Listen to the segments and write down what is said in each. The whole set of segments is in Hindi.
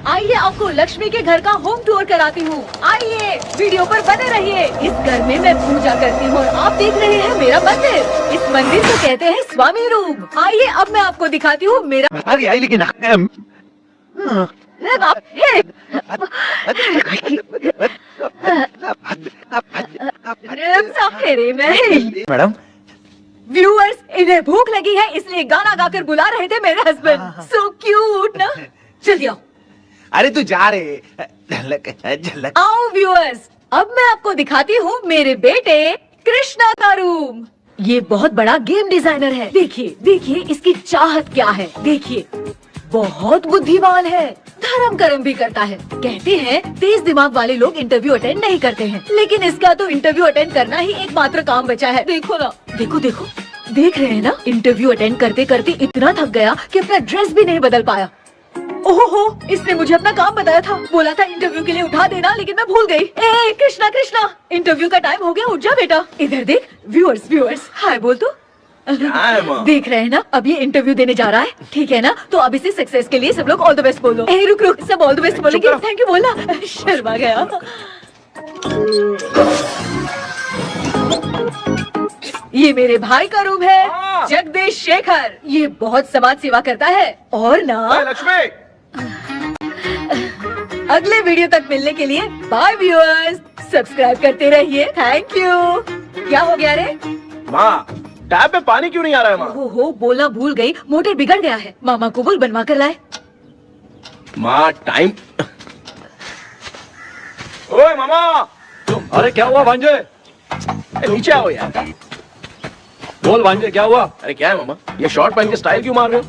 आइए आपको लक्ष्मी के घर का होम टूर कराती हूँ। आइए वीडियो पर बने रहिए। इस घर में मैं पूजा करती हूँ और आप देख रहे हैं मेरा मंदिर। इस मंदिर को कहते हैं स्वामी रूप। आइए अब मैं आपको दिखाती हूँ मेरा लेकिन मैडम व्यूअर्स इन्हें भूख लगी है इसलिए गाना गाकर बुला रहे थे मेरे हस्बैंड। सो क्यूट ना। जल्दी आओ। अरे तू जा रे झलक झलक। आओ व्यूअर्स अब मैं आपको दिखाती हूँ मेरे बेटे कृष्णा का रूम। ये बहुत बड़ा गेम डिजाइनर है। देखिए देखिए इसकी चाहत क्या है। देखिए बहुत बुद्धिमान है। धर्म कर्म भी करता है। कहते हैं तेज दिमाग वाले लोग इंटरव्यू अटेंड नहीं करते हैं, लेकिन इसका तो इंटरव्यू अटेंड करना ही एकमात्र काम बचा है। देखो ना, देखो देखो देख रहे हैं ना, इंटरव्यू अटेंड करते करते इतना थक गया कि अपना ड्रेस भी नहीं बदल पाया। ओहो इसने मुझे अपना काम बताया था। बोला था इंटरव्यू के लिए उठा देना, लेकिन मैं भूल गई। ए कृष्णा कृष्णा इंटरव्यू का टाइम हो गया, उठ जा बेटा। इधर देख। व्यूअर्स व्यूअर्स हाय बोल तो। देख रहे हैं ना, अब ये इंटरव्यू देने जा रहा है, ठीक है ना। तो अब इसे सक्सेस के लिए सब लोग ऑल द बेस्ट बोलो। ए रुक रुक, सब ऑल द बेस्ट बोलेंगे। थैंक यू बोलना। शर्मा गया। ये मेरे भाई का रूम है, जगदीश शेखर। ये बहुत समाज सेवा करता है। और ना लक्ष्मी अगले वीडियो तक मिलने के लिए बाय व्यूअर्स। सब्सक्राइब करते रहिए। Thank you. क्या हो गया रे माँ, टैप में पानी क्यों नहीं आ रहा है माँ? हो बोलना भूल गई, मोटर बिगड़ गया है। मामा को बोल बनवा कर लाए। माँ टाइम। ओए मामा। अरे क्या हुआ भांजे? नीचे आओ यार। बोल भांजे क्या हुआ? अरे क्या है मामा, ये शॉर्ट पहन के स्टाइल क्यों मार रहे हो?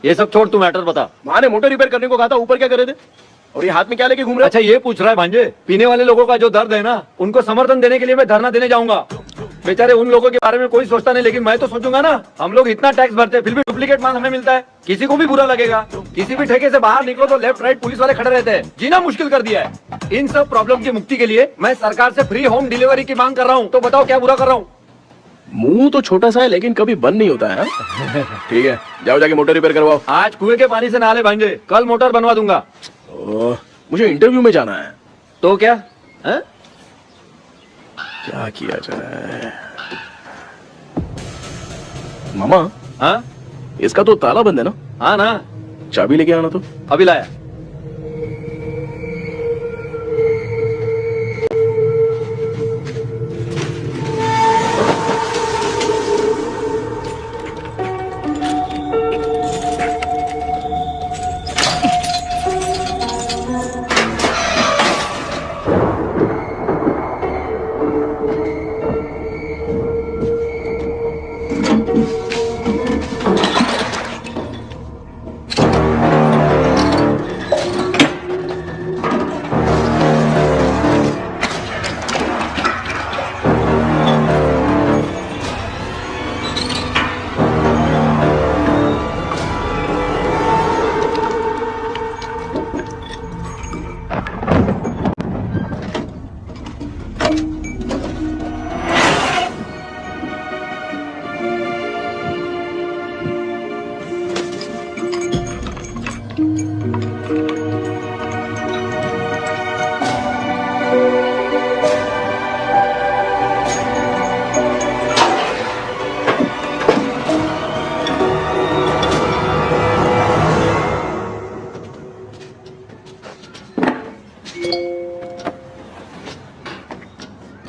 ये सब छोड़, तू मैटर बता। माँ ने मोटर रिपेयर करने को कहा था, ऊपर क्या करे थे? और ये हाथ में क्या लेके घूम रहे हो? अच्छा ये पूछ रहा है भांजे, पीने वाले लोगों का जो दर्द है ना, उनको समर्थन देने के लिए मैं धरना देने जाऊंगा। बेचारे उन लोगों के बारे में कोई सोचता नहीं, लेकिन मैं तो सोचूंगा ना। हम लोग इतना टैक्स भरते हैं, फिर भी डुप्लीकेट माल हमें मिलता है। किसी को भी बुरा लगेगा। किसी भी ठेके से बाहर निकलो तो लेफ्ट राइट पुलिस वाले खड़े रहते हैं। जीना मुश्किल कर दिया है। इन सब प्रॉब्लम की मुक्ति के लिए मैं सरकार से फ्री होम डिलीवरी की मांग कर रहा हूँ। तो बताओ क्या बुरा कर रहा हूँ? मुंह तो छोटा सा है लेकिन कभी बंद नहीं होता है। ठीक है, जाओ जाके मोटर रिपेयर करवाओ। आज कुएं के पानी से नहा ले भांजे, कल मोटर बनवा दूंगा। मुझे इंटरव्यू में जाना है। तो क्या है? क्या किया जाए? मामा हाँ इसका तो ताला बंद है ना? हाँ ना। चाबी लेके आना तो। अभी लाया।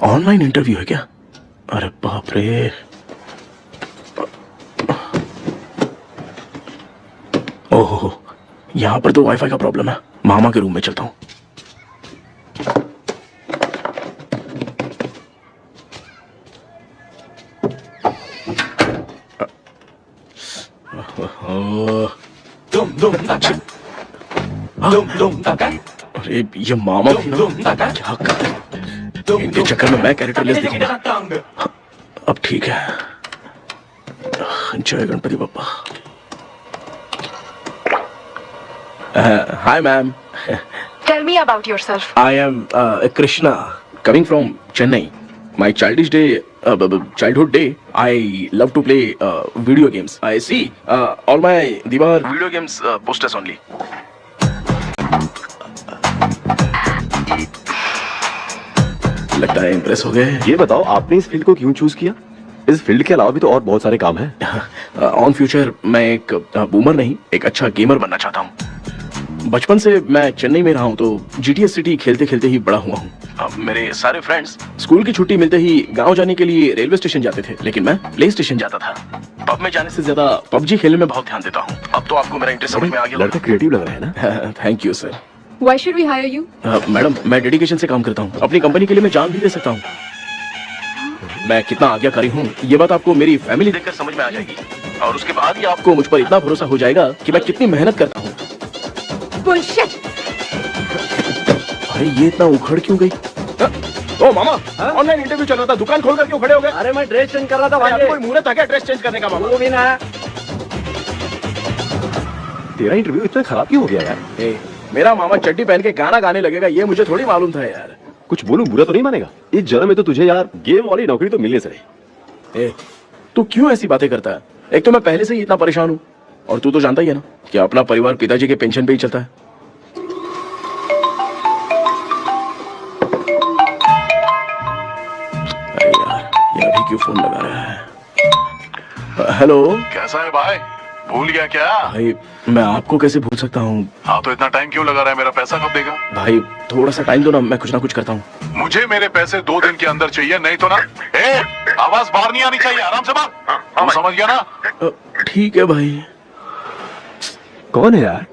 ऑनलाइन इंटरव्यू है क्या? अरे बाप रे। ओहो, यहाँ पर तो वाईफाई का प्रॉब्लम है। मामा के रूम में चलता हूँ। अरे ये मामा क्या कर, इनके चक्कर में मैं कैरेक्टरलेस दिखूंगा। अब ठीक है। जय Ganpati Bappa. Hi ma'am. Tell me about yourself. I am Krishna, coming from Chennai. My childhood day, I love to play video games. I see all my Diwar video games posters only. लगता है इम्प्रेस हो गए। ये बताओ आपने इस फील्ड को क्यों चूज किया? इस फील्ड के अलावा भी तो और बहुत सारे काम हैं। ऑन फ्यूचर मैं एक बूमर नहीं, एक अच्छा गेमर बनना चाहता हूँ। बचपन से मैं चेन्नई में रहा हूँ, तो जीटीएस सिटी खेलते खेलते ही बड़ा हुआ हूँ। मेरे सारे फ्रेंड्स स्कूल की छुट्टी मिलते ही गांव जाने के लिए रेलवे स्टेशन जाते थे, लेकिन मैं प्ले स्टेशन जाता था। पब में जाने से ज्यादा पबजी खेलने में बहुत ध्यान देता हूँ। अब तो आपको मेरा इंटरेस्ट समझ में आ गया। लड़का क्रिएटिव लग रहा है ना? Thank you sir. Why should we hire you? Madam, मैं डेडिकेशन से काम करता हूँ। अपनी कंपनी के लिए मैं जान भी दे सकता हूँ। मैं कितना आज्ञाकारी हूँ ये बात आपको मेरी फैमिली देखकर समझ में आ जाएगी, और उसके बाद ही आपको मुझ पर इतना भरोसा हो जाएगा कि मैं कितनी मेहनत करता हूँ। बुलशिट। अरे ये इतना उखड़ क्यों गई? ओ मामा, ऑनलाइन इंटरव्यू चल रहा था, दुकान खोलकर क्यों खड़े हो गए? अरे मैं ड्रेस चेंज कर रहा था अरे भाई। कोई मुहूर्त था क्या ड्रेस चेंज करने का मामा? वो भी ना। तेरा इंटरव्यू इतना खराब क्यों हो गया यार? ए, मेरा मामा चड्डी पहन के गाना गाने लगेगा ये मुझे थोड़ी मालूम था यार। कुछ बोलूं बुरा तो नहीं मानेगा? इस जन्म में तो तुझे यार गेम वाली नौकरी तो मिलने से रही। ए, तू क्यों ऐसी बातें करता है? एक तो मैं पहले से ही इतना परेशान हूँ, और तू तो जानता ही है ना कि अपना परिवार पिताजी के पेंशन पे ही चलता है। अरे यार, ये अभी क्यों फोन लगा रहा है? हेलो कैसा है भाई? भूल गया क्या? भाई, मैं आपको कैसे भूल सकता हूँ? हाँ तो इतना टाइम क्यों लगा रहा है? मेरा पैसा कब देगा? भाई थोड़ा सा टाइम दो ना, मैं कुछ ना कुछ करता हूँ। मुझे मेरे पैसे 2 दिन के अंदर चाहिए, नहीं तो ना आवाज बाहर नहीं आनी चाहिए। आराम से बात, तू समझ गया ना? ठीक है भाई। कौन है यार?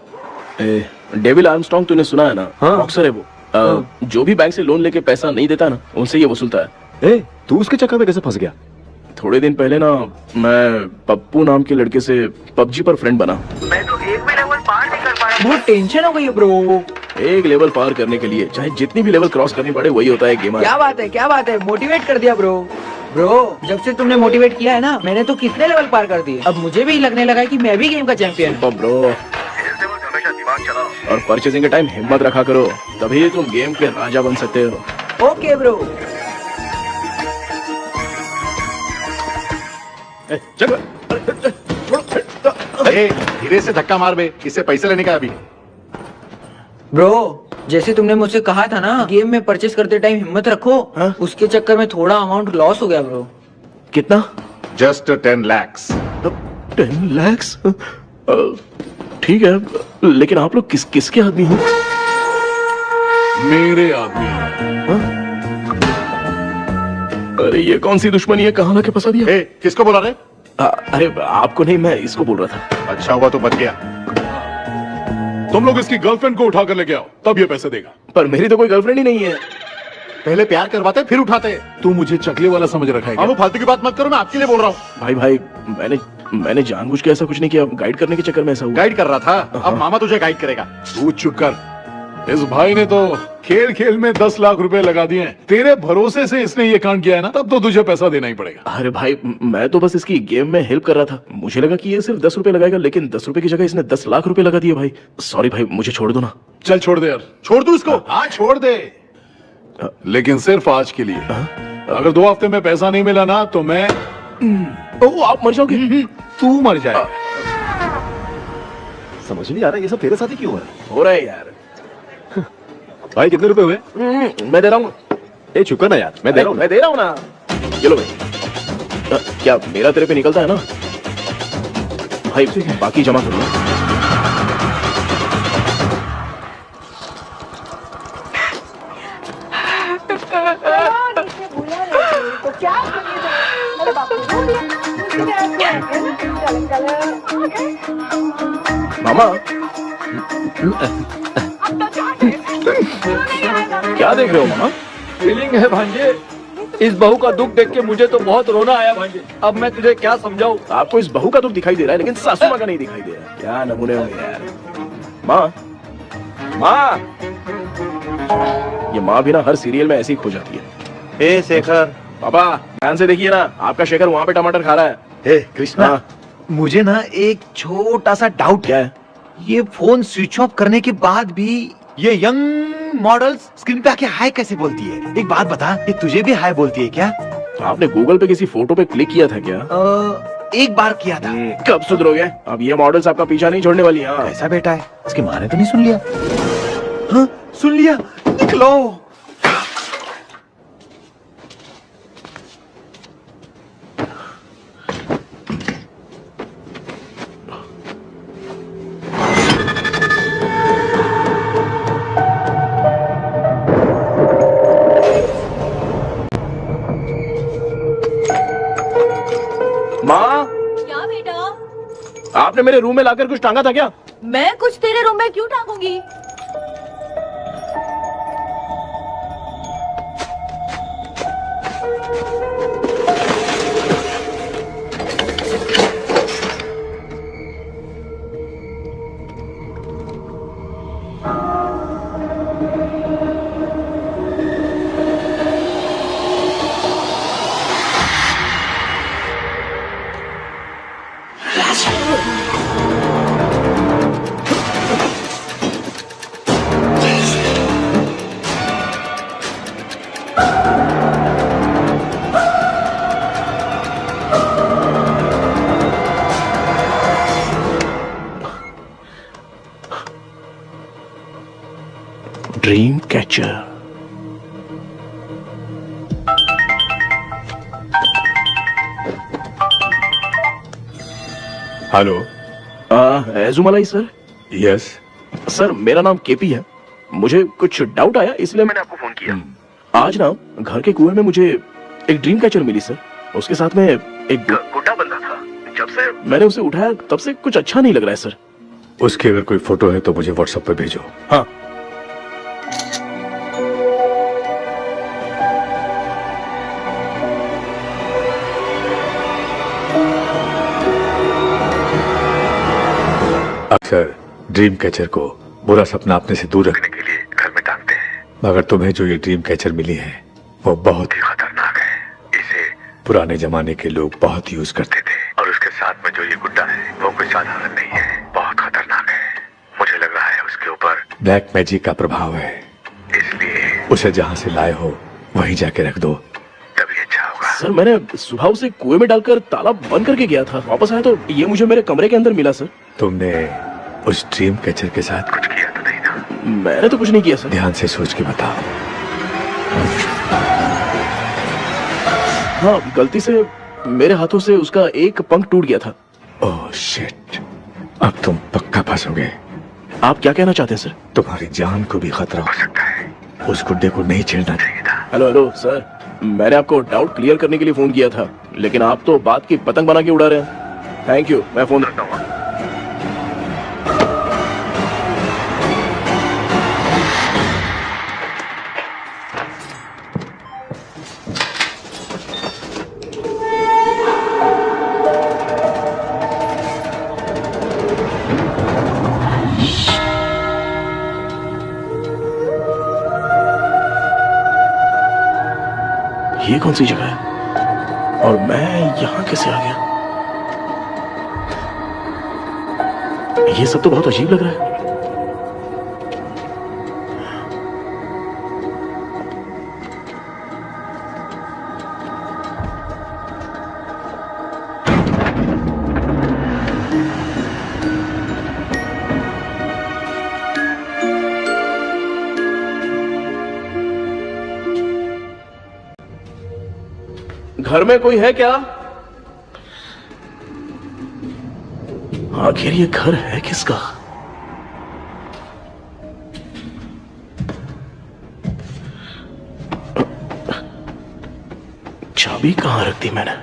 डेविल आर्मस्ट्रॉन्ग तूने सुना है ना? हाँ। बॉक्सर है वो। जो भी बैंक से लोन लेके पैसा नहीं देता ना, उनसे ये वसूलता है। ए, तू उसके चक्कर में कैसे फंस गया? थोड़े दिन पहले ना मैं पप्पू नाम के लड़के से पबजी पर फ्रेंड बना। मैं तो एक भी लेवल पार नहीं कर पा रहा। बहुत टेंशन हो गई है ब्रो। एक लेवल पार करने के लिए चाहे जितनी भी लेवल क्रॉस करनी पड़े, वही होता है गेमर। क्या बात है, क्या बात है, मोटिवेट कर दिया ब्रो। ब्रो, जब से तुमने मोटिवेट किया है ना, मैंने तो कितने लेवल पार कर दिए। अब मुझे भी लगने लगा कि मैं भी गेम का चैंपियन हूँ। ब्रो, हमेशा दिमाग चलाओ और परचेजिंग के टाइम हिम्मत रखा करो, तभी तुम गेम के राजा बन सकते हो। Okay bro. धीरे से धक्का मार बे, इससे पैसे लेने का अभी। ब्रो, जैसे तुमने मुझसे कहा था ना गेम में परचेस करते टाइम हिम्मत रखो, हाँ? उसके चक्कर में थोड़ा अमाउंट लॉस हो गया ब्रो। कितना? Just 10 lakhs। 10 lakhs? ठीक है, लेकिन आप लोग किसके आदमी हो? मेरे आदमी। अरे ये कौन सी दुश्मनी है, कहाँ लाके फंसा दिया? किसको बोला रे? अरे आपको नहीं, मैं इसको बोल रहा था। अच्छा हुआ तो बच गया। तुम लोग इसकी गर्लफ्रेंड को उठा कर लेके आओ, तब ये पैसे देगा। पर मेरी तो कोई गर्लफ्रेंड ही नहीं है। पहले प्यार करवाते फिर उठाते। तू मुझे चकले वाला समझ रखा है क्या? फालतू की बात मत करो, मैं आपके लिए बोल रहा हूँ। भाई मैंने जानबूझ के ऐसा कुछ नहीं किया, गाइड करने के चक्कर में ऐसा हुआ। गाइड कर रहा था, अब मामा तुझे गाइड करेगा। तू चुप कर। इस भाई ने तो खेल खेल में 10 लाख रुपए लगा दिए हैं। तेरे भरोसे से इसने ये कांड किया है ना, तब तो तुझे पैसा देना ही पड़ेगा। अरे भाई, मैं तो बस इसकी गेम में हेल्प कर रहा था। मुझे लगा कि ये सिर्फ 10 रुपए लगाएगा, लेकिन 10 रुपए की जगह इसने 10 लाख रुपए लगा दिए। भाई सॉरी भाई, मुझे छोड़ दो ना। चल छोड़ दे यार। छोड़ दू इसको? हाँ छोड़ दे, लेकिन सिर्फ आज के लिए। अगर 2 हफ्ते में पैसा नहीं मिला ना तो मैं ओ, आप मर जाओगे। तू मर जाए। समझ नहीं आ रहा ये सब तेरे साथ ही क्यों हो रहा है? यार भाई कितने रुपए हुए? मैं दे रहा हूँ। ए चुप कर ना यार, मैं दे रहा हूँ। मैं दे रहा हूँ ना। ये लो भाई। क्या मेरा तेरे पे निकलता है ना भाई? बाकी जमा कर लो। मामा, क्या देख रहे हो मामा? फीलिंग है भांजे, इस बहू का दुख देख के मुझे तो बहुत रोना आया भांजे। अब मैं तुझे क्या समझाऊं? आपको इस बहू का दुख दिखाई दे रहा है, लेकिन सासू माँ का नहीं दिखाई दे रहा है। क्या नमूने हो यार। माँ, माँ, ये माँ भी ना हर सीरियल में ऐसी खो जाती है। ए शेखर, पापा ध्यान से देखिए ना, आपका शेखर वहाँ पे टमाटर खा रहा है। ए कृष्णा, हाँ। मुझे ना एक छोटा सा डाउट क्या है? ये फोन स्विच ऑफ करने के बाद भी ये यंग मॉडल्स स्क्रीन पे आके हाय कैसे बोलती है? एक बात बता, ये तुझे भी हाय बोलती है क्या? आपने गूगल पे किसी फोटो पे क्लिक किया था क्या? एक बार किया था। कब सुधरोगे? अब ये मॉडल्स आपका पीछा नहीं छोड़ने वाली। हाँ। कैसा बेटा है? इसकी माँ ने तो नहीं सुन लिया? हाँ, सुन लिया। निकलो। आपने मेरे रूम में लाकर कुछ टांगा था क्या? मैं कुछ तेरे रूम में क्यों टांगूंगी? Dream catcher. Hello. Ezhumalai sir. Yes. Sir मेरा नाम केपी है। मुझे कुछ डाउट आया इसलिए मैंने आपको फोन किया। आज ना घर के कुएं में मुझे एक ड्रीम कैचर मिली सर। उसके साथ में एक गुड्डा बंदा था। जब से मैंने उसे उठाया तब से कुछ अच्छा नहीं लग रहा है सर। उसकी अगर कोई फोटो है तो मुझे व्हाट्सएप पे भेजो। हाँ। अक्सर ड्रीम कैचर को बुरा सपना अपने से दूर रखने के लिए घर में टांगते हैं, मगर तुम्हें जो ये ड्रीम कैचर मिली है वो बहुत ही खतरनाक है। इसे पुराने जमाने के लोग बहुत यूज करते थे। और उसके साथ में जो ये गुड्डा है वो कोई साधारण नहीं है, बहुत खतरनाक है। मुझे लग रहा है उसके ऊपर ब्लैक मैजिक का प्रभाव है, इसलिए उसे जहाँ से लाए हो वहीं जाके रख दो। तभी अच्छा होगा। सर मैंने सुबह उसे कुएं में डालकर ताला बंद करके गया था। वापस आया तो ये मुझे मेरे कमरे के अंदर मिला सर। तुमने उस ड्रीम कैचर के साथ कुछ किया तो नहीं था? मैंने तो कुछ नहीं किया सर। ध्यान से सोच के बताओ। हाँ, गलती से मेरे हाथों से उसका एक पंख टूट गया था। ओह शिट, अब तुम पक्का फंसोगे। आप क्या कहना चाहते हैं सर? तुम्हारी जान को भी खतरा हो सकता है। उस गुड्डे को नहीं छेड़ना चाहिए था। हेलो हेलो सर, मैंने आपको डाउट क्लियर करने के लिए फोन किया था, लेकिन आप तो बात की पतंग बना के उड़ा रहे हैं। थैंक यू, मैं फोन रखता हूँ। ये कौन सी जगह है और मैं यहाँ कैसे आ गया? ये सब तो बहुत अजीब लग रहा है। घर में कोई है क्या? आखिर ये घर है किसका? चाबी कहां रख दी मैंने?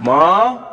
माँ,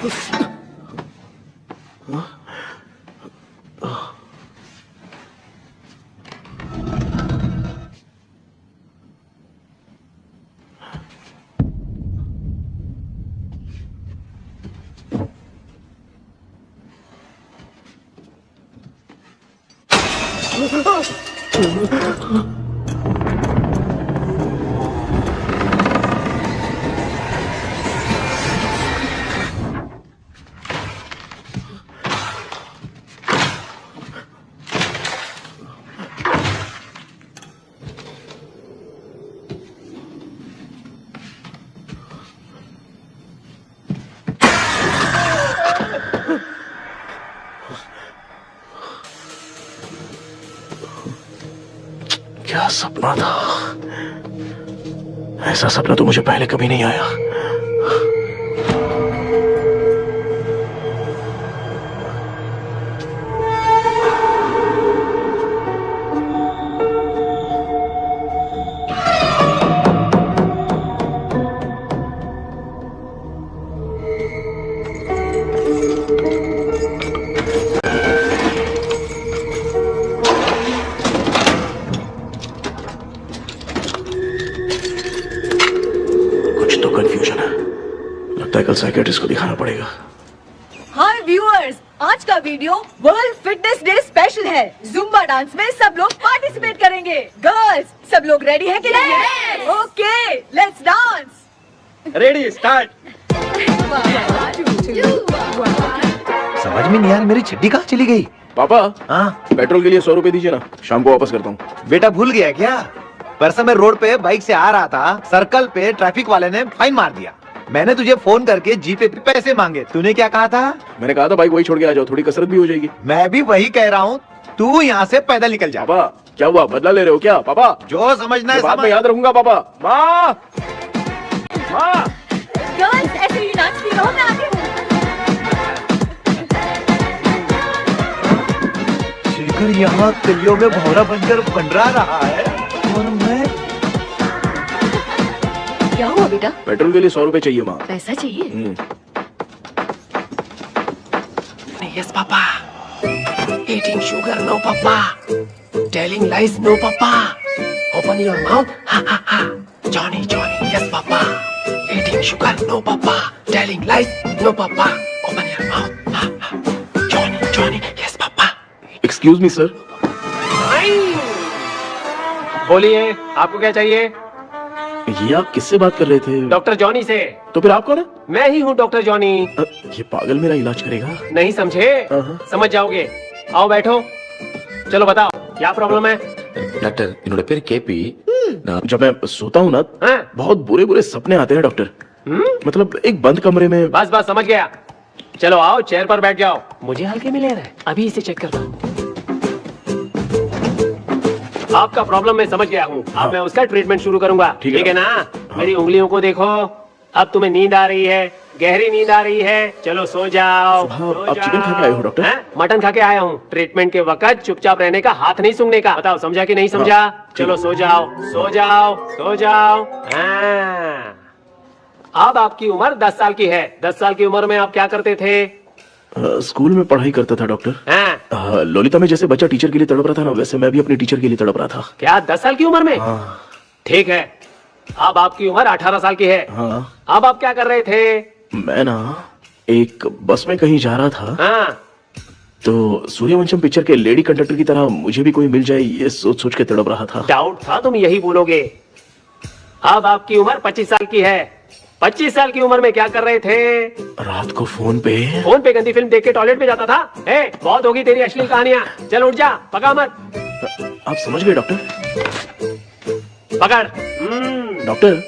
क्या सपना था? ऐसा सपना तो मुझे पहले कभी नहीं आया। कंफ्यूजन है, लगता है कल साइकियाट्रिस्ट को दिखाना पड़ेगा। हाय व्यूअर्स, आज का video world fitness day special है। जुम्बा डांस में सब लोग पार्टिसिपेट करेंगे। गर्ल्स, सब लोग रेडी हैं कि नहीं? Okay, let's dance. Ready, start. समझ में नहीं यार, मेरी चड्डी कहाँ चली गई? पापा, हाँ पेट्रोल के लिए 100 रुपए दीजिए ना, शाम को वापस करता हूँ। बेटा भूल गया क्या? परसों मैं रोड पे बाइक से आ रहा था, सर्कल पे ट्रैफिक वाले ने फाइन मार दिया। मैंने तुझे फोन करके जीपे पे पैसे मांगे, तूने क्या कहा था? मैंने कहा था बाइक वही छोड़ के आ जाओ, थोड़ी कसरत भी हो जाएगी। मैं भी वही कह रहा हूँ, तू यहाँ से पैदल निकल जा। पापा क्या हुआ, बदला ले रहे हो क्या? पापा जो समझना है बात समझ। में याद रखूंगा। पापा, माँ माँ, गर्ल्स ऐसे ही नाचती रहो, मैं आती हूँ। शेखर यहाँ कलियों में भौरा बनकर बंडरा रहा है और मैं क्या हुआ बेटा? पेट्रोल के लिए 100 रुपए चाहिए माँ। पैसा चाहिए? Yes, Papa. Eating sugar, no, Papa. Telling lies, no, Papa. Open your mouth, ha ha ha. Johnny, Johnny, yes, Papa. Eating sugar, no, Papa. Telling lies, no, Papa. Open your mouth, ha ha. Johnny, Johnny, yes, Papa. Excuse me sir. बोलिए, आपको क्या चाहिए? ये आप किससे बात कर रहे थे? डॉक्टर जॉनी से। तो फिर आप कौन है? मैं ही हूँ डॉक्टर जॉनी। ये पागल मेरा इलाज करेगा? नहीं समझे? समझ जाओगे। आओ बैठो। चलो बताओ क्या प्रॉब्लम है? डॉक्टर, इन्होंने फिर केपी जब मैं सोता हूँ ना, बहुत बुरे बुरे सपने आते हैं डॉक्टर। मतलब एक बंद कमरे में। बस बस समझ गया। चलो आओ, चेयर पर बैठ जाओ। मुझे हल्के में ले रहा है, अभी इसे चेक करता हूँ। आपका प्रॉब्लम मैं समझ गया हूँ। अब मैं उसका ट्रीटमेंट शुरू करूंगा। ठीक है ना? मेरी उंगलियों को देखो। अब तुम्हें नींद आ रही है, गहरी नींद आ रही है। चलो सो जाओ। आप चिकन खा के आए हो डॉक्टर? मटन खा के आया हूँ। ट्रीटमेंट के वक्त चुपचाप रहने का, हाथ नहीं सूंघने का। बताओ समझा कि नहीं समझा? चलो सो जाओ, सो जाओ, सो जाओ। अब आपकी उम्र 10 साल की है। 10 साल की उम्र में आप क्या करते थे? स्कूल में पढ़ाई करता था डॉक्टर। लोलिता में जैसे बच्चा टीचर के लिए तड़प रहा था ना, वैसे मैं भी अपने टीचर के लिए तड़प रहा था। क्या 10 साल की उम्र में? ठीक है, अब आपकी उम्र 18 साल की है। अब आप क्या कर रहे थे? मैं ना एक बस में कहीं जा रहा था, तो सूर्यवंशम पिक्चर के लेडी कंडक्टर की तरह मुझे भी कोई मिल जाए, ये सोच सोच के तड़प रहा था। डाउट था तुम यही बोलोगे। अब आपकी उम्र 25 साल की है। 25 साल की उम्र में क्या कर रहे थे? रात को फोन पे गंदी फिल्म देख के टॉयलेट में जाता था। बहुत होगी तेरी अश्लील कहानियां। चल उठ जा, पका मत। आप समझ गए डॉक्टर? पकड़। डॉक्टर,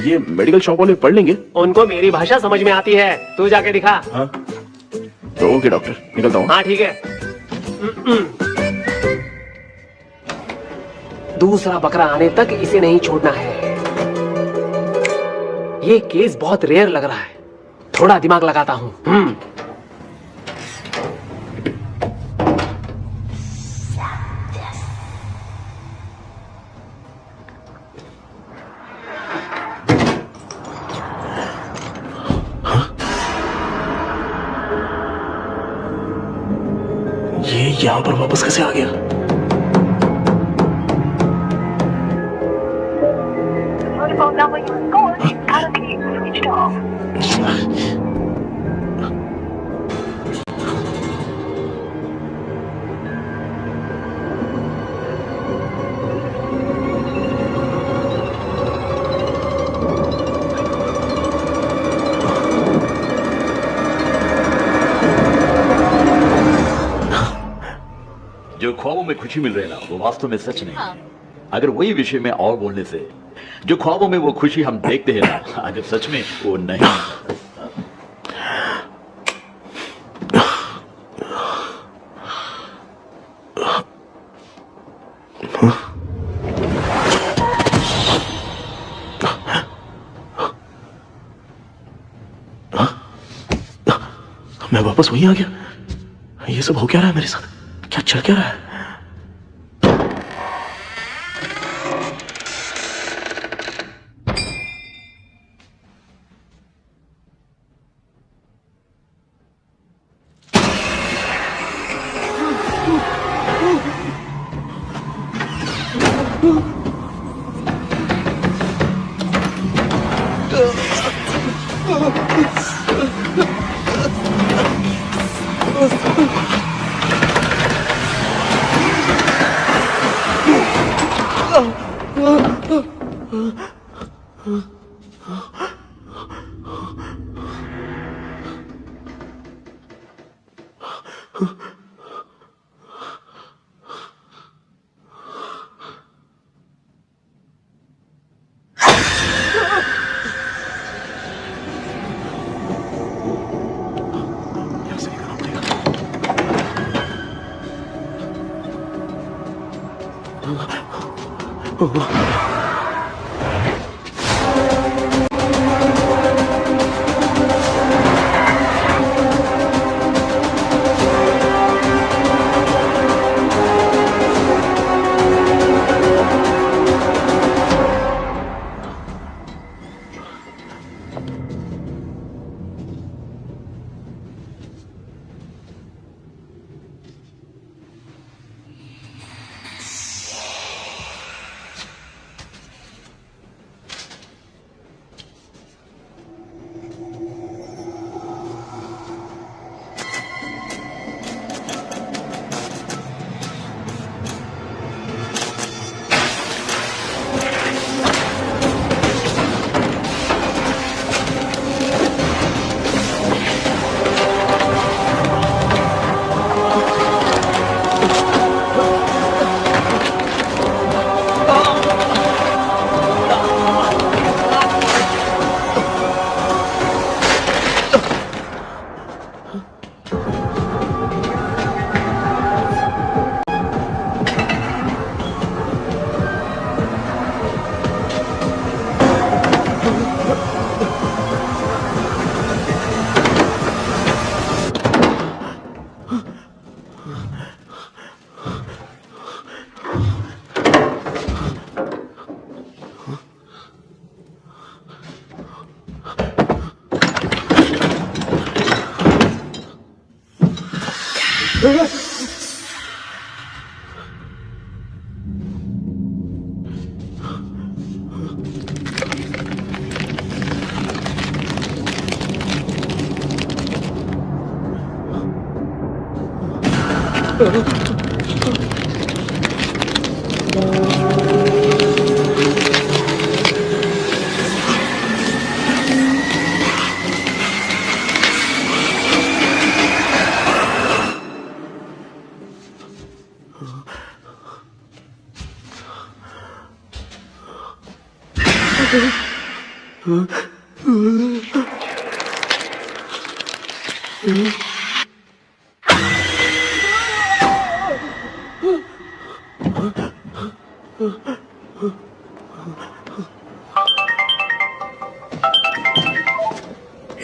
ये मेडिकल शॉप वाले पढ़ लेंगे? उनको मेरी भाषा समझ में आती है, तू जाके दिखा। हाँ तो ओके डॉक्टर, निकलता हूँ। हाँ ठीक है। दूसरा बकरा आने तक इसे नहीं छोड़ना है। ये केस बहुत रेयर लग रहा है, थोड़ा दिमाग लगाता हूँ। यहाँ पर वापस कैसे आ गया? जो ख्वाबों में खुशी मिल रही है ना, वो वास्तव में सच नहीं है। अगर वही विषय में और बोलने से, जो ख्वाबों में वो खुशी हम देखते हैं ना, अगर सच में वो नहीं। मैं वापस वहीं आ गया। ये सब हो क्या रहा है मेरे साथ? क्या चल क्या रहा है?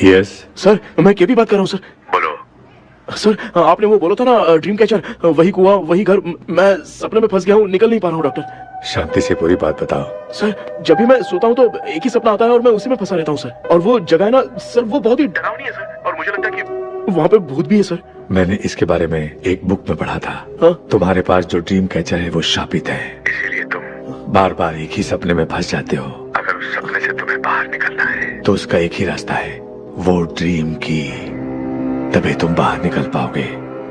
यस सर, मैं केपी बात कर रहा हूँ सर। बोलो। सर, आपने वो बोला था ना ड्रीम कैचर, वही कुआं वही घर, मैं सपने में फंस गया हूँ, निकल नहीं पा रहा हूँ डॉक्टर। शांति से पूरी बात बताओ। सर, जब भी मैं सोता हूँ तो एक ही सपना आता है और मैं उसी में फंसा रहता हूँ सर। और वो जगह है ना सर, वो बहुत ही डरावनी है सर, और मुझे लगता है कि वहाँ पे भूत भी है सर। मैंने इसके बारे में एक बुक में पढ़ा था। हाँ? तुम्हारे पास जो ड्रीम कैचर है वो शापित है, इसीलिए तुम बार बार एक ही सपने में फंस जाते हो। अगर उस सपने से तुम्हें बाहर निकलना है तो उसका एक ही रास्ता है, वो ड्रीम की, तभी तुम बाहर निकल पाओगे।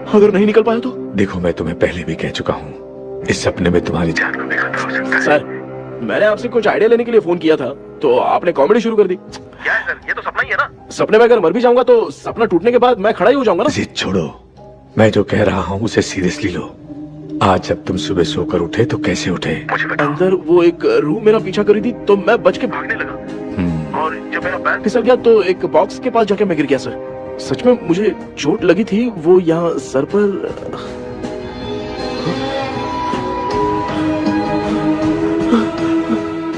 अगर नहीं निकल पाया तो? देखो मैं तुम्हें पहले भी कह चुका हूँ, इस सपने में तुम्हारी जान जान को भी खतरा हो सकता है। सर, मैंने आपसे कुछ आइडिया लेने के लिए फोन किया था तो आपने कॉमेडी शुरू कर दी। क्या है सर, ये तो सपना ही है ना। सपने में अगर मर भी जाऊंगा तो सपना टूटने के बाद मैं खड़ा ही हो जाऊंगा ना। जिद छोड़ो, मैं जो कह रहा हूँ उसे सीरियसली लो। आज जब तुम सुबह सोकर उठे तो कैसे उठे? मुझे बताओ। अंदर वो एक रूह मेरा पीछा करी थी तो मैं बच के भागने लगा और जब मेरा पैर फिसल गया तो एक बॉक्स के पास जाके मैं गिर गया सर। सच में मुझे चोट लगी थी, वो यहाँ सर पर।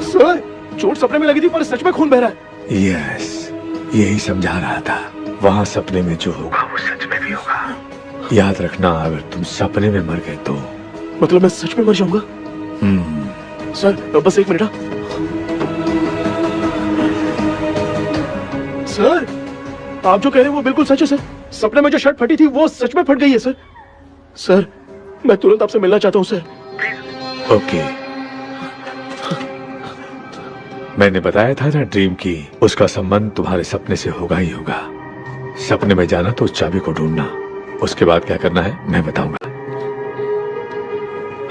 सर, चोट सपने में लगी थी पर सच में खून बह रहा है। यस, यही समझा रहा था। वहाँ सपने में जो होगा वो सच में भी होगा। याद रखना, अगर तुम सपने में मर गए तो मतलब मैं सच में मर जाऊंगा? सर बस एक मिनट। सर, आप जो कह रहे हैं वो बिल्कुल सच है सर। सपने में जो शर्ट फटी थी वो सच में फट गई है सर। सर, मैं तुरंत आपसे मिलना चाहता हूँ सर। ओके। मैंने बताया था ना ड्रीम की, उसका संबंध तुम्हारे सपने से होगा ही होगा। सपने में जाना तो उस चाबी को ढूंढना, उसके बाद क्या करना है मैं बताऊंगा।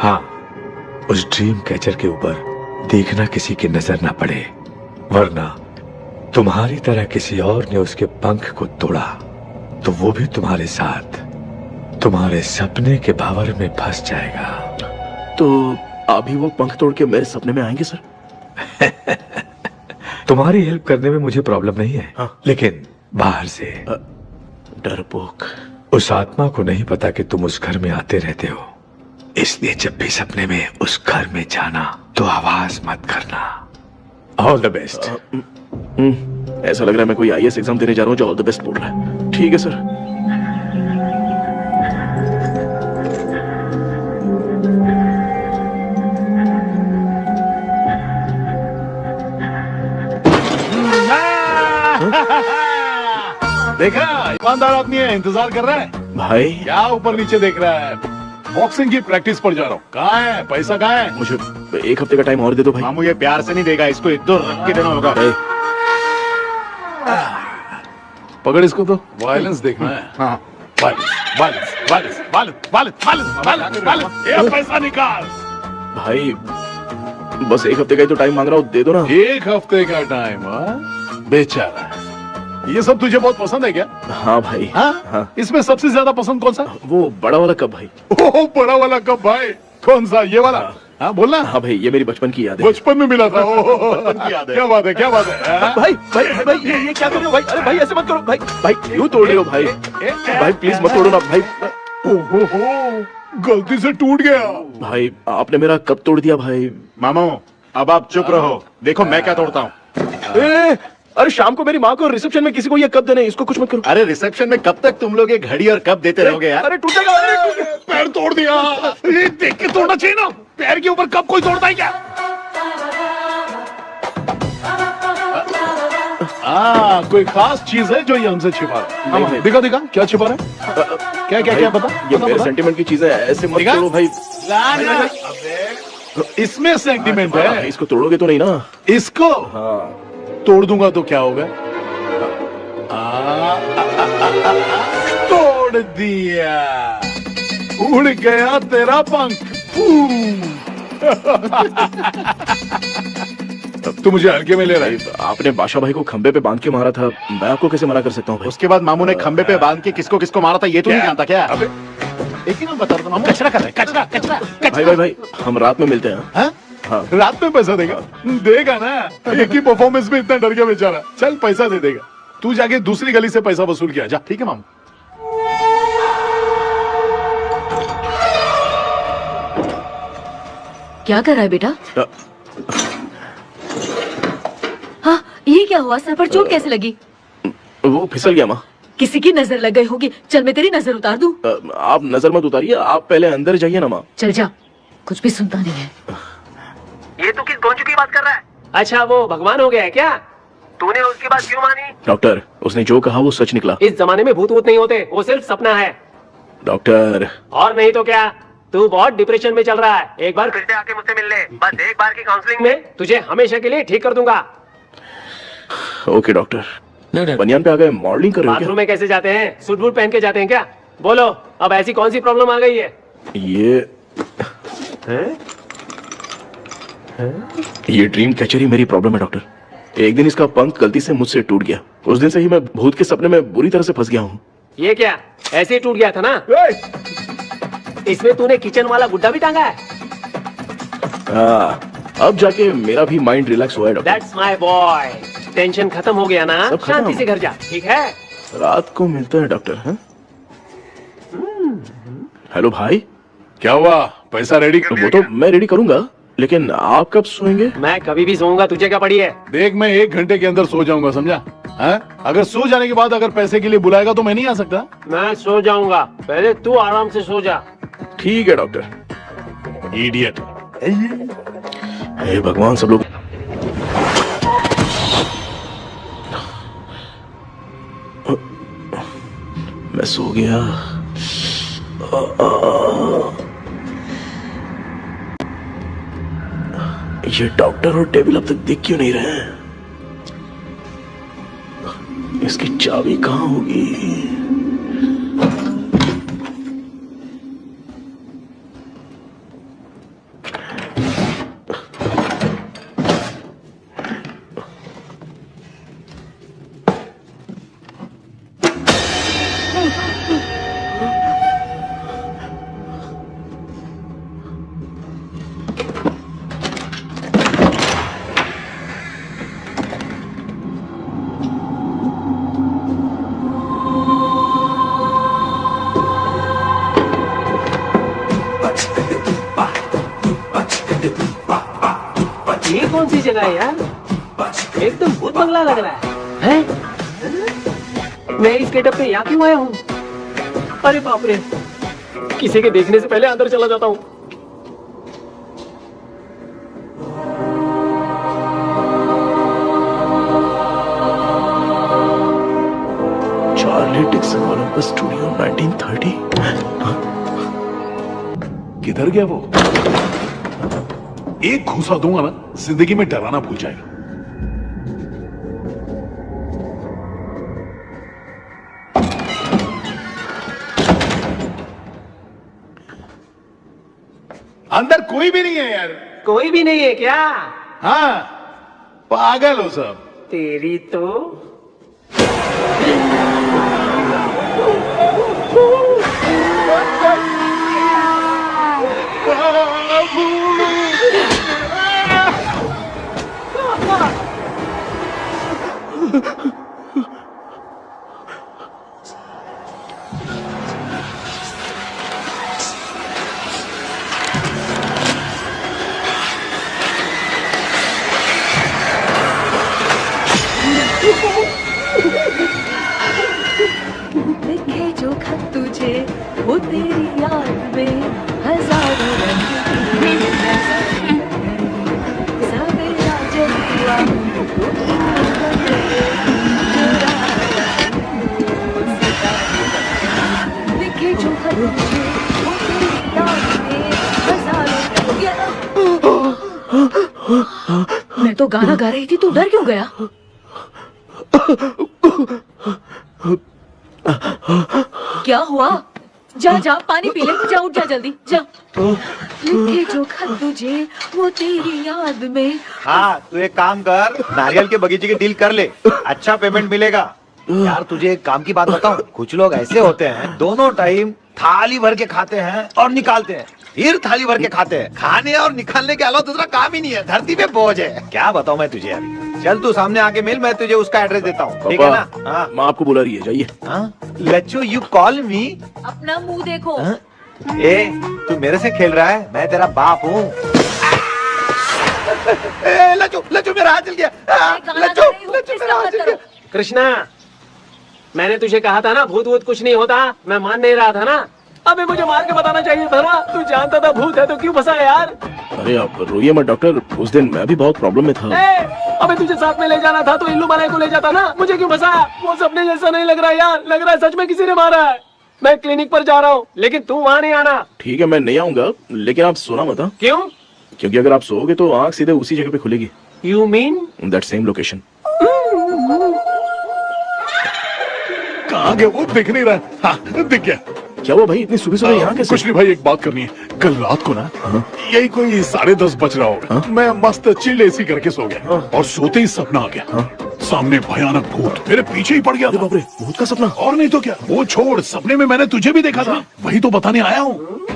हाँ, उस ड्रीम कैचर के ऊपर देखना किसी की नजर ना पड़े, वरना तुम्हारी तरह किसी और ने उसके पंख को तोड़ा तो वो भी तुम्हारे साथ तुम्हारे सपने के भावर में फंस जाएगा। तो अभी वो पंख तोड़ के मेरे सपने में आएंगे सर? तुम्हारी हेल्प करने में मुझे प्रॉब्लम नहीं है। हाँ। लेकिन बाहर से डरपोक। उस आत्मा को नहीं पता कि तुम उस घर में आते रहते हो, इसलिए जब भी सपने में उस घर में जाना तो आवाज मत करना। All the best. ऐसा लग रहा है मैं कोई आईएएस एग्जाम देने जा रहा हूँ जो ऑल द बेस्ट बोल रहा है। ठीक है सर। देखा, ईमानदार आदमी है, इंतजार कर रहा है। भाई क्या ऊपर नीचे देख रहा है? बॉक्सिंग की प्रैक्टिस पर जा रहा हूँ। कहाँ है पैसा? कहाँ है? मुझे एक हफ्ते का टाइम और दे दो भाई। मामू ये प्यार से नहीं देगा, इसको एक दो रख के देना होगा। पकड़ इसको तो। वायलेंस देखना है। हाँ, violence violence violence violence violence violence violence. ये पैसा निकाल। भाई बस एक हफ्ते का ही तो टाइम मांग रहा हूँ, दे दो ना। एक हफ्ते का टाइम? बेचारा, ये सब तुझे बहुत पसंद है क्या? हाँ भाई। हाँ? इसमें सबसे ज्यादा पसंद कौन सा? वो बड़ा वाला कप भाई। ओह, बड़ा वाला कप भाई। कौन सा? ये वाला? हाँ बोलना। हाँ भाई, ये मेरी बचपन की याद है। बचपन में मिला था। क्या बात है, क्या बात है। हाँ? भाई भाई भाई ये क्या कर रहे हो भाई? अरे भाई ऐसे मत करो भाई। भाई क्यों तोड़ रहे हो भाई? भाई प्लीज मत तोड़ो ना भाई। ओहो, गलती से टूट गया। भाई आपने मेरा कप तोड़ दिया भाई। मामू अब आप चुप रहो, देखो मैं क्या तोड़ता हूँ। अरे शाम को मेरी माँ को रिसेप्शन में किसी को ये कप देने, इसको कुछ मत करो। अरे रिसेप्शन में कब तक तुम लोग ये घड़ी और कप देते रहोगे यार? अरे टूटेगा। पैर तोड़ दिया। ये देख के तोड़ना चाहिए ना, पैर के ऊपर कप कोई तोड़ता है क्या? कोई खास चीज है जो ये हमसे छिपा रहा है? दिखा दिखा, क्या छिपा रहा है? क्या क्या क्या बता? ये मेरे सेंटिमेंट की चीजें ऐसे मत दिखा? तोड़ो भाई। इसमें सेंटिमेंट है। इसको तोड़ोगे तो नहीं ना? इसको हाँ। तोड़ दूंगा तो क्या होगा? तोड़ दिया, उड़ गया तेरा पंख। तू मुझे हल्के में ले रहा है। आपने बादशाह भाई को खंबे पे बांध के मारा था, मैं आपको कैसे मना कर सकता हूँ भाई? उसके बाद मामू ने खंबे पे बांध के किसको किसको मारा था ये तो नहीं जानता क्या? अबे एक ही नाम बता रहा था मामू, कचरा कर रहा है, कचरा कचरा भाई भाई भाई, हम रात में मिलते हैं। हाँ? हाँ। रात में पैसा देगा? देगा ना, एक ही परफॉर्मेंस में इतना डर गया बेचारा। चल पैसा दे देगा, तू जाके दूसरी गली से पैसा वसूल किया जा। ठीक है मामू। क्या कर रहा है बेटा? हाँ, ये क्या हुआ? सर पर चोट कैसे लगी? वो फिसल गया माँ। किसी की नजर लग गई होगी। चल मैं तेरी नजर उतार दूं। आप नजर मत उतारिए, आप पहले अंदर जाइए ना माँ। चल जा, कुछ भी सुनता नहीं है। ये तू किस गोंचू की बात कर रहा है? अच्छा वो भगवान हो गया है क्या? तूने उसकी बात क्यों मानी? डॉक्टर, उसने जो कहा वो सच निकला। इस जमाने में भूत वूत नहीं होते, वो सिर्फ सपना है। डॉक्टर और नहीं तो क्या, तू बहुत डिप्रेशन में चल रहा है। एक बार फिर से आके मुझसे मिल ले, बस एक बार की काउंसलिंग में तुझे हमेशा के लिए ठीक कर दूंगा। Okay doctor. बनियान पे आ गए, मॉडलिंग कर रहे हो बाथरूम में कैसे जाते हैं? सूट बूट पहन के जाते हैं क्या? बोलो, अब ऐसी कौन सी प्रॉब्लम आ गई है? ये ड्रीम कैचर ही मेरी प्रॉब्लम है डॉक्टर। एक दिन इसका पंख गलती से मुझसे टूट गया। उस दिन से ही मैं भूत के सपने में बुरी तरह से फंस गया हूँ। ये क्या ऐसे ही टूट गया था ना? इसमें तूने किचन वाला गुड्डा भी टांगा है? अब जाके मेरा भी माइंड रिलैक्स हुआ है doctor. That's my boy. Tension खत्म हो गया ना? शांति से घर जा, ठीक है? रात को मिलते हैं डॉक्टर। हैं? हेलो भाई, क्या हुआ? पैसा रेडी कर वो तो मैं रेडी करूंगा, लेकिन आप कब सोएंगे? मैं कभी भी सोऊंगा, तुझे क्या पड़ी है? देख, मैं 1 घंटे के अंदर सो जाऊंगा, समझा? अगर सो जाने के बाद अगर पैसे के लिए बुलाएगा तो मैं नहीं आ सकता। मैं सो जाऊंगा, पहले तू आराम से सो जा। ठीक है डॉक्टर। इडियट। हे भगवान, सब लोग मैं सो गया। ये डॉक्टर और टेबल अब तक दिख क्यों नहीं रहे हैं? इसकी चाबी कहाँ होगी? ये कौन सी जगह है यार? एकदम भूत बंगला लग रहा है। मैं इस गेटअप पे यहाँ क्यों आया हूँ? अरे बाप रे, किसी के देखने से पहले अंदर चला जाता हूँ। Charlie Dixon Olympus studio 1930। किधर गया वो? एक घूसा दूंगा ना, जिंदगी में डराना भूल जाएगा। अंदर कोई भी नहीं है यार। कोई भी नहीं है क्या? हाँ, पागल हो सब। तेरी तो लिखे जो खत तुझे वो तेरी याद में हजारों रंग सवेरा जब हुआ लिखे जो खत तुझे वो तेरी याद में हजारों रंग। मैं तो गाना गा रही थी, तू डर क्यों गया? क्या हुआ? जा जा पानी पी ले, जा उठ जा जल्दी जा। लिखे जो खत तुझे वो तेरी याद में। हाँ, तू एक काम कर, नारियल के बगीचे की डील कर ले, अच्छा पेमेंट मिलेगा। यार तुझे एक काम की बात बताऊं, कुछ लोग ऐसे होते हैं दोनों टाइम थाली भर के खाते हैं और निकालते हैं, फिर थाली भर के खाते हैं। खाने और निकालने के अलावा दूसरा काम ही नहीं है, धरती पे बोझ है। क्या बताऊं मैं तुझे अभी। चल तू सामने आके मिल, मैं तुझे उसका एड्रेस देता हूँ, ठीक है ना? हाँ, माँ आपको बुला रही है, जाइए। लच्चू यू कॉल मी। अपना मुंह देखो। ए, तू मेरे से खेल रहा है? मैं तेरा बाप हूँ। लच्चू लच्चू मेरा हाथ जल गया। लच्चू लच्चू मेरा हाथ जल गया। कृष्णा, मैंने तुझे कहा था ना भूत वूत कुछ नहीं होता, मैं मान नहीं रहा था ना। अबे मुझे मार के बताना चाहिए था ना, तू जानता था भूत है तो क्यों फंसा यार? अरे आप रोइए मत डॉक्टर, उस दिन मैं भी बहुत प्रॉब्लम में था। अबे तुझे साथ में ले जाना था तो इल्लू मलाई को ले जाता ना, मुझे क्यों फंसाया? वो सपने जैसा नहीं लग रहा यार, लग रहा है सच में किसी ने मारा है। मैं क्लिनिक पर जा रहा हूँ, लेकिन तू वहाँ नहीं आना। ठीक है, मैं नहीं आऊंगा, लेकिन आप सोना मत। हाँ? क्यों? क्योंकि अगर आप सोओगे तो आंख सीधे उसी जगह पे खुलेगी। You mean? That same location. कहाँ गया वो? दिख नहीं रहा। हाँ, दिख गया। क्या हुआ भाई, इतनी सुबह सुबह यहाँ कैसे? कुछ नहीं भाई, एक बात करनी है। कल रात को ना यही कोई 10:30 बज रहा होगा, मैं मस्त चिल्ड एसी करके सो गया और सोते ही सपना आ गया। सामने भयानक भूत मेरे पीछे ही पड़ गया था। बाप रे, भूत का सपना? और नहीं तो क्या, वो छोड़, सपने में मैंने तुझे भी देखा था, वही तो बताने आया हूँ।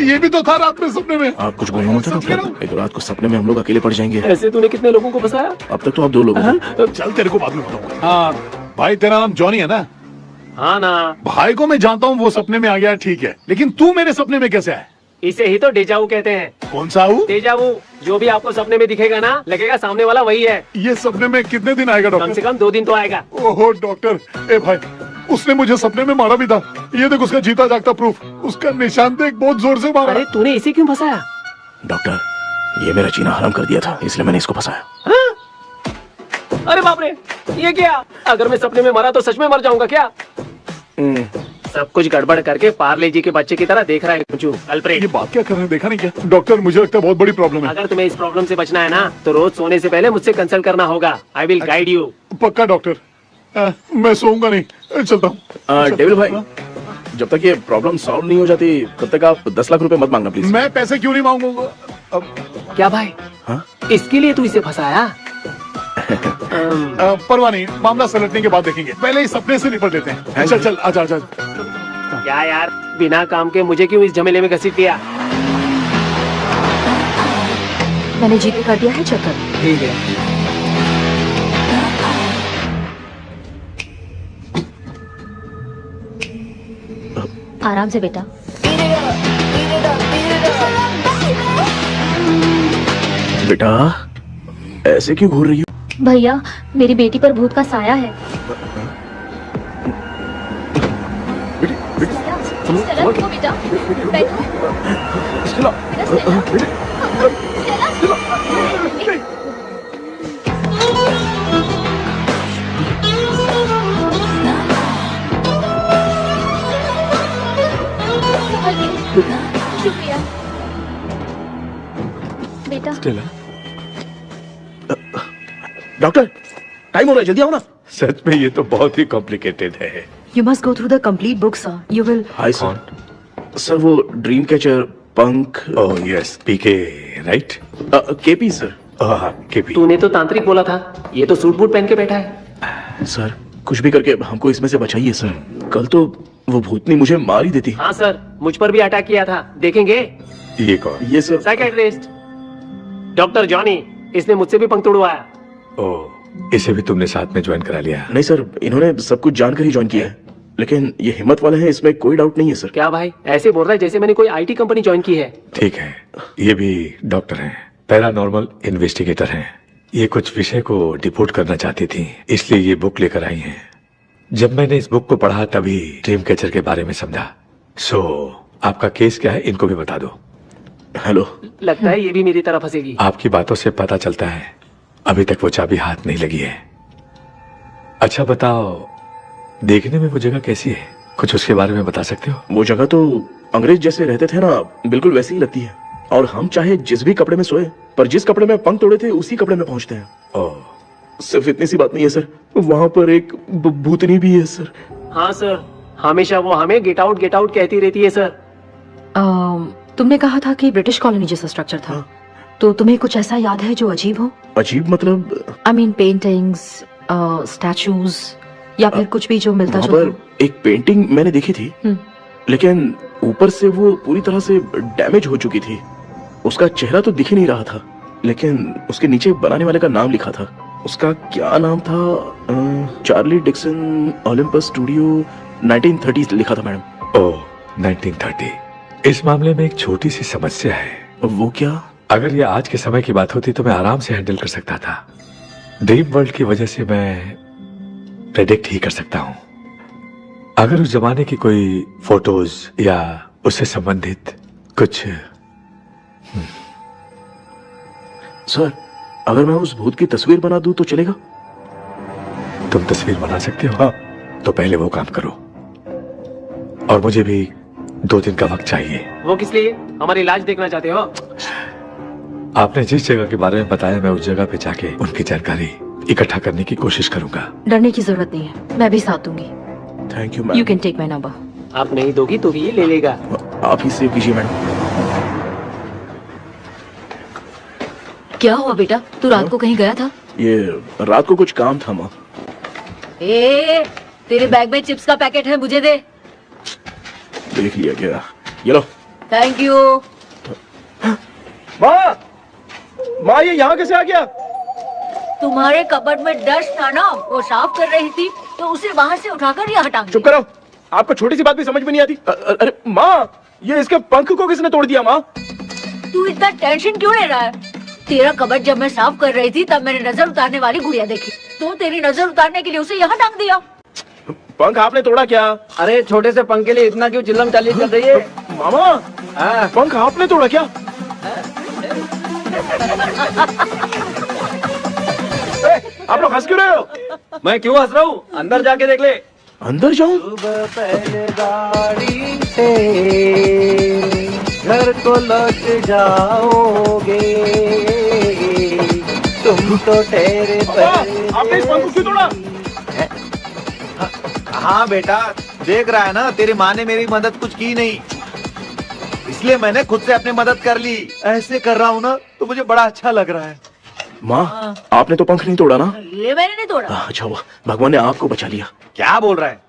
ये भी तो था रात में सपने में। आप कुछ बोलना मत डॉक्टर, एक रात को सपने में हम लोग अकेले पड़ जाएंगे। ऐसे तूने कितने लोगों को फंसाया? अब तक तो आप 2 लोग हैं। चल तेरे को बाद में बताऊंगा। हाँ भाई, तेरा नाम जॉनी है ना? हाँ ना। भाई को मैं जानता हूँ, वो सपने में आ गया, ठीक है, लेकिन तू मेरे सपने में कैसे आया? इसे ही तो डेजावू कहते हैं। कौन सा हूँ? डेजावू, जो भी आपको सपने में दिखेगा ना, लगेगा सामने वाला वही है। ये सपने में कितने दिन आएगा कम डॉक्टर? से कम 2 दिन तो आएगा। ओहो डॉक्टर, ए भाई, उसने मुझे सपने में मारा भी था। ये देख उसका जीता जागता प्रूफ, उसका निशान देख, बहुत जोर से मारा। अरे तूने इसे क्यों फंसाया? डॉक्टर, ये मेरा जीना हराम कर दिया था, इसलिए मैंने इसको फंसाया। हाँ? अरे बाप रे, ये क्या? अगर मैं सपने में मरा तो सच में मर जाऊंगा क्या? सब कुछ गड़बड़ करके पार्ले जी के बच्चे की तरह देख रहा है कुछ अल्फ्रेड। ये बात क्या कर रहे हैं, देखा नहीं क्या? डॉक्टर, मुझे लगता है बहुत बड़ी प्रॉब्लम है। अगर तुम्हें इस प्रॉब्लम से बचना है ना, तो रोज सोने से पहले मुझसे कंसल्ट करना होगा। I will guide you. पक्का डॉक्टर, मैं सोऊंगा नहीं, चलता हूँ। डेविल भाई, जब तक ये प्रॉब्लम सॉल्व नहीं हो जाती तब तक आप 10 लाख रुपए मत मांगना प्लीज। मैं पैसे क्यों नहीं मांगूंगा? अब क्या भाई? हाँ? इसके लिए तू इसे फंसाया? परवाह नहीं, मामला सलटने के बाद देखेंगे, पहले इस सपने से निपट लेते हैं। चल चल, आजा आजा। क्या यार, बिना काम के मुझे क्यों इस झमेले में घसीट दिया? मैंने जीपे कर दिया है, चेक कर। ठीक है। आराम से बेटा। बेटा, ऐसे क्यों घूर रही हो? भैया, मेरी बेटी पर भूत का साया है। स्टेला, रुको बेटा, बैठो। शुक्रिया बेटा। डॉक्टर, टाइम हो रहा है, जल्दी आओ ना। सच में ये तो बहुत ही कॉम्प्लिकेटेड है। You must go through the complete book, sir. You will. Hi sir. Sir, वो ड्रीम कैचर, पंख। ओह यस, पीके राइट? KP sir. केपी। तूने तो तांत्रिक बोला था, ये तो सूट बूट पहन के बैठा है। सर, कुछ भी करके हमको इसमें से बचाइए सर। कल तो वो भूतनी मुझे मार ही देती। हाँ सर, मुझ पर भी अटैक किया था, देखेंगे? ये कौन? ये सर, साइकियाट्रिस्ट डॉक्टर जॉनी, इसने मुझसे भी पंख तोड़वाया। ओह, इसे भी तुमने साथ में ज्वाइन करा लिया? नहीं सर, इन्होंने सब कुछ जानकर ही ज्वाइन किया है, लेकिन ये हिम्मत वाले हैं, इसमें कोई डाउट नहीं है सर। क्या भाई, ऐसे बोल रहा है जैसे मैंने कोई आईटी कंपनी ज्वाइन की है। ठीक है, ये भी डॉक्टर हैं, पैरानॉर्मल इन्वेस्टिगेटर हैं। ये कुछ विषय को डिपोर्ट करना चाहती थी, इसलिए ये बुक लेकर आई हैं। जब मैंने इस बुक को पढ़ा तभी ड्रीम कैचर के बारे में समझा। सो आपका केस क्या है, इनको भी बता दो। हेलो। लगता है ये भी मेरी तरह फंसेगी। आपकी बातों से पता चलता है अभी तक वो चाबी हाथ नहीं लगी है। अच्छा बताओ, देखने में वो जगह कैसी है, कुछ उसके बारे में बता सकते हो? वो जगह तो अंग्रेज जैसे रहते थे ना, बिल्कुल वैसी ही लगती है। और हम चाहे जिस भी कपड़े में सोए, पर जिस कपड़े में पंख तोड़े थे उसी कपड़े में पहुंचते हैं। ओह, सिर्फ इतनी सी बात नहीं है सर, वहाँ पर एक भूतनी भी है सर। हाँ सर, हमेशा वो हमें गेट आउट कहती रहती है सर। तुमने कहा था कि ब्रिटिश कॉलोनी जैसा स्ट्रक्चर था। हाँ। तो तुम्हें कुछ ऐसा याद है जो अजीब हो? अजीब मतलब? आई मीन पेंटिंग्स, स्टैचूज या फिर कुछ भी जो मिलता वहाँ जुलता। पर एक पेंटिंग मैंने देखी थी, लेकिन ऊपर से वो पूरी तरह से डैमेज हो चुकी थी। उसका चेहरा तो दिख ही नहीं रहा था, लेकिन उसके नीचे बनाने वाले का नाम लिखा था। उसका क्या नाम था? चार्ली डिक्सन ओलंपस स्टूडियो 1930 लिखा था मैडम। ओह, 1930। इस मामले में एक छोटी सी समस्या है। वो क्या? अगर ये आज के समय की बात होती तो मैं आराम से हैंडल कर सकता था। ड्रीम वर्ल्ड की वजह से मैं प्रेडिक्ट ही कर सकता हूँ। अगर उस जमाने की कोई फोटोज या उससे संबंधित कुछ। सर, अगर मैं उस भूत की तस्वीर बना दूं तो चलेगा? तुम तस्वीर बना सकते हो? हाँ। तो पहले वो काम करो। और मुझे भी 2 दिन का वक्त चाहिए। वो किस लिए? हमारी इलाज देखना चाहते हो? आपने जिस जगह के बारे में बताया, मैं उस जगह पे जाके उनकी जानकारी इकट्ठा करने की कोशिश करूंगा। डरने की जरूरत नहीं है, मैं भी साथ दूंगी। Thank you you ma'am. Can take my number. आप नहीं दोगी तो भी ये ले लेगा। आप ही सेव कीजिए मैडम। क्या हुआ बेटा, तू रात को कहीं गया था? ये रात को कुछ काम था माँ। ए, तेरे बैग में चिप्स का पैकेट है, मुझे दे। देख लिया क्या? ये लो। Thank you. माँ ये यहाँ कैसे आ गया? तुम्हारे कबर्ड में डस्ट था ना, वो साफ कर रही थी तो उसे वहाँ से उठाकर यहाँ टांग चुप करो, आपको छोटी सी बात भी समझ में नहीं आती। अरे माँ, ये इसके पंख को किसने तोड़ दिया? माँ तू इतना टेंशन क्यों ले रहा है? तेरा कबर्ड जब मैं साफ कर रही थी तब मैंने नजर उतारने वाली गुड़िया देखी, तो तेरी नजर उतारने के लिए उसे यहाँ टांग दिया। पंख आपने तोड़ा क्या? अरे छोटे से पंख के लिए इतना क्यों चिल्लम चाली चल रही है? मामा, पंख आपने तोड़ा क्या? आप लोग हंस क्यों रहे हो? मैं क्यों हंस रहा हूँ? अंदर जाके देख ले। अंदर जाऊं? पहले गाड़ी से घर को लौट जाओगे, तुम तो ठहरे आपने इस पंख को क्यों तोड़ा? हाँ बेटा, देख रहा है ना, तेरी माँ ने मेरी मदद कुछ की नहीं, इसलिए मैंने खुद से अपनी मदद कर ली। ऐसे कर रहा हूँ ना तो मुझे बड़ा अच्छा लग रहा है। माँ, आपने तो पंख नहीं तोड़ा ना? ये मैंने नहीं तोड़ा। अच्छा हुआ, भगवान ने आपको बचा लिया। क्या बोल रहा है?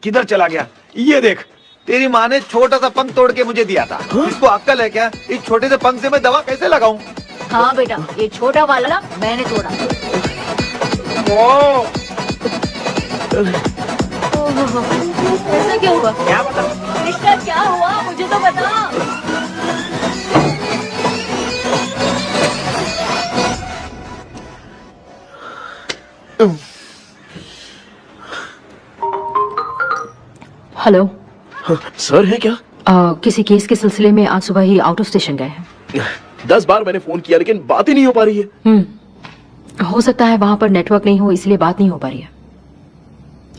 किधर चला गया? ये देख, तेरी माँ ने छोटा सा पंख तोड़ के मुझे दिया था। इसको अक्ल है क्या? इस छोटे से पंख से मैं दवा कैसे लगाऊं? हाँ बेटा, ये छोटा वाला मैंने तोड़ा। ऐसा क्या हुआ? क्या बता? कृष्णा क्या हुआ, मुझे तो बता। हेलो सर है क्या? किसी केस के सिलसिले में आज सुबह ही आउट ऑफ स्टेशन गए हैं। 10 बार मैंने फोन किया लेकिन बात ही नहीं हो पा रही है। हो सकता है वहाँ पर नेटवर्क नहीं हो, इसलिए बात नहीं हो पा रही है।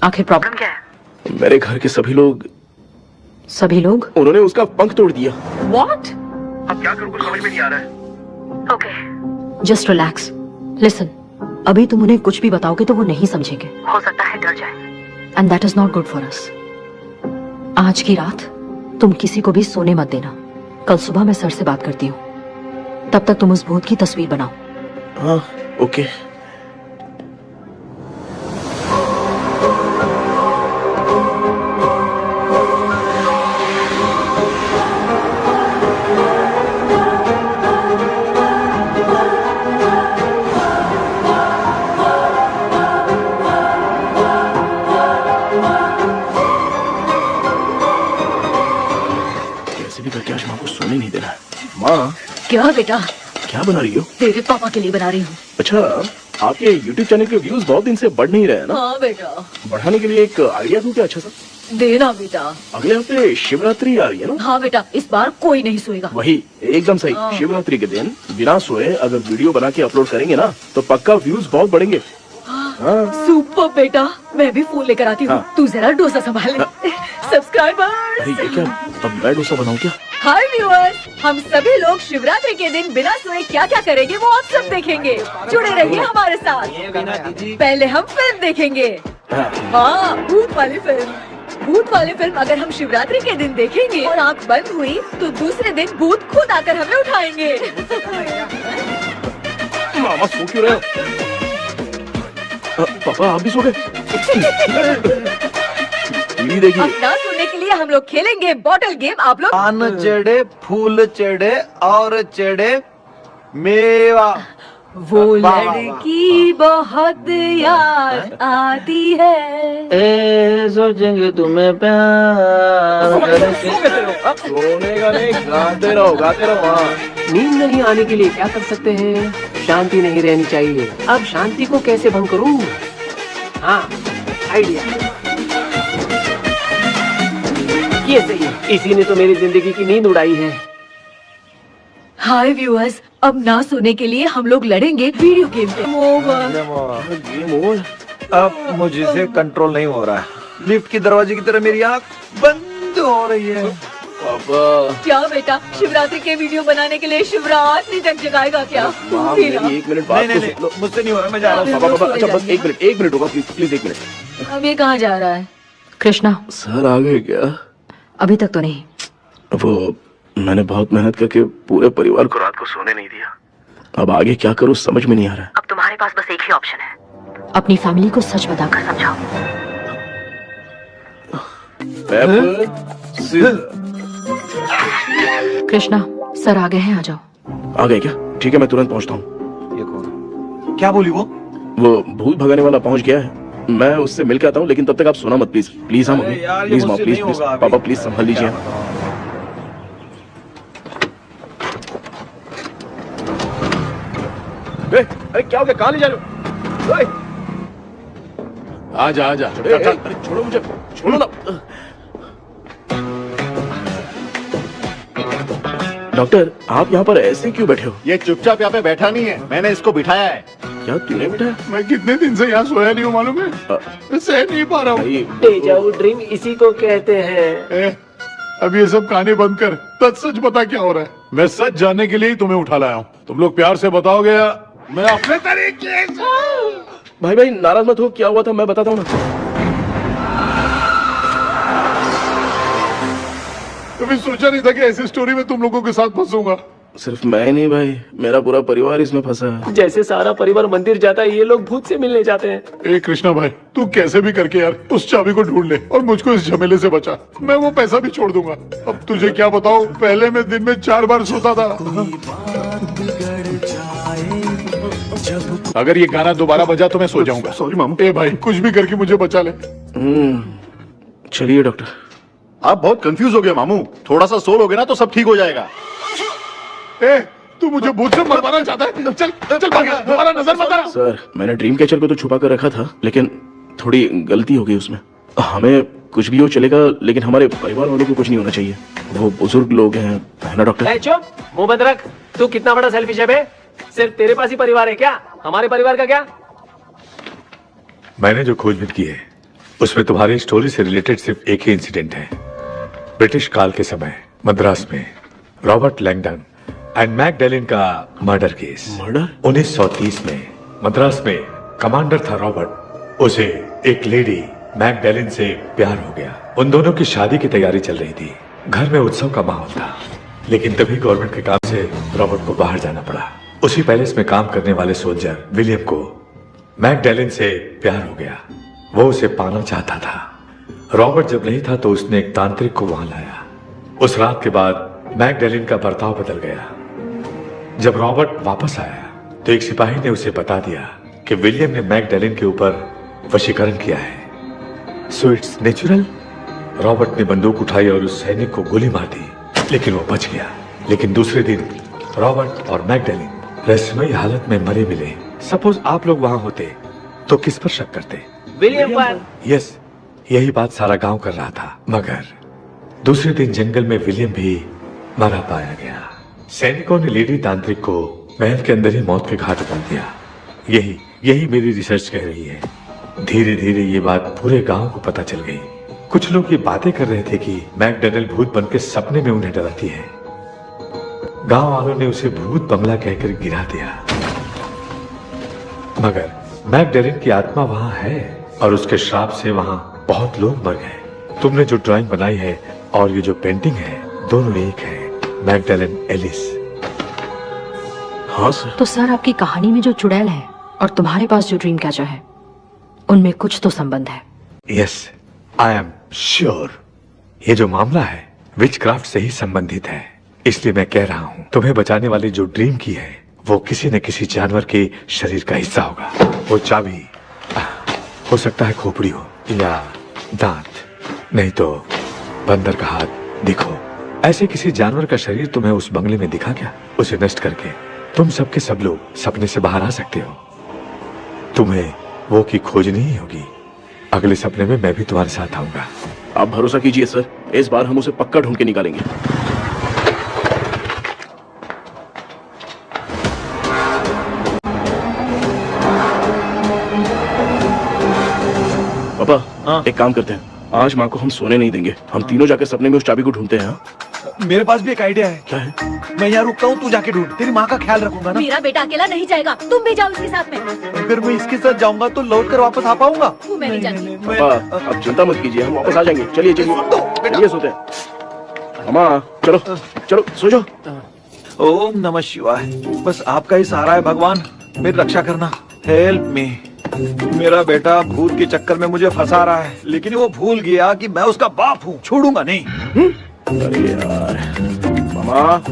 आखिर प्रॉब्लम क्या है? मेरे घर के सभी लोग उन्होंने उसका पंख तोड़ दिया। What? अब क्या करूँ कुछ समझ में नहीं आ रहा है। Okay. Just relax. Listen. अभी तुम उन्हें कुछ भी बताओगे तो वो नहीं समझेंगे। हो सकता है डर जाए। And that is not good for us. आज की रात तुम किसी को भी सोने मत देना। कल सुबह मैं सर से बात करती हूँ। तब तक तुम उस भूत की तस्वीर बनाओ। हाँ, ओके। कैसे भी करके आज माँ को सोने नहीं देना है। माँ, क्या बेटा? क्या बना रही हो? तेरे पापा के लिए बना रही हूँ। अच्छा, आपके YouTube चैनल के व्यूज बहुत दिन से बढ़ नहीं रहे हैं ना? हाँ बेटा। बढ़ाने के लिए एक आइडिया दूं क्या अच्छा सा? देना बेटा। अगले हफ्ते शिवरात्रि आ रही है ना? हाँ बेटा, इस बार कोई नहीं सोएगा। वही, एकदम सही। शिवरात्रि के दिन बिना सोए अगर वीडियो बना के अपलोड करेंगे ना तो पक्का व्यूज बहुत बढ़ेंगे। हाँ। सुपर बेटा, मैं भी फोन लेकर आती हूँ। हाँ। तू जरा डोसा संभाल ले। सब्सक्राइबर्स। अरे ये क्या? अब मैं डोसा बनाऊं क्या? हाय व्यूअर्स, हम सभी लोग शिवरात्रि के दिन बिना सोए क्या क्या करेंगे वो आप सब देखेंगे। जुड़े रहिए हमारे साथ। पहले हम फिल्म देखेंगे। हाँ, भूत वाली फिल्म अगर हम शिवरात्रि के दिन देखेंगे और आँख बंद हुई तो दूसरे दिन भूत खुद आकर हमें उठाएंगे। मामा सो क्यों रहे हो? पापा आप भी सो गए? टीवी देखिए। अब ना सोने के लिए हम लोग खेलेंगे बॉटल गेम। आप लोग पान चढ़े, फूल चढ़े और चढ़े मेवा। वो लड़की बहुत याद आती है। सोचेंगे तुम्हें प्यार। सोने का नहीं, गाते रहो। हाँ। नींद नहीं आने के लिए क्या कर सकते हैं? शांति नहीं रहनी चाहिए। अब शांति को कैसे भंग करूं? हाँ, आइडिया। ये सही है, इसी ने तो मेरी जिंदगी की नींद उड़ाई है। हाय व्यूअर्स, अब ना सोने के लिए हम लोग लड़ेंगे वीडियो गेम पे। Game over. अब मुझसे कंट्रोल नहीं हो रहा है। लिफ्ट की दरवाजे की तरह मेरी आँख बंद हो रही है? पापा क्या बेटा, शिवरात्रि के वीडियो बनाने के लिए शिवरात्रि तक जगाएगा क्या? माँ, भी ना। मेरी 1 मिनट बात नहीं तो नहीं सुन लो। मुझसे नहीं हो रहा, मैं जा रहा हूँ। पापा पापा, अच्छा बस 1 मिनट होगा, प्लीज 1 मिनट। अब ये कहाँ जा रहा है? कृष्णा, सर आ गए क्या? अभी तक तो नहीं। वो मैंने बहुत मेहनत करके पूरे परिवार को रात को सोने नहीं दिया। अब आगे क्या करूँ समझ में नहीं आ रहा है। अब तुम्हारे पास बस एक ही ऑप्शन है, अपनी फैमिली को सच बताकर समझाओ। कृष्णा, सर आ गए हैं, आ जाओ। आ गए क्या? ठीक है, मैं तुरंत पहुंचता हूँ। ये कौन? क्या बोली वो? वो भूत भगाने वाला पहुंच गया है, मैं उससे मिल के आता हूँ, लेकिन तब तक आप सोना मत प्लीज। प्लीज हाँ मम्मी, यार, ये प्लीज माँ, मुझसे प्लीज नहीं प्लीज होगा अभी। पापा प्लीज संभाल लीजिए। अरे क्या हो गया, कहाँ ले जा रहे हो? ओए, आजा आजा ए, ए, अरे छोड़ो मुझे, छोड़ो ना। डॉक्टर, आप यहाँ पर ऐसे क्यों बैठे हो? ये चुपचाप यहाँ पे बैठा नहीं है, मैंने इसको बिठाया है। क्या तूने बैठा? मैं कितने दिन से यहाँ सोया नहीं हूँ मालूम है, मैं सह नहीं पा रहा हूँ। डेजाऊ ड्रीम इसी को कहते हैं। अब ये सब कहानी बंद कर, सच बता क्या हो रहा है। मैं सच जानने के लिए ही तुम्हें उठा लाया हूँ। तुम लोग प्यार से बताओगे या मैं अपने तरीके से? भाई भाई नाराज मत हो, क्या हुआ था मैं बताता हूँ ना। कभी सोचा नहीं था कि ऐसी स्टोरी में तुम लोगों के साथ फंसूंगा। सिर्फ मैं नहीं भाई, मेरा पूरा परिवार इसमें फंसा है। जैसे सारा परिवार मंदिर जाता है, ये लोग भूत से मिलने जाते हैं। ए कृष्णा भाई, तू कैसे भी करके यार उस चाबी को ढूंढ ले और मुझको इस झमेले से बचा। मैं वो पैसा भी छोड़ दूंगा। अब तुझे क्या बताऊं, पहले मैं दिन में 4 बार सोता था। अगर ये गाना दोबारा बजा तो मैं सो जाऊंगा। सॉरी मामू। ए भाई, कुछ भी करके मुझे बचा ले। चलिए डॉक्टर। आप बहुत कंफ्यूज हो गए मामू, थोड़ा सा सो लोगे ना तो सब ठीक हो जाएगा। ए, तू मुझे भूत से मरवाना चाहता है? चल चल भाग, दोबारा नजर मत आना। सर, मैंने ड्रीम कैचर को तो छुपा कर रखा था, लेकिन थोड़ी गलती हो गई उसमें। हमें कुछ भी हो चलेगा, लेकिन हमारे परिवार वालों को कुछ नहीं होना चाहिए। वो बुजुर्ग लोग हैं, है ना डॉक्टर? ए, चुप, मुंह बंद रख। तू कितना बड़ा सेल्फिश है बे? सिर्फ तेरे पास ही परिवार है क्या? हमारे परिवार का क्या? मैंने जो खोजबीन की है उसमें तुम्हारी स्टोरी से रिलेटेड सिर्फ एक ही इंसिडेंट है। ब्रिटिश काल के समय मद्रास में रॉबर्ट लैंगडन एंड मैकडैलिन का मर्डर केस। मर्डर? 1930 में मद्रास में कमांडर था रॉबर्ट, उसे एक लेडी मैकडैलिन से प्यार हो गया। उन दोनों की शादी की तैयारी चल रही थी, घर में उत्सव का माहौल था, लेकिन तभी गवर्नमेंट के काम से रॉबर्ट को बाहर जाना पड़ा। उसी पैलेस में काम करने वाले सोल्जर विलियम को मैकडैलिन से प्यार हो गया, वो उसे पाना चाहता था। रॉबर्ट जब नहीं था तो उसने एक तांत्रिक को वहां लाया। उस रात के बाद मैकडैलिन का बर्ताव बदल गया। जब रॉबर्ट वापस आया तो एक सिपाही ने उसे बता दिया कि विलियम ने मैकडैलिन के ऊपर वशीकरण किया है। So it's natural. रॉबर्ट ने बंदूक उठाई और उस सैनिक को गोली मार दी, लेकिन वो बच गया। लेकिन दूसरे दिन रॉबर्ट और मैकडैलिन रहस्यमयी हालत में मरे मिले। सपोज आप लोग वहां होते तो किस पर शक करते? विलियम पर। यस, यही बात सारा गांव कर रहा था। मगर दूसरे दिन जंगल में विलियम भी मरा पाया गया। सैनिकों ने लेडी तांत्रिक को महल के अंदर ही मौत के घाट उतार दिया। यही मेरी रिसर्च कह रही है। धीरे धीरे ये बात पूरे गांव को पता चल गई। कुछ लोग ये बातें कर रहे थे कि मैकडैलिन भूत बनकर सपने में उन्हें डराती है। गांव वालों ने उसे भूत बंगला कहकर गिरा दिया। मगर मैकडैलिन की आत्मा वहां है और उसके श्राप से वहां बहुत लोग मर गए। तुमने जो ड्राइंग बनाई है और ये जो पेंटिंग है, दोनों एक है। मैकडैलिन एलिस। हाँ सर। तो सर, आपकी कहानी में जो चुड़ैल है और तुम्हारे पास जो ड्रीम कैचर है, उनमें कुछ तो संबंध है। Yes, I am sure. ये जो मामला है विचक्राफ्ट से ही संबंधित है। इसलिए मैं कह रहा हूँ, तुम्हें बचाने वाली जो ड्रीम की है वो किसी न किसी जानवर के शरीर का हिस्सा होगा। वो चाबी हो सकता है खोपड़ी हो या दांत, नहीं तो बंदर का हाथ। देखो, ऐसे किसी जानवर का शरीर तुम्हें उस बंगले में दिखा क्या? उसे नष्ट करके तुम सबके सब लोग सपने से बाहर आ सकते हो। तुम्हें वो की खोजनी ही होगी। अगले सपने में मैं भी तुम्हारे साथ आऊंगा। आप भरोसा कीजिए सर, इस बार हम उसे पक्का ढूंढ के निकालेंगे। पापा, एक काम करते हैं, आज माँ को हम सोने नहीं देंगे। हम तीनों जाकर सपने में उस चाबी को ढूंढते हैं। हाँ? मेरे पास भी एक आइडिया है। क्या है? मैं यहाँ रुकता हूँ, तू जाके ढूंढ। तेरी माँ का ख्याल रखूंगा ना। मेरा बेटा अकेला नहीं जाएगा, तुम भी जाओ इसके साथ में। अगर मैं इसके साथ जाऊंगा तो लौट कर वापस आ पाऊंगा? वो मैं नहीं जानती। पापा अब चिंता मत कीजिए, हम वापस आ जाएंगे। चलिए चलिए चलिए सोते हैं। मामा चलो चलो सो जाओ। ओम नमः शिवाय। बस आपका ही सहारा है भगवान, मेरी रक्षा करना। Help me. मेरा बेटा भूत के चक्कर में मुझे फंसा रहा है, लेकिन वो भूल गया कि मैं उसका बाप हूँ, छोड़ूंगा नहीं। अरे यार मामा,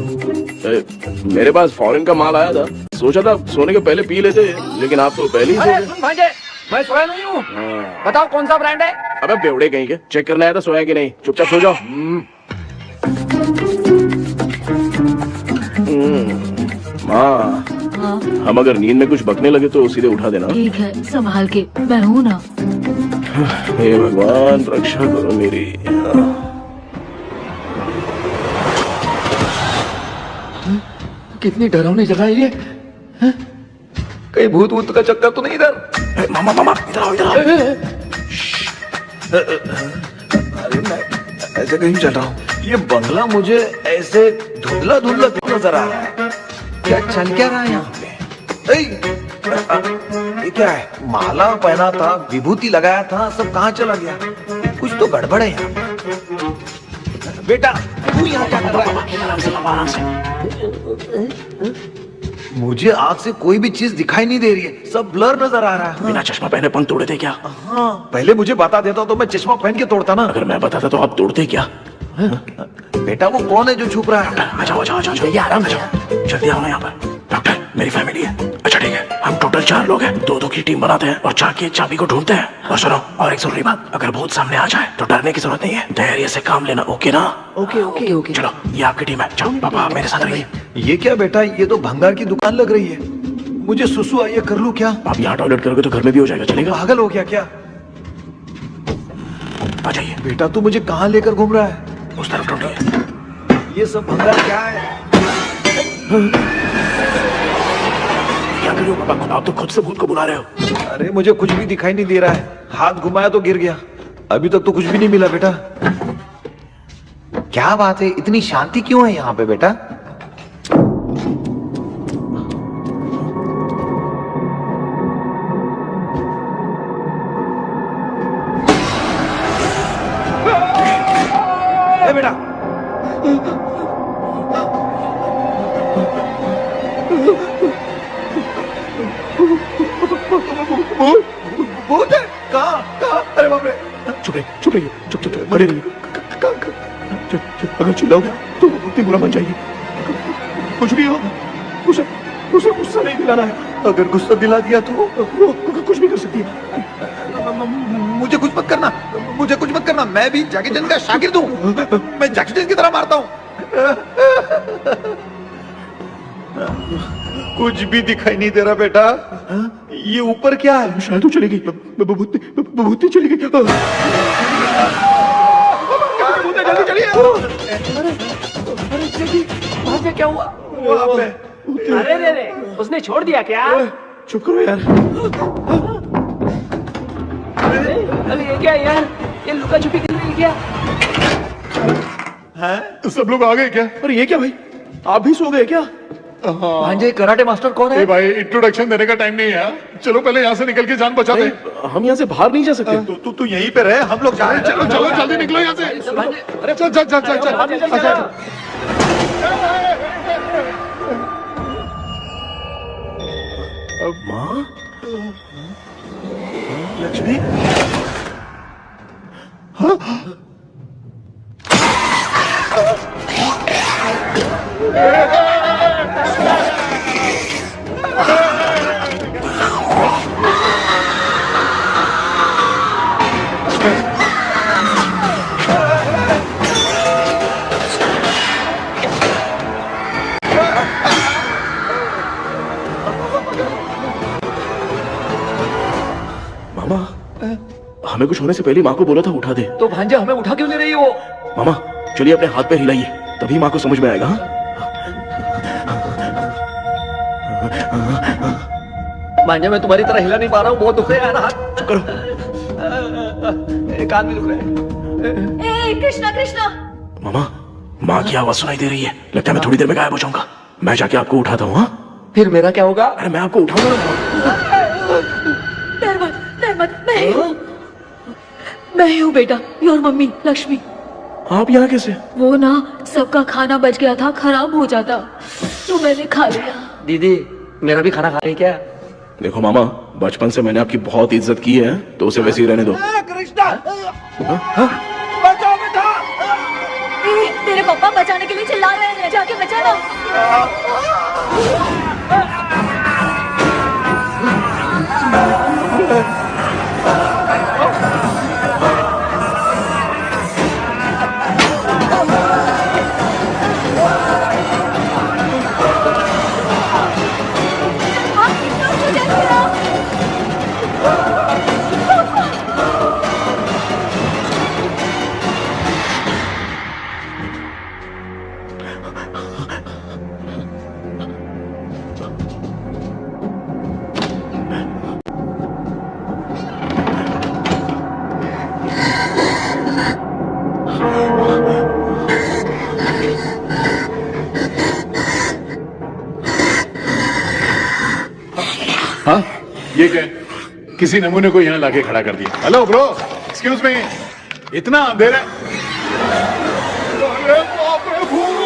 मेरे पास फॉरेन का माल आया था, सोचा था सोने के पहले पी लेते, लेकिन आप तो पहले ही सो गए। सुन भांजे, मैं सोया नहीं हूँ। बताओ कौन सा ब्रांड है? अबे बेवड़े कहीं के, चेक करना आया था सोया कि नहीं। चुपचाप सो जाओ। माँ, हम अगर नींद में कुछ बकने लगे तो सीधे उठा देना। ठीक है, संभाल के, मैं हूँ ना। हे भगवान रक्षा करो मेरी। कितनी डरावनी जगह है ये। कहीं भूत वूत का चक्कर तो नहीं इधर? मामा मामा इधर आओ, इधर आओ। अरे मैं ऐसे कहीं चल रहा हूँ। ये बंगला मुझे ऐसे धुंधला धुंधला नजर आ रहा है। क्या चल क्या रहा है यहाँ पे? ये क्या है? माला पहना था, विभूति लगाया था, सब कहाँ चला गया? कुछ तो गड़बड़ है यहाँ पे। बेटा तू यहाँ क्या कर रहा है? मुझे आँख से कोई भी चीज दिखाई नहीं दे रही है, सब ब्लर नजर आ रहा है। बिना चश्मा पहने पंख तोड़े थे क्या? हाँ, पहले मुझे बता देता तो मैं चश्मा पहन के तोड़ता ना। अगर मैं बताता तो आप तोड़ते क्या? बेटा वो कौन है जो छुप रहा है? आ जाओ, ये आराम से जल्दी आओ ना यहाँ पर। डॉक्टर मेरी फैमिली है। अच्छा ठीक है, हम टोटल 4 लोग हैं, 2-2 की टीम बनाते हैं और जाके चाबी को ढूंढते हैं। और सुनो, और एक जरूरी बात, अगर भूत सामने आ जाए तो डरने की जरूरत नहीं है, धैर्य से काम लेना। ओके ना? Okay okay okay. चलो ये आपकी टीम है। जाओ पापा आप मेरे साथ रहिए। ये क्या बेटा, ये तो भंगार की दुकान लग रही है। मुझे सुसु आई है, कर लूं क्या? आप यहाँ टॉयलेट करोगे तो घर में भी हो जाएगा, चलेगा? पागल हो गया क्या? आ जाइए। बेटा तू मुझे कहाँ लेकर घूम रहा है? उस तरफ ढूंढिए। ये सब भंगार क्या है? क्या कर रहे हो पापा? आप तो खुद से भूत को बुला रहे हो। अरे मुझे कुछ भी दिखाई नहीं दे रहा है, हाथ घुमाया तो गिर गया। अभी तक तो कुछ भी नहीं मिला बेटा। क्या बात है, इतनी शांति क्यों है यहाँ पे बेटा? बेटा भूत है? कहाँ? अरे बाप रे! चुप रहिए, चुप खड़े रहिए। अगर चिल्लाओगे तो इतनी बुरा बन जाएगी। कुछ भी हो, उसे गुस्सा नहीं दिलाना है। अगर गुस्सा दिला दिया तो वो कुछ भी कर सकती है। मुझे कुछ मत करना, मुझे कुछ मत करना। मैं भी जैकी चैन का शागिर्द हूँ, मैं जैकी चैन की तरह मारता हूँ। कुछ भी दिखाई नहीं दे रहा बेटा। ये ऊपर क्या है? शायद तो चली गई, भूत चली गई। जल्दी चलिए। भांजे क्या हुआ? अरे रे रे, उसने छोड़ दिया क्या? चुप करो यार। अरे ये क्या यार, ये लुका छुपी खेल रही क्या? सब लोग आ गए क्या? अरे ये क्या भाई, आप भी सो गए क्या? भांजे कराटे मास्टर कौन है? भाई इंट्रोडक्शन देने का टाइम नहीं है, चलो पहले यहाँ से निकल के जान बचा दे। हम यहाँ से बाहर नहीं जा सकते। तू यहीं पे रहे, हम लोग जा रहे हैं। चलो चलो जल्दी निकलो यहाँ से। चल। माँ, लक्ष्मी, मामा, हमें कुछ होने से पहले माँ को बोला था उठा दे। तो भांजे हमें उठा क्यों ले रही हो? मामा चलिए अपने हाथ पे हिलाइए, तभी माँ को समझ में आएगा। भांजे मैं तुम्हारी तरह हिला नहीं पा रहा हूँ, बहुत दुख रहा है यार हाथ। चुप करो। कान भी दुख रहा है। ए कृष्णा कृष्णा, मामा, माँ की आवाज सुनाई दे रही है। लगता है मैं थोड़ी देर में गायब हो जाऊंगा। मैं जाके आपको उठाता हूँ। हाँ, फिर मेरा क्या होगा? अरे मैं आपको उठाऊंगा ना। डर मत, मैं ही हूँ बेटा, योर मम्मी लक्ष्मी। आप यहाँ कैसे? वो ना सबका खाना बच गया था, खराब हो जाता तो मैंने खा लिया। दीदी मेरा भी खाना खा रही क्या? देखो मामा, बचपन से मैंने आपकी बहुत इज्जत की है, तो उसे वैसे ही रहने दो। कृष्णा बचाओ बेटा। तेरे पापा बचाने के लिए चिल्ला रहे हैं, जाके बचा लो। हाँ, ये क्या? किसी नमूने को यहाँ लाके खड़ा कर दिया। हेलो ब्रो, एक्सक्यूज मी, इतना अंधेरा है। अरे बाप रे, भूत!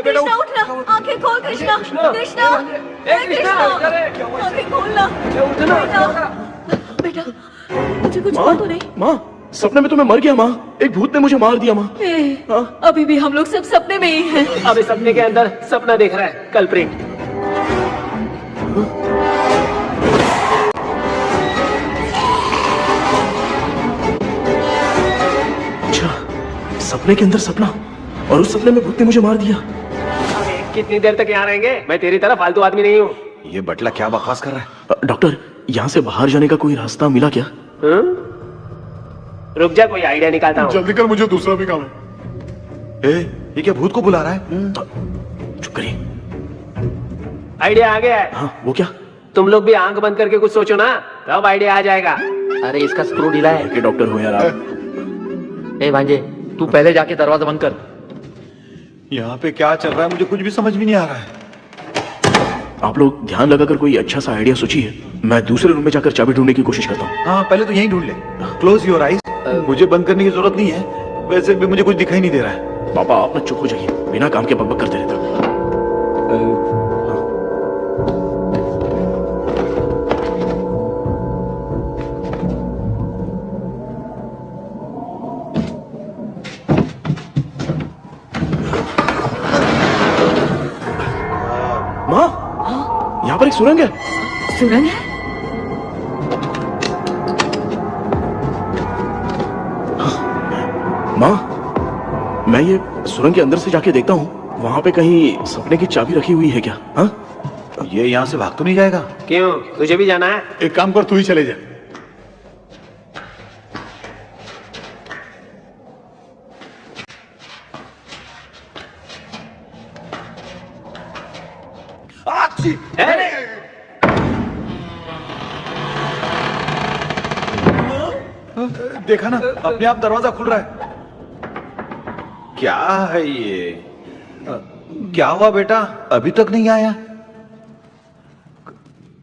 कृष्णा उठना, आंखें खोल कृष्णा, कृष्णा, आंखें खोलना। बेटा मुझे कुछ हुआ तो नहीं? माँ, सपने में तो मैं मर गया माँ, एक भूत ने मुझे मार दिया माँ। अभी भी हम लोग सब सपने में ही हैं। अभी सपने के अंदर सपना देख रहा है कल्प्रिट। अच्छा, सपने के अंदर सपना, और उस सपने में भूत ने मुझे मार दिया। कितनी देर तक यहाँ रहेंगे? मैं तेरी तरह फालतू आदमी नहीं हूँ। ये बटला क्या बकवास कर रहा है? डॉक्टर, यहाँ से बाहर जाने का कोई रास्ता मिला क्या? रुक जा, कोई आइडिया निकालता हूँ। जल्दी कर, मुझे दूसरा भी काम है। ये क्या भूत को बुला रहा है? चुप करिए। आइडिया आ गया है। हाँ, वो क्या? तुम लोग भी आंख बंद करके कुछ सोचो ना, तब आइडिया आ जाएगा। अरे इसका स्क्रू ढीला है। के डॉक्टर हो यार आप। ए भांजे, तू पहले जाके दरवाजा बंद कर। यहाँ पे क्या चल रहा है मुझे कुछ भी समझ में नहीं आ रहा है। आप लोग ध्यान लगाकर कोई अच्छा सा आइडिया सोचिए, मैं दूसरे रूम में जाकर चाबी ढूंढने की कोशिश करता हूँ। हाँ, पहले तो यहीं ढूंढ ले। Close your eyes. मुझे बंद करने की जरूरत नहीं है, वैसे भी मुझे कुछ दिखाई नहीं दे रहा है। पापा आप ना चुप हो जाइए, बिना काम के बकबक करते रहते। माँ, यहाँ पर एक सुरंग है। सुरंग है? माँ, मैं ये सुरंग के अंदर से जाके देखता हूँ, वहाँ पे कहीं सपने की चाबी रखी हुई है क्या? हाँ? ये यहाँ से भाग तो नहीं जाएगा? क्यों, तुझे भी जाना है? एक काम कर, तू ही चले जा। देखा ना, अपने आप दरवाजा खुल रहा है। क्या है ये? क्या हुआ बेटा, अभी तक नहीं आया?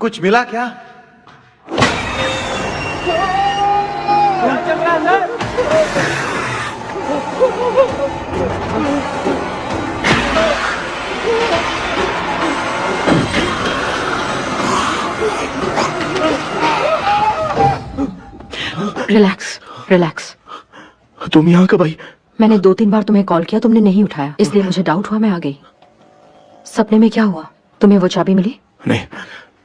कुछ मिला क्या? क्या चल रहा है अंदर? Relax relax. तुम यहाँ कब आई? मैंने 2-3 बार तुम्हें कॉल किया, तुमने नहीं उठाया, इसलिए मुझे डाउट हुआ, मैं आ गई। सपने में क्या हुआ? तुम्हें वो चाबी मिली? नहीं,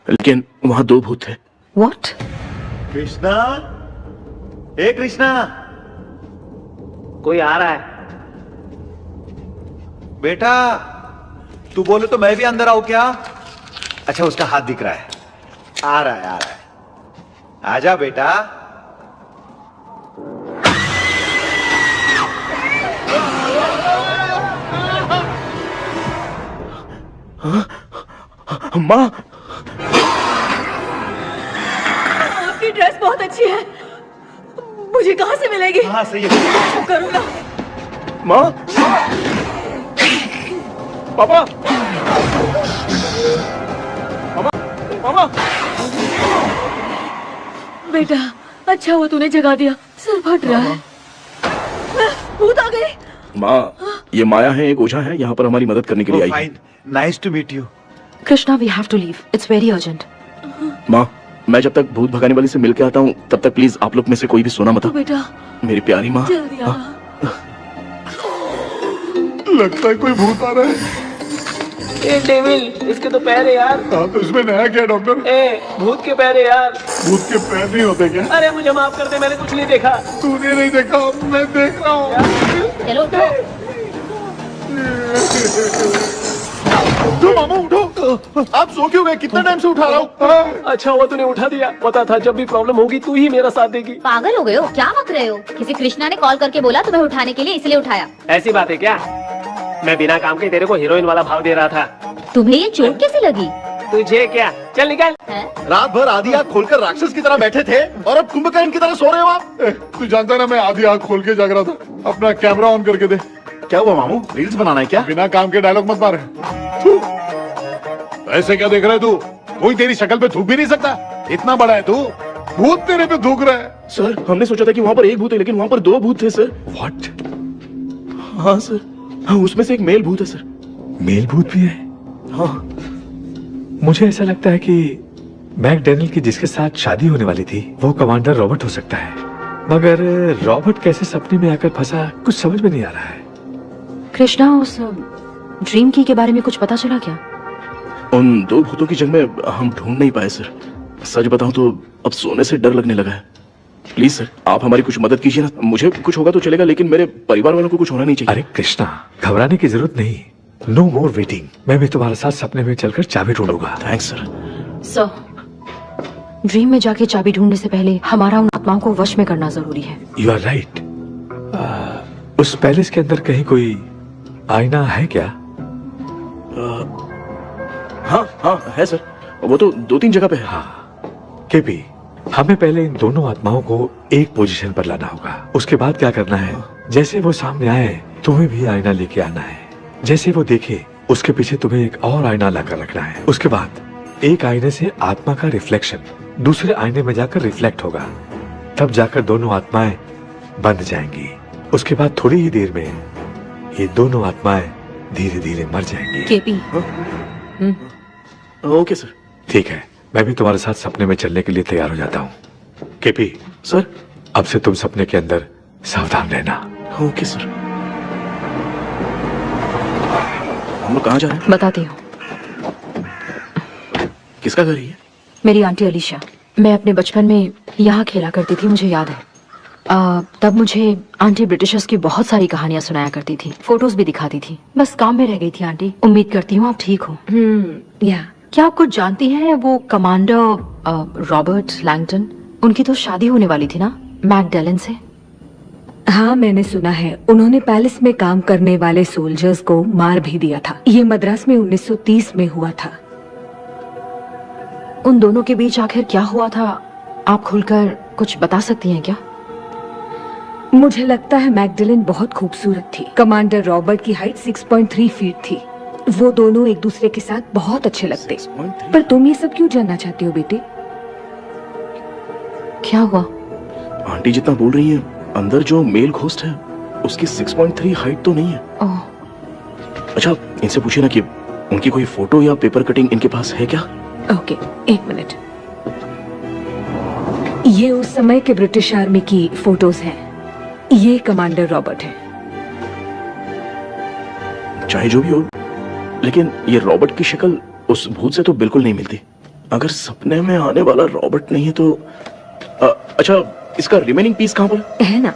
लेकिन वहाँ 2 भूत थे। व्हाट? कृष्णा, ए कृष्णा, कोई आ रहा है। बेटा तू बोले तो मैं भी अंदर आऊं क्या? अच्छा उसका हाथ दिख रहा है, आ रहा है, आ रहा है। आजा बेटा। माँ, आपकी ड्रेस बहुत अच्छी है, मुझे कहाँ से मिलेगी? हाँ सही है। करूँगा। माँ, पापा, मामा, मामा। बेटा अच्छा हुआ तूने जगा दिया, सर फट रहा है। भूत आ गई। माँ, ये माया है, एक ओझा है, यहाँ पर हमारी मदद करने के लिए आई। Fine, nice to meet you. Krishna, we have to leave, it's very urgent. माँ, मैं जब तक भूत भगाने वाली से मिलके आता हूँ तब तक प्लीज आप लोग में से कोई भी सोना मत। तो बेटा मेरी प्यारी माँ। जल्दी आना। लगता है कोई भूत आ रहा है। ए डेविल, इसके तो पैर है यार। हाँ तो इसमें नया क्या डॉक्टर? ए भूत के पैर है यार। भूत के पैर नहीं होते क्या? अरे मुझे माफ कर दे, मैंने कुछ नहीं देखा। तूने नहीं देखा, मैं देख रहा हूँ। चलो उठो। उठो मामा उठो, आप सो क्यों गए? कितना टाइम से उठा रहा हूँ। अच्छा हुआ तूने उठा दिया, पता था जब भी प्रॉब्लम होगी तू ही मेरा साथ देगी। पागल हो गए हो क्या? बक रहे हो? किसी कृष्णा ने कॉल करके बोला तुम्हें उठाने के लिए, इसलिए उठाया। ऐसी बात है क्या? मैं बिना काम के तेरे को हीरोइन वाला भाव दे रहा था। तुम्हें ये चोट कैसे लगी? तुझे क्या? चल निकल। रात भर आधी आंख खोलकर राक्षस की तरह बैठे थे और अब कुंभकर्ण की तरह सो रहे हो आप। तू जानता है ना मैं आधी आंख खोल के जाग रहा था। अपना कैमरा ऑन करके दे। क्या हुआ मामू, रील्स बनाना है क्या? बिना काम के डायलॉग मत मार। ऐसे क्या देख रहा है तू? कोई तेरी शक्ल पे थूक भी नहीं सकता, इतना बड़ा है तू। भूत तेरे पे थूक रहा है। सर, हमने सोचा था कि वहाँ पर एक भूत है, लेकिन वहाँ पर 2 भूत थे सर। व्हाट? हाँ सर, हाँ उसमें से एक मेल भूत है सर। मेल भूत भी है? हाँ। मुझे ऐसा लगता है कि मैकडैनियल की जिसके साथ शादी होने वाली थी वो कमांडर रॉबर्ट हो सकता है, मगर रॉबर्ट कैसे सपने में आकर फंसा कुछ समझ में नहीं आ रहा है। कृष्णा, उस ड्रीम की के बारे में कुछ पता चला क्या? उन 2 भूतों की जंग में हम ढूंढ नहीं पाए सर। सच बताऊं तो अब सोने से डर लगने लगा है। प्लीज सर, आप हमारी कुछ मदद कीजिए ना। मुझे कुछ होगा तो चलेगा, लेकिन मेरे परिवार वालों को कुछ होना नहीं चाहिए। अरे कृष्णा, घबराने की जरूरत नहीं, नो मोर वेटिंग। मैं भी तुम्हारे साथ सपने में चलकर चाबी ढूंढूंगा। Thanks sir. सर, ड्रीम में जाके चाबी ढूंढने से पहले हमारा उन आत्माओं को वश में करना जरूरी है। You are right. उस पैलेस के अंदर कहीं कोई आईना है क्या? हाँ हाँ है सर, वो तो 2-3 जगह पे है। हाँ केपी, हमें पहले इन दोनों आत्माओं को एक पोजीशन पर लाना होगा। उसके बाद क्या करना है, जैसे वो सामने आए तुम्हें भी आईना लेके आना है। जैसे वो देखे उसके पीछे तुम्हें एक और आईना लाकर रखना है। उसके बाद एक आईने से आत्मा का रिफ्लेक्शन दूसरे आईने में जाकर रिफ्लेक्ट होगा, तब जाकर दोनों आत्माएं बंद जाएंगी। उसके बाद थोड़ी ही देर में ये दोनों आत्माएं धीरे धीरे मर जाएंगी। केपी। Okay sir. ठीक है, मैं भी तुम्हारे साथ सपने में चलने के लिए तैयार हो जाता हूँ। केपी सर, अब से तुम सपने के अंदर सावधान रहना। Okay sir. हम लोग कहाँ जा रहे हैं? बताती हूँ। किसका घर है? मेरी आंटी अलीशा। मैं अपने बचपन में यहाँ खेला करती थी, मुझे याद है। तब मुझे आंटी ब्रिटिशर्स की बहुत सारी कहानियां सुनाया करती थी, फोटोज भी दिखाती थी। बस काम में रह गई थी आंटी। उम्मीद करती हूँ आप ठीक हो। या क्या आप कुछ जानती हैं वो कमांडर रॉबर्ट लैंगटन? उनकी तो शादी होने वाली थी ना मैकडैलन से। हाँ मैंने सुना है, उन्होंने पैलेस में काम करने वाले सोल्जर्स को मार भी दिया था। ये मद्रास में 1930 में हुआ था। उन दोनों के बीच आखिर क्या हुआ था, आप खुलकर कुछ बता सकती हैं क्या? मुझे लगता है मैकडैलन बहुत खूबसूरत थी। कमांडर रॉबर्ट की हाइट 6.3 फीट थी। वो दोनों एक दूसरे के साथ बहुत अच्छे लगते। पर तुम ये सब क्यों जानना चाहते हो बेटे? क्या हुआ? आंटी जितना बोल रही है, अंदर जो मेल घोस्ट है उसकी 6.3 हाइट तो नहीं है। ओह। अच्छा, इनसे पूछिए ना कि उनकी कोई फोटो या पेपर कटिंग इनके पास है क्या? Okay, 1 minute. ये उस समय के ब्रिटिश आर्मी की फोटोज हैं। ये कमांडर रॉबर्ट है। चाहे जो भी हो, लेकिन ये रॉबर्ट की शक्ल उस भूत से तो बिल्कुल नहीं मिलती। अगर सपने में आने वाला रॉबर्ट नहीं है तो अच्छा, इसका रिमेनिंग पीस कहाँ पर है ना?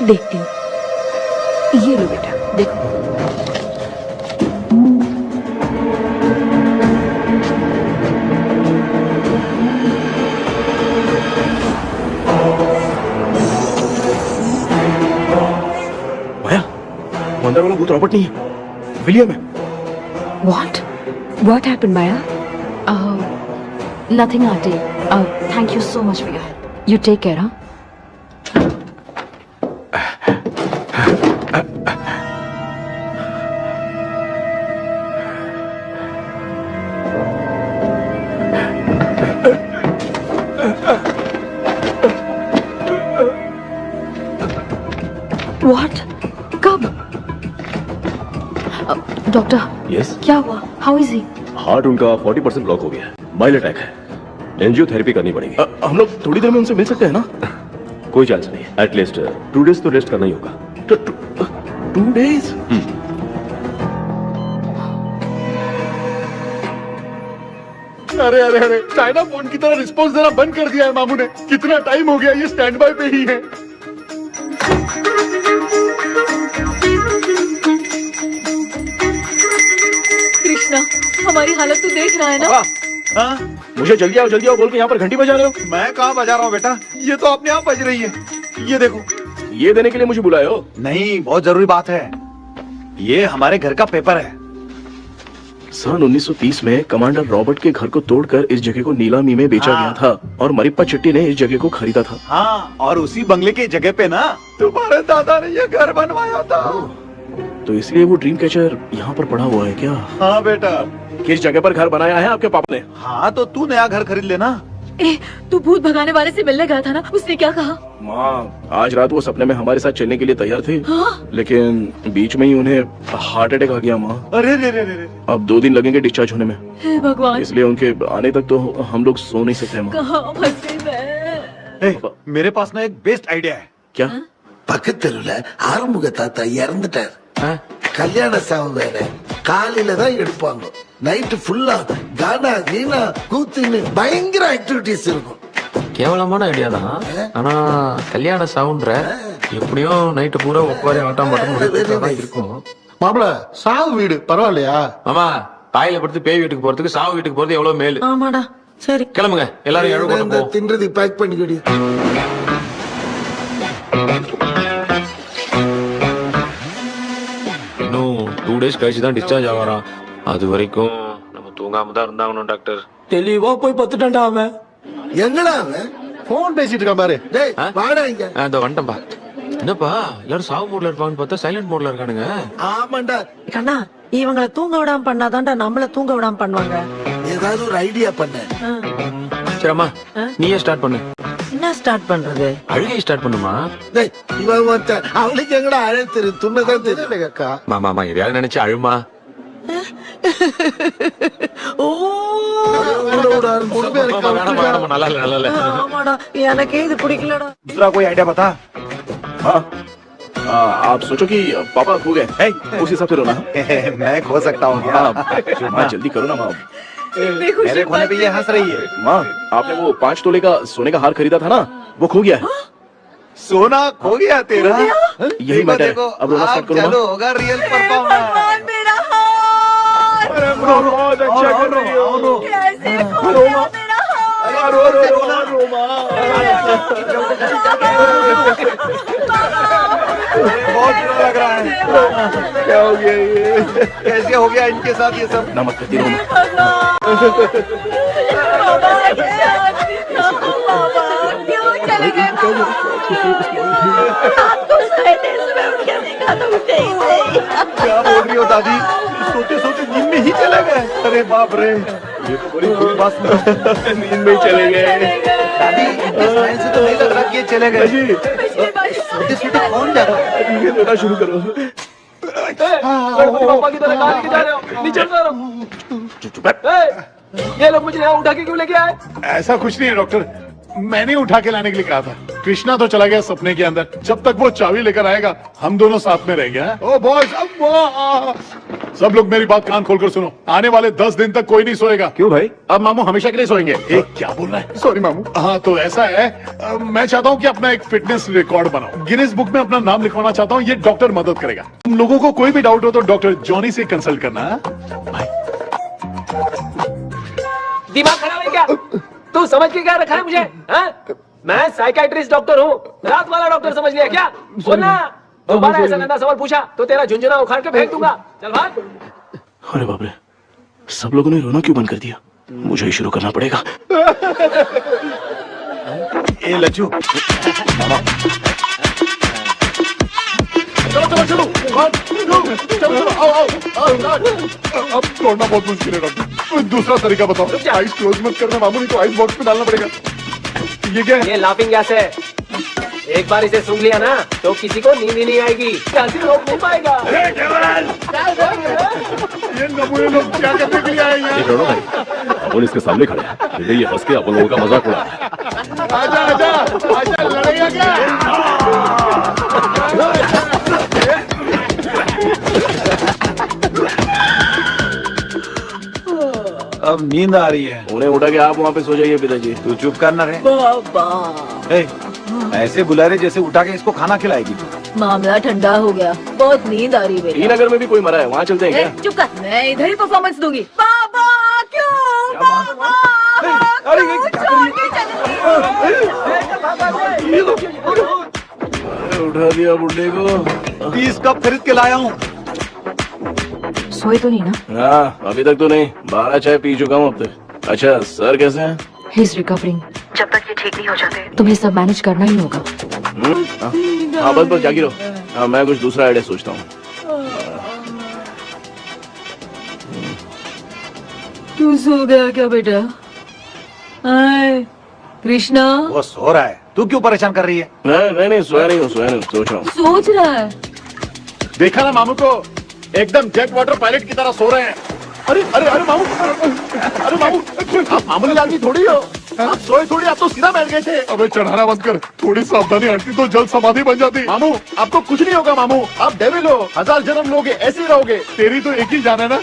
देखती हूँ। ये लो बेटा, देखो। अंदर वाला भूत रॉबर्ट नहीं है, विलियम है। What happened, Maya? Nothing, Auntie. Thank you so much for your help. You take care, huh? What? कब? डॉक्टर, यस, क्या हुआ? How is he? हार्ट उनका 40% ब्लॉक हो गया है। माइल्ड अटैक है, एंजियोथेरेपी करनी पड़ेगी। हम लोग थोड़ी देर में उनसे मिल सकते हैं ना? कोई चांस नहीं, एटलीस्ट 2 डेज तो रेस्ट करना ही होगा। 2 डेज? अरे अरे अरे, चाइना फोन की तरह रिस्पॉन्स देना बंद कर दिया है मामू ने। कितना टाइम हो गया, ये स्टैंड बाय पे ही है। कृष्णा, हमारी हालत तो देख रहा है ना? हाँ? मुझे जल्दी आओ बोल के यहाँ पर घंटी बजा रहे हो। मैं कहाँ बजा रहा हूँ बेटा, ये तो अपने आप बज रही है। ये देखो। ये देने के लिए मुझे बुलाए हो? नहीं, बहुत जरूरी बात है। ये हमारे घर का पेपर है। सन 1930 में कमांडर रॉबर्ट के घर को तोड़कर इस जगह को नीलामी में बेचा गया था और मरिप्पा चिट्टी ने इस जगह को खरीदा था। हाँ, और उसी बंगले की जगह पे ना तुम्हारे दादा ने ये घर बनवाया था। तो इसलिए वो ड्रीम कैचर यहाँ पर पड़ा हुआ है क्या? हाँ बेटा। किस जगह पर घर बनाया है आपके पापा ने? हाँ, तो तू नया घर खरीद लेना। तू भूत भगाने वाले से मिलने गया था ना, उसने क्या कहा? माँ, आज रात वो सपने में हमारे साथ चलने के लिए तैयार थे। हाँ? लेकिन बीच में ही उन्हें हार्ट अटैक आ गया माँ। अरे रे रे रे। अब 2 दिन लगेंगे डिस्चार्ज होने में। हे भगवान। इसलिए उनके आने तक तो हम लोग सो नहीं सकते माँ। कहाँ फंसे मैं? मेरे पास ना एक बेस्ट आइडिया है। क्या? பக்கத்தெருவுல ஆறுமுக தாத்தா இறந்துட்டார். கல்யாண சாவு வேற. காலையில தான் எடுப்பாங்க. நைட் ஃபுல்லா கானா கீனா கூத்துன்னு பயங்கர ஆக்டிவிட்டிஸ் இருக்கும். கேவலமான ஐடியா தான். ஆனா கல்யாண சாவுன்ற எப்படியும் நைட்டு பூரா ஒப்பாரி ஆட்டம் மட்டும் இருக்கும். மாப்பிள, சாவு வீடு பரவாயில்லையா? மாமா, காயில படுத்து பேய் வீட்டுக்கு போறதுக்கு சாவு வீட்டுக்கு போறது எவ்வளவு மேலு. ஆமாடா. சரி, கிளம்புங்க, எல்லாரும் எழு கொண்டு போ. தின்றதுக்கு பேக் பண்ணிக்கடி. இன்னும் 2 டேஸ் கழிச்சு தான் டிஸ்சார்ஜ் ஆவாராம். அது வரைக்கும் நம்ம தூங்காம தான் இருந்தாகணும் டாக்டர். தெளிவா போய் பத்துட்டான்டா அவன். எங்கடா அவன்? போன் பேசிட்டு இருக்கான் பாரு. டேய், வாடா இங்க. அந்த வந்துட்டம்பா. என்னப்பா எல்லாரும் சாவு மோட்ல இருப்பாங்கன்னு பார்த்தா சைலண்ட் மோட்ல இருக்கானுங்க. ஆமாண்டா. கண்ணா, இவங்களை தூங்க விடாம பண்ணாதான்டா நம்மள தூங்க விடாம பண்ணுவாங்க. ஏதாவது ஒரு ஐடியா பண்ணு. சரிம்மா, நீயே ஸ்டார்ட் பண்ணு. என்ன ஸ்டார்ட் பண்றது? அழுகை ஸ்டார்ட் பண்ணுமா? டேய், இவன் ஒருத்தன் அவளுக்கு எங்கடா அழுத்து துண்ணதான் தெரியல அக்கா. மாமா எதையாவது நினைச்சு அழுமா. ஆமாடா, எனக்கே இது பிடிக்கலடா. दूसरा कोई आइडिया बता। हाँ, आप सोचो कि पापा खो गए, उस हिसाब से रोना। मैं खो सकता हूँ क्या? माँ जल्दी करो ना माँ। मेरे खोने पे ये हंस रही है। माँ, आपने वो 5 तोले का सोने का हार खरीदा था ना, वो खो गया है। सोना खो गया तेरा? यही मैटर है। अब रोना स्टार्ट करो। चलो, होगा रियल परफॉर्मेंस। मेरा हाथ। अरे बहुत अच्छा कर रही हो। कैसे खो गया मेरा हाथ? रो बहुत बुरा लग रहा है। क्या हो गया ये? कैसे हो गया इनके साथ ये सब? नमक करती रहो। क्यों चले गए? रात को सोए थे, सुबह उठ के देखा तो उठे ही नहीं। क्या बोल रही हो दादी? सोते सोते नींद में ही चले गए? अरे बाप रे, ये तो बड़ी बुरी बात। नींद में ही चले गए। दादी, इतने साइंस से तो नहीं लग रहा कि ये चले गए। सोते सोते कौन जा रहा है? ये रोना शुरू करो। पापा की तरह कहाँ लेके जा रहे हो? नीचे उतारो। ये लोग मुझे यहाँ उठा के क्यों लेके आए? ऐसा कुछ नहीं है डॉक्टर, मैंने उठा के लाने के लिए कहा था। कृष्णा तो चला गया सपने के अंदर। जब तक वो चाबी लेकर आएगा हम दोनों साथ में रहेंगे। ओ बॉयज, सब लोग मेरी बात कान खोलकर सुनो। आने वाले 10 दिन तक कोई नहीं सोएगा। क्यों भाई? अब मामू हमेशा के लिए सोएंगे। क्या बोल रहा है? सॉरी मामू। हाँ तो ऐसा है, मैं चाहता हूँ कि अपना एक फिटनेस रिकॉर्ड बनाओ, गिनीज बुक में अपना नाम लिखवाना चाहता हूँ। ये डॉक्टर मदद करेगा। तुम लोगों को कोई भी डाउट हो तो डॉक्टर जॉनी से कंसल्ट करना। दिमाग खराब है क्या? तू समझ के क्या रखा है मुझे? मैं साइकाइट्रिस्ट डॉक्टर हूँ, रात वाला डॉक्टर समझ लिया क्या? बोलना, दोबारा ऐसा गंदा सवाल पूछा तो तेरा झुंझुना उखाड़ के फेंक दूंगा। चल भाग। अरे बाप रे, सब लोगों ने रोना क्यों बंद कर दिया? मुझे ही शुरू करना पड़ेगा। ए लच्चू, चलो चलो चलो, आओ। अब छोड़ना बहुत मुश्किल है डॉक्टर। दूसरा तरीका बताओ। आइस क्लोज मत करना मामू, नहीं तो आइस बॉक्स में डालना पड़ेगा। ये क्या है? ये लाफिंग गैस है। एक बार इसे सूंघ लिया ना तो किसी को नींद ही नहीं आएगी, कैसे रोक नहीं पाएगा। ये नमूने लोग क्या करने के लिए आए हैं? अपन इसके सामने खड़े हैं, ये हंस के अपन लोगों का मजाक उड़ा रहा है। आजा, लड़ेगा क्या? अब नींद आ रही है। उन्हें उठा के आप वहाँ पे सो जाइए पिताजी। तू चुप करना रे। ऐसे बुला रहे जैसे उठा के इसको खाना खिलाएगी। मामला ठंडा हो गया, बहुत नींद आ रही है। श्रीनगर में भी कोई मरा है, वहाँ चलते हैं क्या? चुप कर, मैं इधर ही परफॉर्मेंस दूंगी। बाबा क्यों? बाबा उठा दिया बुड्ढे को। 20 कप खरीद के लाया हूँ। सोए तो नहीं ना? हाँ अभी तक तो नहीं, 12 चाय पी चुका हूँ अब तक। अच्छा सर कैसे हैं? He is recovering. जब तक ये ठीक नहीं हो जाते तुम्हें सब मैनेज करना ही होगा। हाँ बस जागी रहो। हाँ मैं कुछ दूसरा आइडिया सोचता हूँ। तू सो गया क्या बेटा? कृष्णा वो सो रहा है, तू क्यों परेशान कर रही है? नहीं सोया नहीं हूँ, सोच रहा हूँ। सोच रहा है। देखा ना मामू को, एकदम जेट वाटर पायलट की तरह सो रहे हैं। अरे मामू, आप मामूली आदमी थोड़ी हो। आप सोए थोड़ी, आप तो सीधा बैठ गए थे। अबे चढ़ाना बंद कर, थोड़ी सावधानी हटती तो जल्द समाधि बन जाती। मामू आपको कुछ नहीं होगा मामू, आप डेविल हो, 1000 जन्म लोगे ऐसे ही रहोगे। तेरी तो एक ही जान है ना,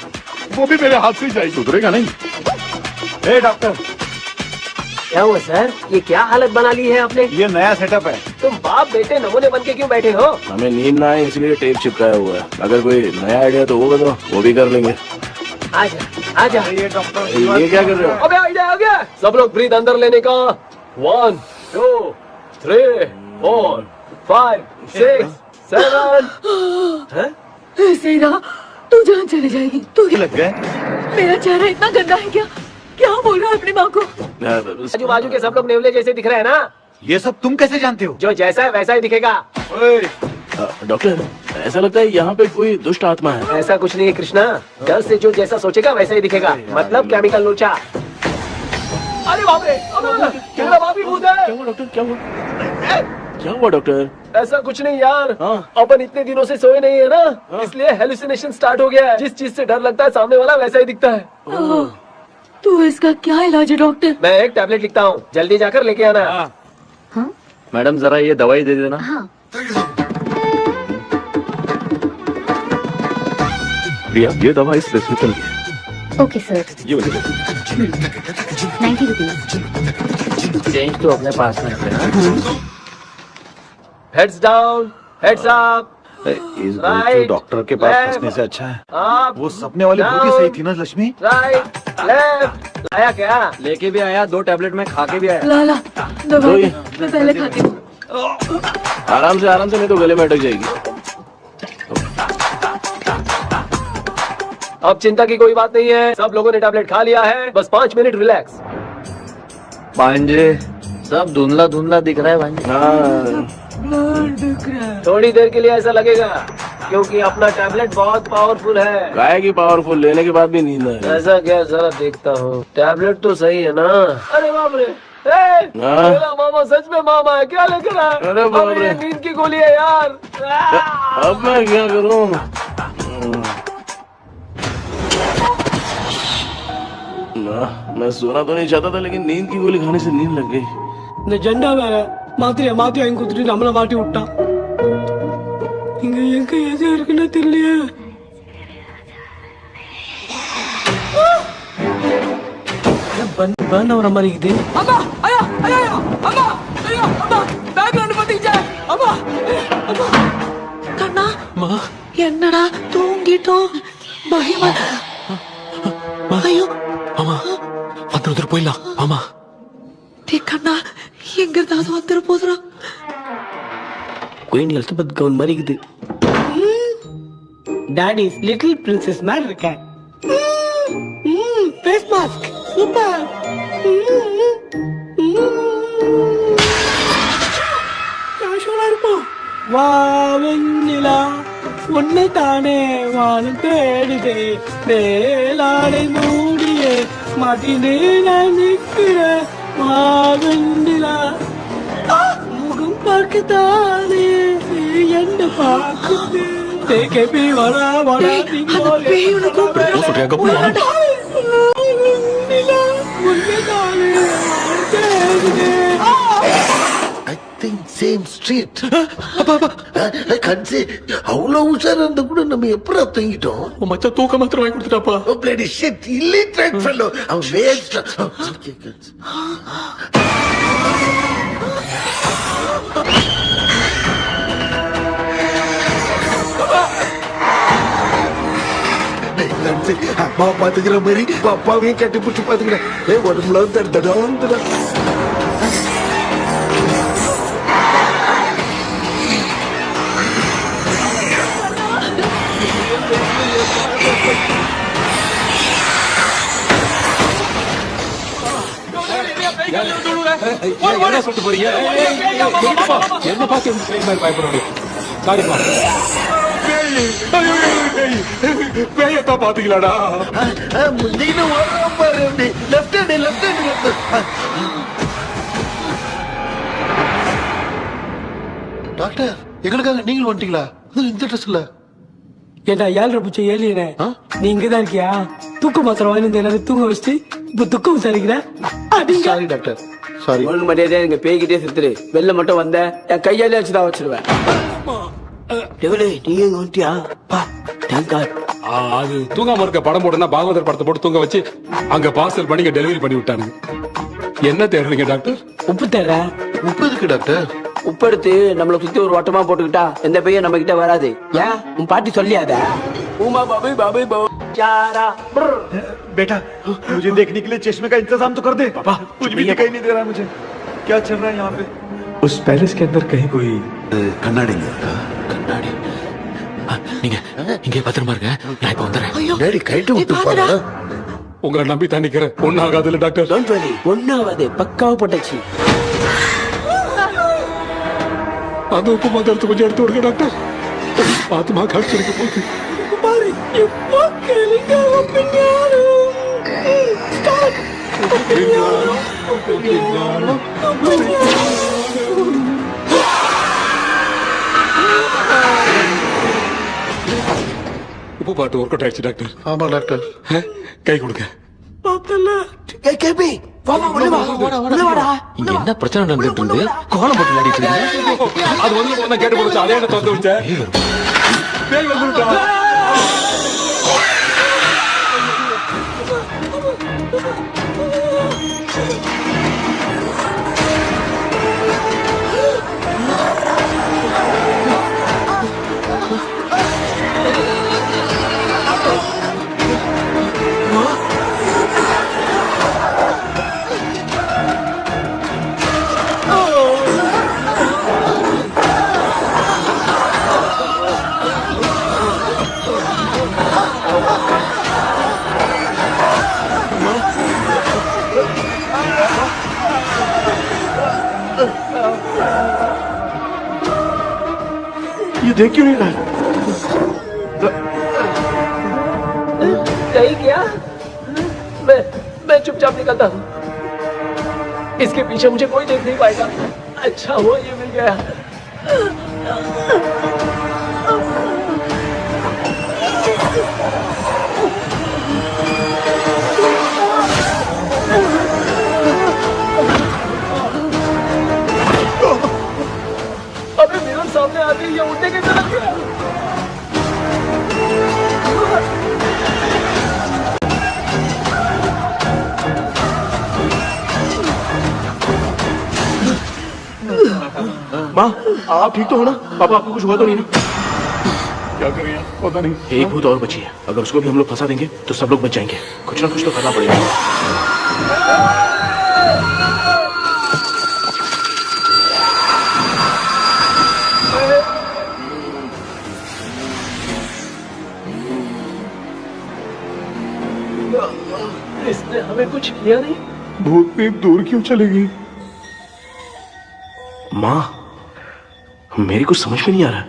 वो भी मेरे हाथ से ही जाएगी। सुधरेगा नहीं। ए डॉक्टर, क्या हुआ सर? ये क्या हालत बना ली है आपने? ये नया सेटअप है। तुम बाप बेटे नमूने बन के क्यों बैठे हो? हमें नींद ना आए इसलिए टेप चिपकाया हुआ है। अगर कोई नया आइडिया तो वो बताओ, वो भी कर लेंगे। आजा। ये डॉक्टर, ये क्या कर रहे हो? अबे आइडिया आ गया। सब लोग ब्रीथ अंदर लेने का। 1 2 3 4 5 6 7। ऐसे रहा तू जान चली जाएगी। तू लग गए? मेरा चेहरा इतना गंदा है क्या बोल रहा है अपनी माँ को? आजू बाजू के सब लोग नेवले जैसे दिख रहे हैं ना। ये सब तुम कैसे जानते हो? जो जैसा है वैसा ही दिखेगा। डॉक्टर ऐसा लगता है यहाँ पे कोई दुष्ट आत्मा है। ऐसा कुछ नहीं है कृष्णा, डर से जो जैसा सोचेगा वैसा ही दिखेगा, मतलब केमिकल लोचा। अरे बाप रे, क्या बाप ही भूत है। क्या हुआ डॉक्टर? क्या हुआ डॉक्टर? ऐसा कुछ नहीं यार, अपन इतने दिनों से सोए नहीं है ना, इसलिए हेलुसिनेशन स्टार्ट हो गया है। जिस चीज से डर लगता है सामने वाला वैसा ही दिखता है। तो इसका क्या इलाज है डॉक्टर? मैं एक टैबलेट लिखता हूँ, जल्दी जाकर लेके आना। मैडम जरा ये दवाई दे देना। हाँ। प्रिया ये दवा इस प्रिस्क्रिप्शन की है। Okay sir. ये वाली 90 रुपीज। चेंज तो अपने पास में रखना। Heads down, heads up. इस डॉक्टर के पास फंसने से अच्छा है वो सपने वाली भूत ही सही थी ना लक्ष्मी। Right left. लाया क्या? लेके भी आया, 2 टैबलेट में खा के भी आया। लाला दवाई मैं पहले खाती हूँ। आराम से नहीं तो गले में अटक जाएगी। अब चिंता की कोई बात नहीं है, सब लोगों ने टैबलेट खा लिया है, बस 5 मिनट रिलैक्स। भांजे सब धुंधला धुंधला दिख रहा है भांजे। थोड़ी देर के लिए ऐसा लगेगा क्योंकि अपना टैबलेट बहुत पावरफुल है। गाय की पावरफुल, लेने के बाद भी नींद है। ऐसा क्या? जरा देखता हूँ, टैबलेट तो सही है ना? अरे बाप रे, मेरा मामा सच में मामा है, क्या लेकर आया? अरे बाप रे, नींद की गोली है यार। अब मैं क्या करूँ? मैं सोना तो नहीं चाहता था, लेकिन नींद की गोली खाने से नींद लग गई। இந்த ஜெண்டா வேற மாத்தி வாங்கி கொடுத்துட்டு நம்மள மாட்டி விட்டான். இங்க எங்க எது இருக்குன்னு தெரியலையே. பண்ண வர மாதிரி இருக்குது. அம்மா ஐயா ஐயா அம்மா ஐயா அம்மா பேக்ரவுண்ட் பாத்தீங்க. அம்மா அம்மா கண்ணா என்னடா தூங்கிட்டோம். பயமா ஐயோ ஆமா வந்துட்டு போயிடலாம். ஆமா கண்ணா எங்க இருந்தாவது வந்துட போதுரா. குயின் எலிசபெத் கவுன் மாதிரி இருக்குது. டாடி லிட்டில் பிரின்சஸ் மாதிரி இருக்கேன். Face mask super. கேஷுவலா இருப்போம். வா வெண்ணிலா உன்னை தானே வானம் தேடுதே மேலாடை மூடிய மதிலே நான் நிற்கிற வா வெண்ணிலா முகம் பார்க்கத்தானே என்ன பார்க்குது. தேக்கே வரா வரா சேம் ஸ்ட்ரீட். அவ்வளவு உஷாரா இருந்தா கூட நம்ம எப்படி தூங்கிட்டோம். மச்சான் தூக்க மாத்திரம் வாங்கி கொடுத்துட்டாப்பா. Bloody shit illiterate fellow. அவன் வேஸ்ட். அம்மா பாத்துக்கிற மாதிரி அப்பாவையும் கட்டி பிடிச்சி பாத்துக்கிறேன். உடம்புல தடா என்ன சொல்லிட்டு போறீங்க? என்ன பார்த்து பயப்படுறீங்க? சாரிப்பா. பேயத்தான் பாத்தீங்களாடா? டாக்டர் எங்களுக்காக நீங்களும் வந்துட்டீங்களா? இந்த ட்ரெஸ் இல்ல ஏண்டா 7:30 பூச்சி ஏலியனே நீ இங்கதான் இருக்கியா? தூக்க மாத்திரம் வாங்கி எல்லாரும் தூங்க வச்சுட்டு இப்ப துக்கம் விசாரிக்கிற. Sorry doctor sorry. ஒழுங்கு மரியாதையா எங்க பேய்கிட்டே செத்துரு. வெளில மட்டும் வந்த என் கையாலே வச்சுதான் வச்சிருவேன். நீ எங்க வந்துட்டியா? அது தூங்காம இருக்க படம் போடுனா பாகவதர் படத்தை போட்டு தூங்க வச்சு அங்க பார்சல் பண்ணி டெலிவரி பண்ணி விட்டானுங்க. என்ன தேடுறீங்க டாக்டர்? உப்பு தேட. உப்பு இருக்கு டாக்டர். உப்பு எடுத்து நம்மள சுத்தி ஒரு வட்டமா போட்டுக்கிட்டா எந்த பையன் நம்ம கிட்ட வராது. ஏன் உன் பாட்டி சொல்லியாத? உமா பாபு பாபு चारा बेटा मुझे देखने के लिए चश्मे का इंतजाम तो कर दे। पापा कुछ भी दिखाई नहीं दे रहा है मुझे। क्या चल रहा है यहाँ पे? उस पैलेस के अंदर कहीं कोई கண்ணாடி கண்ணாடி நீங்க இங்கே பத்திரமா இருங்க. நான் இப்ப வந்துடுறேன். டேடி கைட்டு விட்டு பாரு. உங்களை நம்பி தான் நிக்கிறேன். ஒன்னாகாதுல டாக்டர். டோன்ட் வரி ஒன்னாவது பக்காவா போட்டாச்சு. அந்த உப்பு மாத்திரத்தை கொஞ்சம் எடுத்து விடுங்க டாக்டர். பாத்துமா காய்ச்சலுக்கு போகுது. பாரு இப்போ கேளுங்க ஒப்பினியானோ. ஸ்டார்ட் ஒப்பினியானோ ஒப்பினியானோ உப்பு பாட்டு ஒர்க் அவுட் ஆயிடுச்சு டாக்டர். ஆமா டாக்டர். கை கொடுங்க. பாத்தல கேபி வாமா உள்ள வாடா. இங்க என்ன பிரச்சனை நடந்துட்டு இருக்கு? கோலம் போட்டு விளையாடிட்டு இருக்கீங்க. அது வந்து போனா கேட்டு போச்சு. அதே என்ன தந்து வச்ச பேய் வந்துட்டா. ये देख क्यों नहीं रहा? नहीं किया। मैं चुपचाप निकलता हूँ। इसके पीछे मुझे कोई देख नहीं पाएगा। अच्छा हुआ ये मिल गया। माँ आप ठीक तो हो ना? पापा आपको कुछ हुआ तो नहीं ना? क्या करें यार, पता नहीं। एक भूत और बची है, अगर उसको भी हम लोग फंसा देंगे तो सब लोग बच जाएंगे। कुछ ना कुछ तो करना पड़ेगा। इसने हमें कुछ किया नहीं। भूतनी दूर क्यों चली गई? माँ मेरी कुछ समझ में नहीं आ रहा।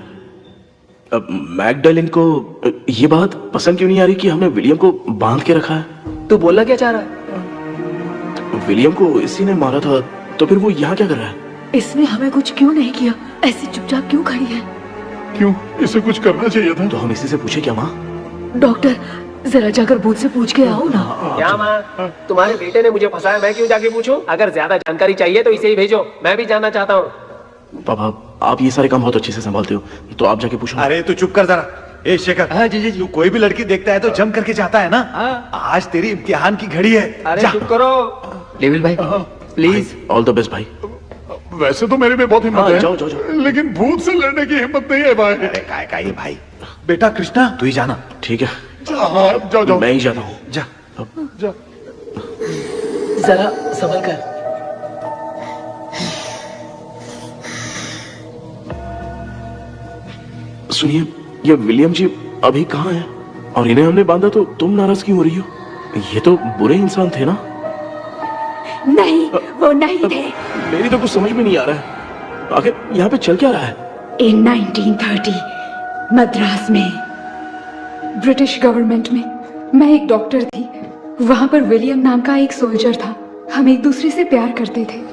अब मैगडालिन को ये बात पसंद क्यों नहीं आ रही कि हमने विलियम को बांध के रखा है? तू बोलना क्या चाह रहा है? विलियम को इसी ने मारा था, तो फिर वो यहाँ क्या कर रहा है? इसने हमें कुछ क्यों नहीं किया? ऐसी चुपचाप क्यों खड़ी है? क्यों, इसे कुछ करना चाहिए था। तो हम इसी से पूछे क्या माँ? डॉक्टर जरा जाकर भूत से पूछ के आओ ना। क्या माँ, तुम्हारे बेटे ने मुझे फंसाया, मैं क्यों जाके पूछूं? अगर ज्यादा जानकारी चाहिए तो इसे ही भेजो, मैं भी जानना चाहता हूँ। पापा आप ये सारे काम बहुत अच्छे से संभालते हो, तो आप जाके पूछो। अरे तू चुप कर जरा। ए शेखर, हाँ जी जी, तू कोई भी लड़की देखता है तो जम करके जाता है ना। आज तेरी इम्तिहान की घड़ी है। अरे चुप करो। लेविल भाई प्लीज। ऑल द बेस्ट भाई। वैसे तो मेरे में बहुत हिम्मत है, जाओ, जाओ, जाओ। लेकिन भूत से लड़ने की हिम्मत नहीं है भाई। अरे काय का ये भाई। बेटा कृष्णा तू ही जाना। ठीक है, हाँ जाओ जाओ। मैं ही जाता हूँ। जा जा। जरा संभल कर। सुनिए, ये विलियम जी अभी कहाँ है? और इन्हें हमने बांधा तो तुम नाराज क्यों हो रही हो? ये तो बुरे इंसान थे ना? नहीं, वो नहीं थे। मेरी तो कुछ समझ में नहीं आ रहा है, आखिर यहाँ पे चल क्या रहा है? इन 1930 मद्रास में ब्रिटिश गवर्नमेंट में मैं एक डॉक्टर थी। वहां पर विलियम नाम का एक सोल्जर था। हम एक दूसरे से प्यार करते थे।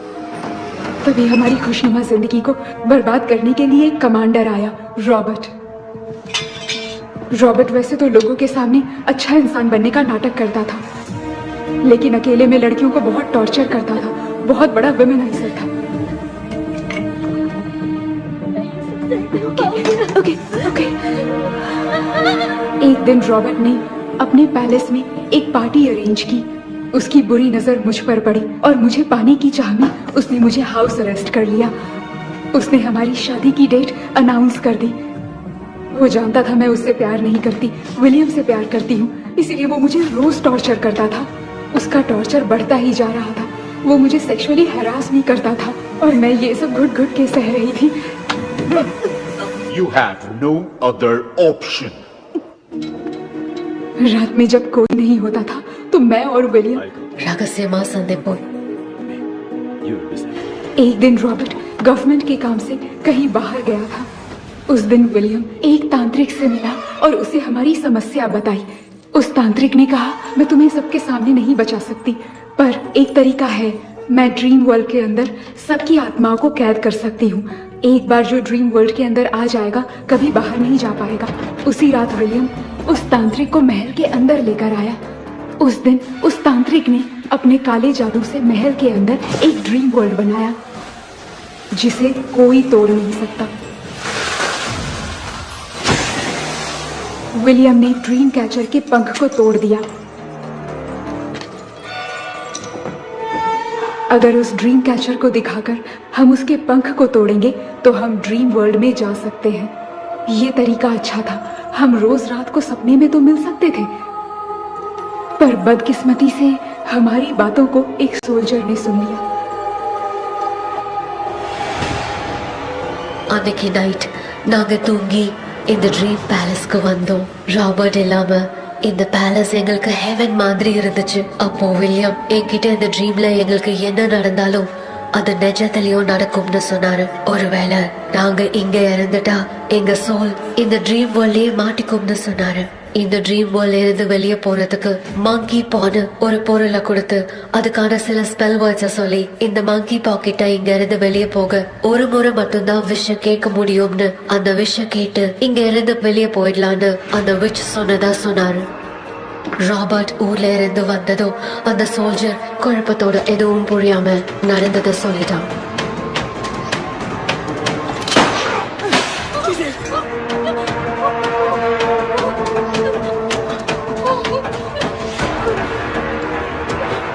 तभी हमारी खुशनुमा जिंदगी को बर्बाद करने के लिए एक कमांडर आया, रॉबर्ट। रॉबर्ट वैसे तो लोगों के सामने अच्छा इंसान बनने का नाटक करता था, लेकिन अकेले में लड़कियों को बहुत टॉर्चर करता था। बहुत बड़ा वुमेनाइजर था। Okay, okay. एक दिन रॉबर्ट ने अपने पैलेस में एक पार्टी अरेंज की। उसकी बुरी नजर मुझ पर पड़ी और मुझे पाने की चाह में उसने मुझे हाउस अरेस्ट कर लिया। उसने हमारी शादी की डेट अनाउंस कर दी। वो जानता था मैं उससे प्यार नहीं करती, विलियम से प्यार करती हूँ, इसीलिए वो मुझे रोज टॉर्चर करता था। उसका टॉर्चर बढ़ता ही जा रहा था। वो मुझे सेक्सुअली हैरास भी करता था और मैं ये सब घुट घुट के सह रही थी। You have no other option. रात में जब कोई नहीं होता था तो मैं और विलियम रहस्यमा संदेपुर। एक दिन रॉबर्ट गवर्नमेंट के काम से कहीं बाहर गया था। उस दिन विलियम एक तांत्रिक से मिला और उसे हमारी समस्या बताई। उस तांत्रिक ने कहा, मैं तुम्हें सबके सामने नहीं बचा सकती, पर एक तरीका है। मैं ड्रीम वर्ल्ड के अंदर सबकी आत्माओं को कैद कर सकती हूँ। एक बार जो ड्रीम वर्ल्ड के अंदर आ जाएगा कभी बाहर नहीं जा पाएगा। उसी रात विलियम उस तांत्रिक को महल के अंदर लेकर आया। उस दिन उस तांत्रिक ने अपने काले जादू से महल के अंदर एक ड्रीम वर्ल्ड बनाया जिसे कोई तोड़ नहीं सकता। विलियम ने ड्रीम कैचर के पंख को तोड़ दिया। अगर उस ड्रीम कैचर को दिखाकर हम उसके पंख को तोड़ेंगे तो हम ड्रीम वर्ल्ड में जा सकते हैं। ये तरीका अच्छा था। हम रोज रात को सपने में तो मिल सकते थे, पर बदकिस्मती से हमारी बातों को एक सोल्जर ने सुन लिया। அன்னைக்கு நைட் நாங்க தூங்கி இந்த ட்ரீம் பேலஸ்க்கு வந்தோம். ராபர்ட் இல்லாம இந்த பேலஸ் எங்களுக்கு ஹெவன் மாதிரி இருந்துச்சு. அப்போ வில்லியம் என்கிட்ட இந்த ட்ரீம்ல எங்களுக்கு என்ன நடந்தாலும் அது நிஜத்திலயும் நடக்கும்னு சொன்னாரு. ஒருவேளை நாங்க இங்க இறந்துட்டா எங்க சோல் இந்த ட்ரீம் வேர்ல்ட்லயே மாட்டிக்கும்னு சொன்னாரு. இந்த ட்ரீம் வேர்ல்ட்ல இருந்து வெளியே போறதுக்கு மங்கி பான்னு ஒரு பொருளை கொடுத்து அதுக்கான சில ஸ்பெல் வேர்ட்ஸை சொல்லி இந்த மங்கி பாக்கெட்டை இங்க இருந்து வெளியே போக ஒரு முறை மட்டும்தான் விஷயம் கேட்க முடியும்னு அந்த விஷயம் கேட்டு இங்க இருந்து வெளியே போயிடலான்னு அந்த விச் சொன்னதா சொன்னாரு. ராபர்ட் ஊர்ல இருந்து வந்ததும் அந்த சோல்ஜர் குழப்பத்தோட எதுவும் புரியாம நடந்ததை சொல்லிட்டான்.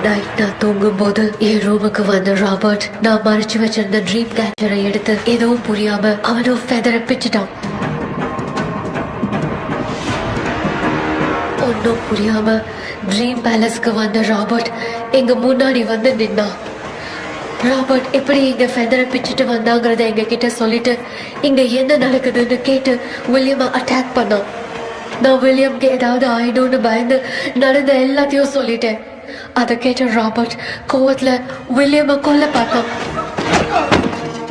நைட் நான் தூங்கும்போது என் ரூமுக்கு வந்த ராபர்ட் நான் மறைச்சு வச்சிருந்த ட்ரீம் கேச்சரை எடுத்து எதுவும் புரியாம அவனும் ஃபெதரை பிச்சுட்டான். ஒன்னும் புரியாம ட்ரீம் பேலஸ்க்கு வந்த ராபர்ட் எங்க முன்னாடி வந்து நின்னான். ராபர்ட் எப்படி இங்க ஃபெதரை பிச்சுட்டு வந்தாங்கிறத எங்க கிட்ட சொல்லிட்டு இங்க என்ன நடக்குதுன்னு கேட்டு வில்லியமை அட்டாக் பண்ணான். நான் வில்லியம்க்கு ஏதாவது ஆயிடும்னு பயந்து நடந்த எல்லாத்தையும் சொல்லிட்டேன். அதை கேட்ட ராபர்ட் கோவத்துல विलियम கொல்ல பார்த்தான்.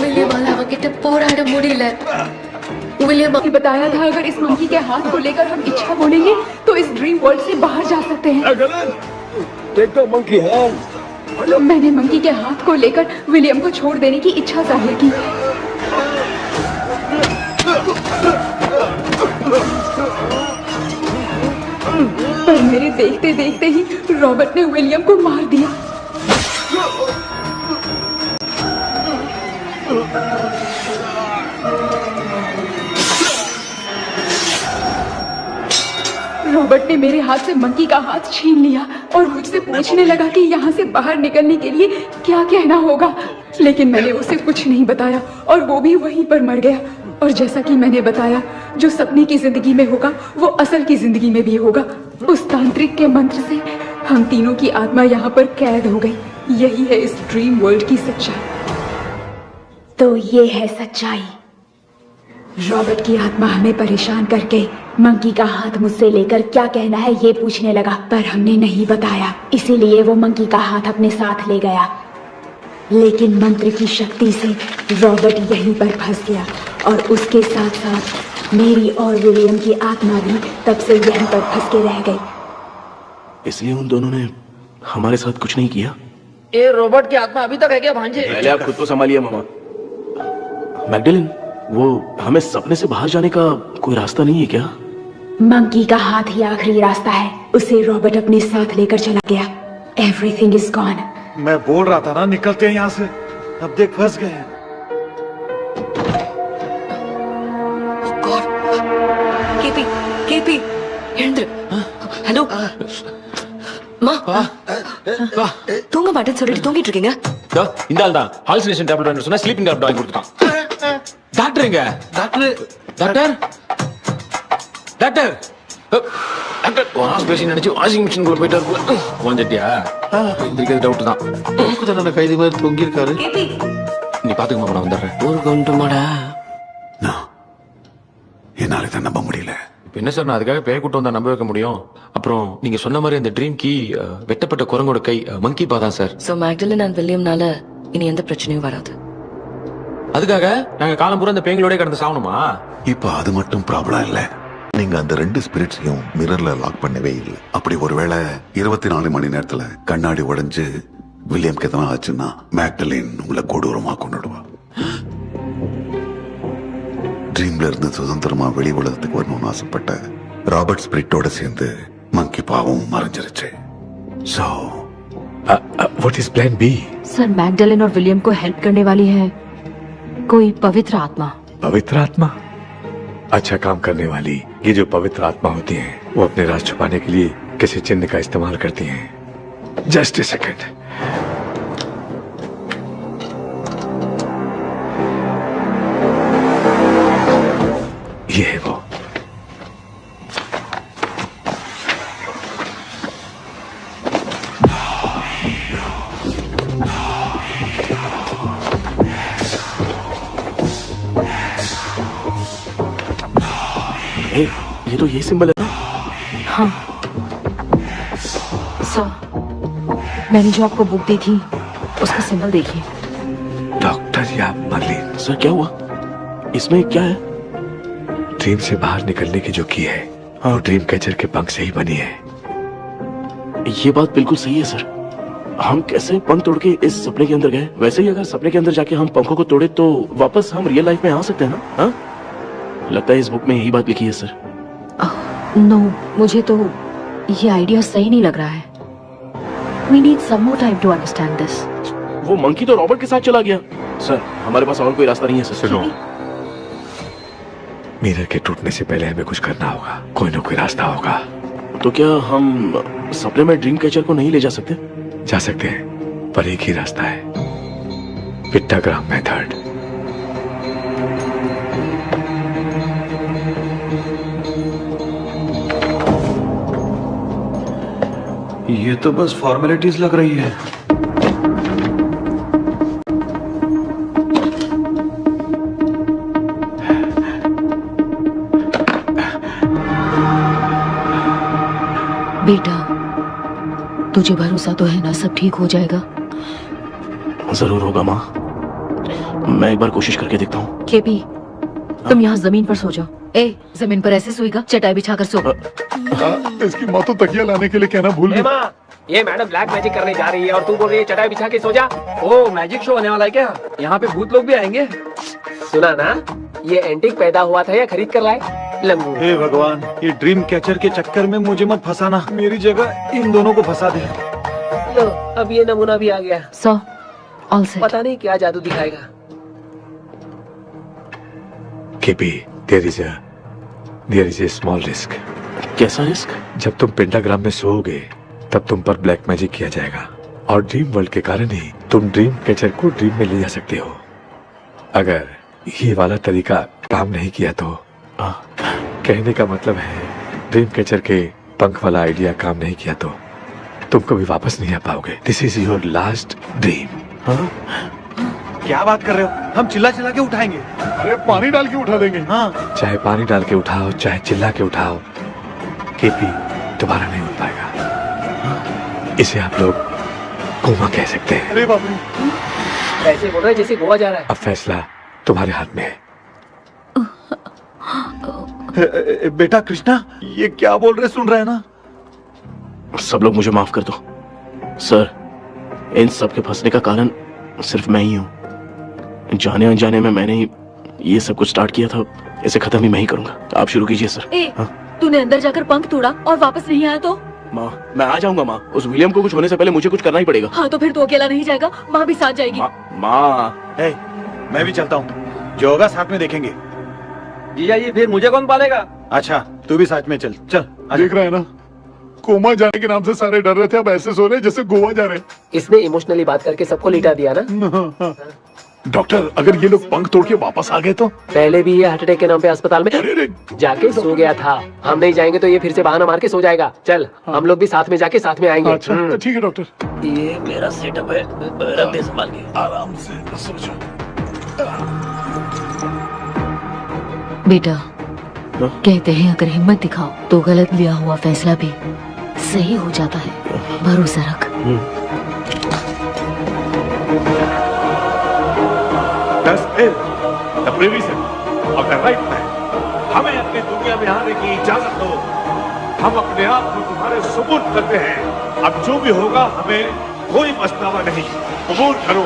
विलियमाல அவன்கிட்ட போராட முடியல. विलियम ने बताया था अगर इस मंकी के हाथ को लेकर हम इच्छा बोलेंगे तो इस ड्रीम वर्ल्ड से बाहर जा सकते हैं. मैंने मंकी के हाथ को लेकर विलियम को छोड़ देने की इच्छा जाहिर की. पर मेरे देखते देखते ही रॉबर्ट ने विलियम को मार दिया. रॉबर्ट ने मेरे हाथ से मंकी का हाथ छीन लिया और मुझसे पूछने लगा कि यहाँ से बाहर निकलने के लिए क्या कहना होगा. लेकिन मैंने उसे कुछ नहीं बताया और वो भी वहीं पर मर गया. और जैसा कि मैंने बताया, जो सपने की जिंदगी में होगा वो असल की जिंदगी में भी होगा. उस तांत्रिक के मंत्र से हम तीनों की आत्मा यहाँ पर कैद हो गई. यही है इस ड्रीम वर्ल्ड की सच्चाई. तो ये है सच्चाई. रॉबर्ट की आत्मा हमें परेशान करके मंकी का हाथ मुझसे लेकर क्या कहना है ये पूछने लगा, पर हमने नहीं बताया. इसीलिए वो मंकी का हाथ अपने साथ ले गया. लेकिन मंत्र की शक्ति से रॉबर्ट यहीं पर फंस गया और उसके साथ साथ मेरी और विलियम की आत्मा भी तब से यहीं पर फंस के रह गई. इसलिए उन दोनों ने हमारे साथ कुछ नहीं किया. ये रॉबर्ट की आत्मा अभी तक है क्या भांजे? पहले आप खुद को संभालिए मामा. मैगडेलिन, वो हमें सपने से बाहर जाने का कोई रास्ता नहीं है क्या? मंकी का हाथ ही आखिरी रास्ता है. उसे रॉबर्ट अपने साथ लेकर चला गया. Everything is gone. मैं बोल रहा था ना निकलते हैं यहाँ से. अब देख फंस गए हैं. கேபி எழுந்துரு. ஹலோ மா, தூங்க மாட்டேன்னு சொல்லிட்டு தூங்கிட்டு இருக்கீங்க. இந்த ஆள் தான் ஹாலுசினேஷன் டேப்லெட் வேணும் சொன்னா ஸ்லீப்பிங் டேப்லெட் வாங்கி கொடுத்துட்டான். டாக்டர் எங்க? Doctor doctor doctor doctor wash basin நினைச்சு வாஷிங் மிஷின் குள்ள போயிட்டாரு. வந்துட்டியா? இதுக்கு டவுட் தான். தான கைதி மாதிரி தொங்கி இருக்காரு. நீ பாத்துக்கமா, நான் வந்துடுறேன். ஒரு கொண்டுமாடா. என்னால தான் நம்ப முடியல. இப்ப என்ன சார், நான் அதுக்காக பேய் கூட்டம் வந்தா நம்ப வைக்க முடியும்? அப்புறம் நீங்க சொன்ன மாதிரி அந்த ட்ரீம் கீ வெட்டப்பட்ட குரங்கோட கை மங்கி பா தான் சார். சோ மேக்டலின் அண்ட் வில்லியம்னால இனி எந்த பிரச்சனையும் வராது. அதுக்காக நாங்க காலம் பூரா அந்த பேய்களோட கடந்து சாவணுமா? இப்ப அது மட்டும் ப்ராப்ளம் இல்ல. நீங்க அந்த ரெண்டு ஸ்பிரிட்ஸையும் மிரர்ல லாக் பண்ணவே இல்லை. அப்படி ஒருவேளை 24 மணி நேரத்துல கண்ணாடி உடைஞ்சு வில்லியம்க்கு எதனா ஆச்சுன்னா மேக்டலின் உங்களை கொடூரமா கொண்டுடுவா. ட்ரீம்ல இருந்து சுதந்திரமா வெளி உலகத்துக்கு வரணும்னு ஆசைப்பட்ட ராபர்ட் ஸ்பிரிட்டோட சேர்ந்து மங்கி பாவம் மறைஞ்சிருச்சு. So what is plan B? Sir Magdalene और विलियम को हेल्प करने वाली है कोई पवित्र आत्मा. पवित्र आत्मा? अच्छा काम करने वाली ये जो पवित्र आत्मा होती हैं, वो अपने राज छुपाने के लिए किसी चिन्ह का इस्तेमाल करती हैं. Just a second. ये है वो. ये तो ये सिंबल है ना? हाँ सर, मैंने जो आपको बुक दी थी उसका सिंबल देखिए. डॉक्टर या मर्लिन. सर क्या हुआ? इसमें क्या है? ड्रीम से बाहर निकलने की जो की है, वो ड्रीम कैचर के पंख से ही बनी है. ये बात बिल्कुल सही है सर. हम कैसे पंख तोड़ के इस सपने के अंदर गए? वैसे ही अगर सपने के अंदर जाके हम पंखों को तोड़े तो वापस हम रियल लाइफ में आ सकते हैं ना? हाँ? लगता है इस बुक में यही बात लिखी है सर. नो, मुझे तो ये आइडिया सही नहीं लग रहा है. We need some more time to understand this. वो मंकी तो रॉबर्ट के साथ चला गया. सर हमारे पास और कोई रास्ता नहीं है सर. सुनो, मिरर के टूटने से पहले हमें कुछ करना होगा. कोई ना कोई रास्ता होगा. तो क्या हम सपने में ड्रीम कैचर को नहीं ले जा सकते? जा सकते हैं, पर एक ही रास्ता है, पिट्टाग्राम मेथड। ये तो बस फॉर्मेलिटीज लग रही है। बेटा, तुझे भरोसा तो है ना, सब ठीक हो जाएगा? जरूर होगा माँ, मैं एक बार कोशिश करके देखता हूँ। केपी, तुम यहाँ जमीन पर सो जाओ। ए, जमीन पर ऐसे सोएगा? चटाई बिछाकर सो। इसकी माँ तो तकिया लाने के लिए कहना भूल गई। माँ, ये मैडम ब्लैक मैजिक करने जा रही है और तू बोल रही है चटाई बिछा के सो जा। ओ, मैजिक शो होने वाला है क्या? यहाँ पे भूत लोग भी आएंगे? सुना ना, ये एंटीक पैदा हुआ था या खरीद कर लाए? लम्बू। हे भगवान, ये ड्रीम कैचर के चक्कर में मुझे मत फंसाना, मेरी जगह इन दोनों को फंसा दे। लो, अब ये नमूना भी आ गया। So, all set. पता नहीं क्या जादू दिखाएगा। KP, there is a small risk. कैसा रिस्क? जब तुम पेंटाग्राम में सोओगे तब तुम पर ब्लैक मैजिक किया जाएगा और ड्रीम वर्ल्ड के कारण ही तुम ड्रीम कैचर को ड्रीम में ले जा सकते हो। अगर ये वाला तरीका काम नहीं किया तो कहने का मतलब है, ड्रीम कैचर के पंख वाला आइडिया काम नहीं किया तो तुम कभी वापस नहीं आ पाओगे। This is your last dream. क्या बात कर रहे हो? हम चिल्ला चिल्ला के उठाएंगे। अरे पानी डाल के उठा देंगे। हाँ, चाहे पानी डाल के उठाओ, चाहे चिल्ला के उठाओ, केपी दोबारा नहीं उठ पाएगा। इसे आप लोग कोमा कह सकते हैं। अरे बाप रे, ऐसे बोल रहे जैसे गोवा जा रहा है। अब फैसला तुम्हारे हाथ में है। बेटा कृष्णा, ये क्या बोल रहे, सुन रहे हैं ना? सब लोग मुझे माफ कर दो सर, इन सब के फंसने का कारण सिर्फ मैं ही हूँ। जाने अनजाने में मैंने ही ये सब कुछ स्टार्ट किया था, इसे खत्म ही मैं ही करूंगा। आप शुरू कीजिए सर। ए, तूने अंदर जाकर पंख तोड़ा और वापस नहीं आया तो? माँ, मैं आ जाऊंगा माँ। उस विलियम को कुछ होने से पहले मुझे कुछ करना ही पड़ेगा। हाँ, तो फिर तू अकेला नहीं जाएगा, माँ भी साथ जाएगी। माँ, मैं भी चलता हूँ, जो होगा साथ में देखेंगे। जीजा जी, फिर मुझे कौन पालेगा? अच्छा, तू भी साथ में चल। देख रहा है ना, कोमा जाने के नाम से सारे डर रहे थे, अब ऐसे सो रहे जैसे गोवा जा रहे। इसने इमोशनली बात करके सबको लिटा दिया ना। डॉक्टर, अगर ये लोग पंख तोड़ के वापस आ गए तो? पहले भी ये हार्ट अटैक के नाम पे अस्पताल में जाके सो गया था। हम नहीं जाएंगे तो ये फिर से बहाना मार के सो जाएगा। चल, हम लोग भी साथ में जाके साथ में आएंगे। अच्छा, ठीक है डॉक्टर। ये मेरा सेटअप है, रख दे संभाल के। आराम से सो जाओ। बेटा, कहते हैं अगर हिम्मत दिखाओ तो गलत लिया हुआ फैसला भी सही हो जाता है। भरोसा रख। The prevision of the right man. हमें अपनी दुनिया में आने की इजाजत दो। हम अपने आप को तुम्हारे सुपुर्द करते हैं। अब जो भी होगा हमें कोई पछतावा नहीं। कबूल करो।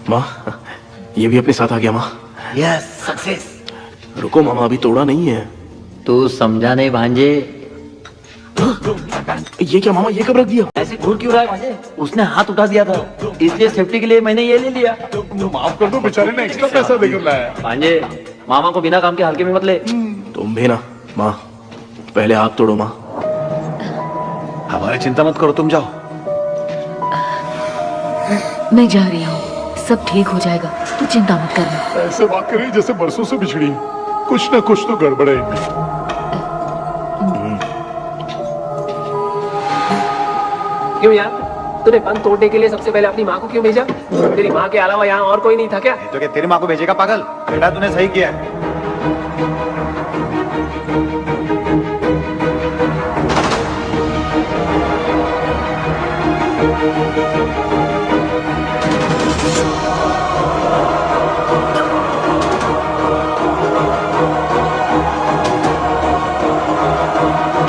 माँ, ये भी अपने साथ आ गया। माँ, यस, सक्सेस। रुको मामा, अभी तोड़ा नहीं है। तू समझा नहीं भांजे। ये क्या मामा, ये कब रख दिया? ऐसे घूर क्यों रहा है भांजे? उसने हाथ उठा दिया था, इसलिए सेफ्टी के लिए मैंने ये ले लिया। माफ कर दो, बेचारे ने एक्स्ट्रा पैसा देकर लाया। भांजे, मामा को बिना काम के हल्के में मत ले। तुम भी ना। माँ, पहले हाथ तोड़ो। माँ, हमारी चिंता मत करो, तुम जाओ। मैं जा रही हूँ, सब ठीक हो जाएगा, तू चिंता मत करना। ऐसे बात कर रही जैसे बरसों से बिछड़ी। कुछ ना कुछ तो गड़बड़ है इनमें। क्यों यार, तूने पंख तोड़ने के लिए सबसे पहले अपनी माँ को क्यों भेजा? तेरी माँ के अलावा यहाँ और कोई नहीं था क्या? तो क्या तेरी माँ को भेजेगा पागल? बेटा तूने सही किया है।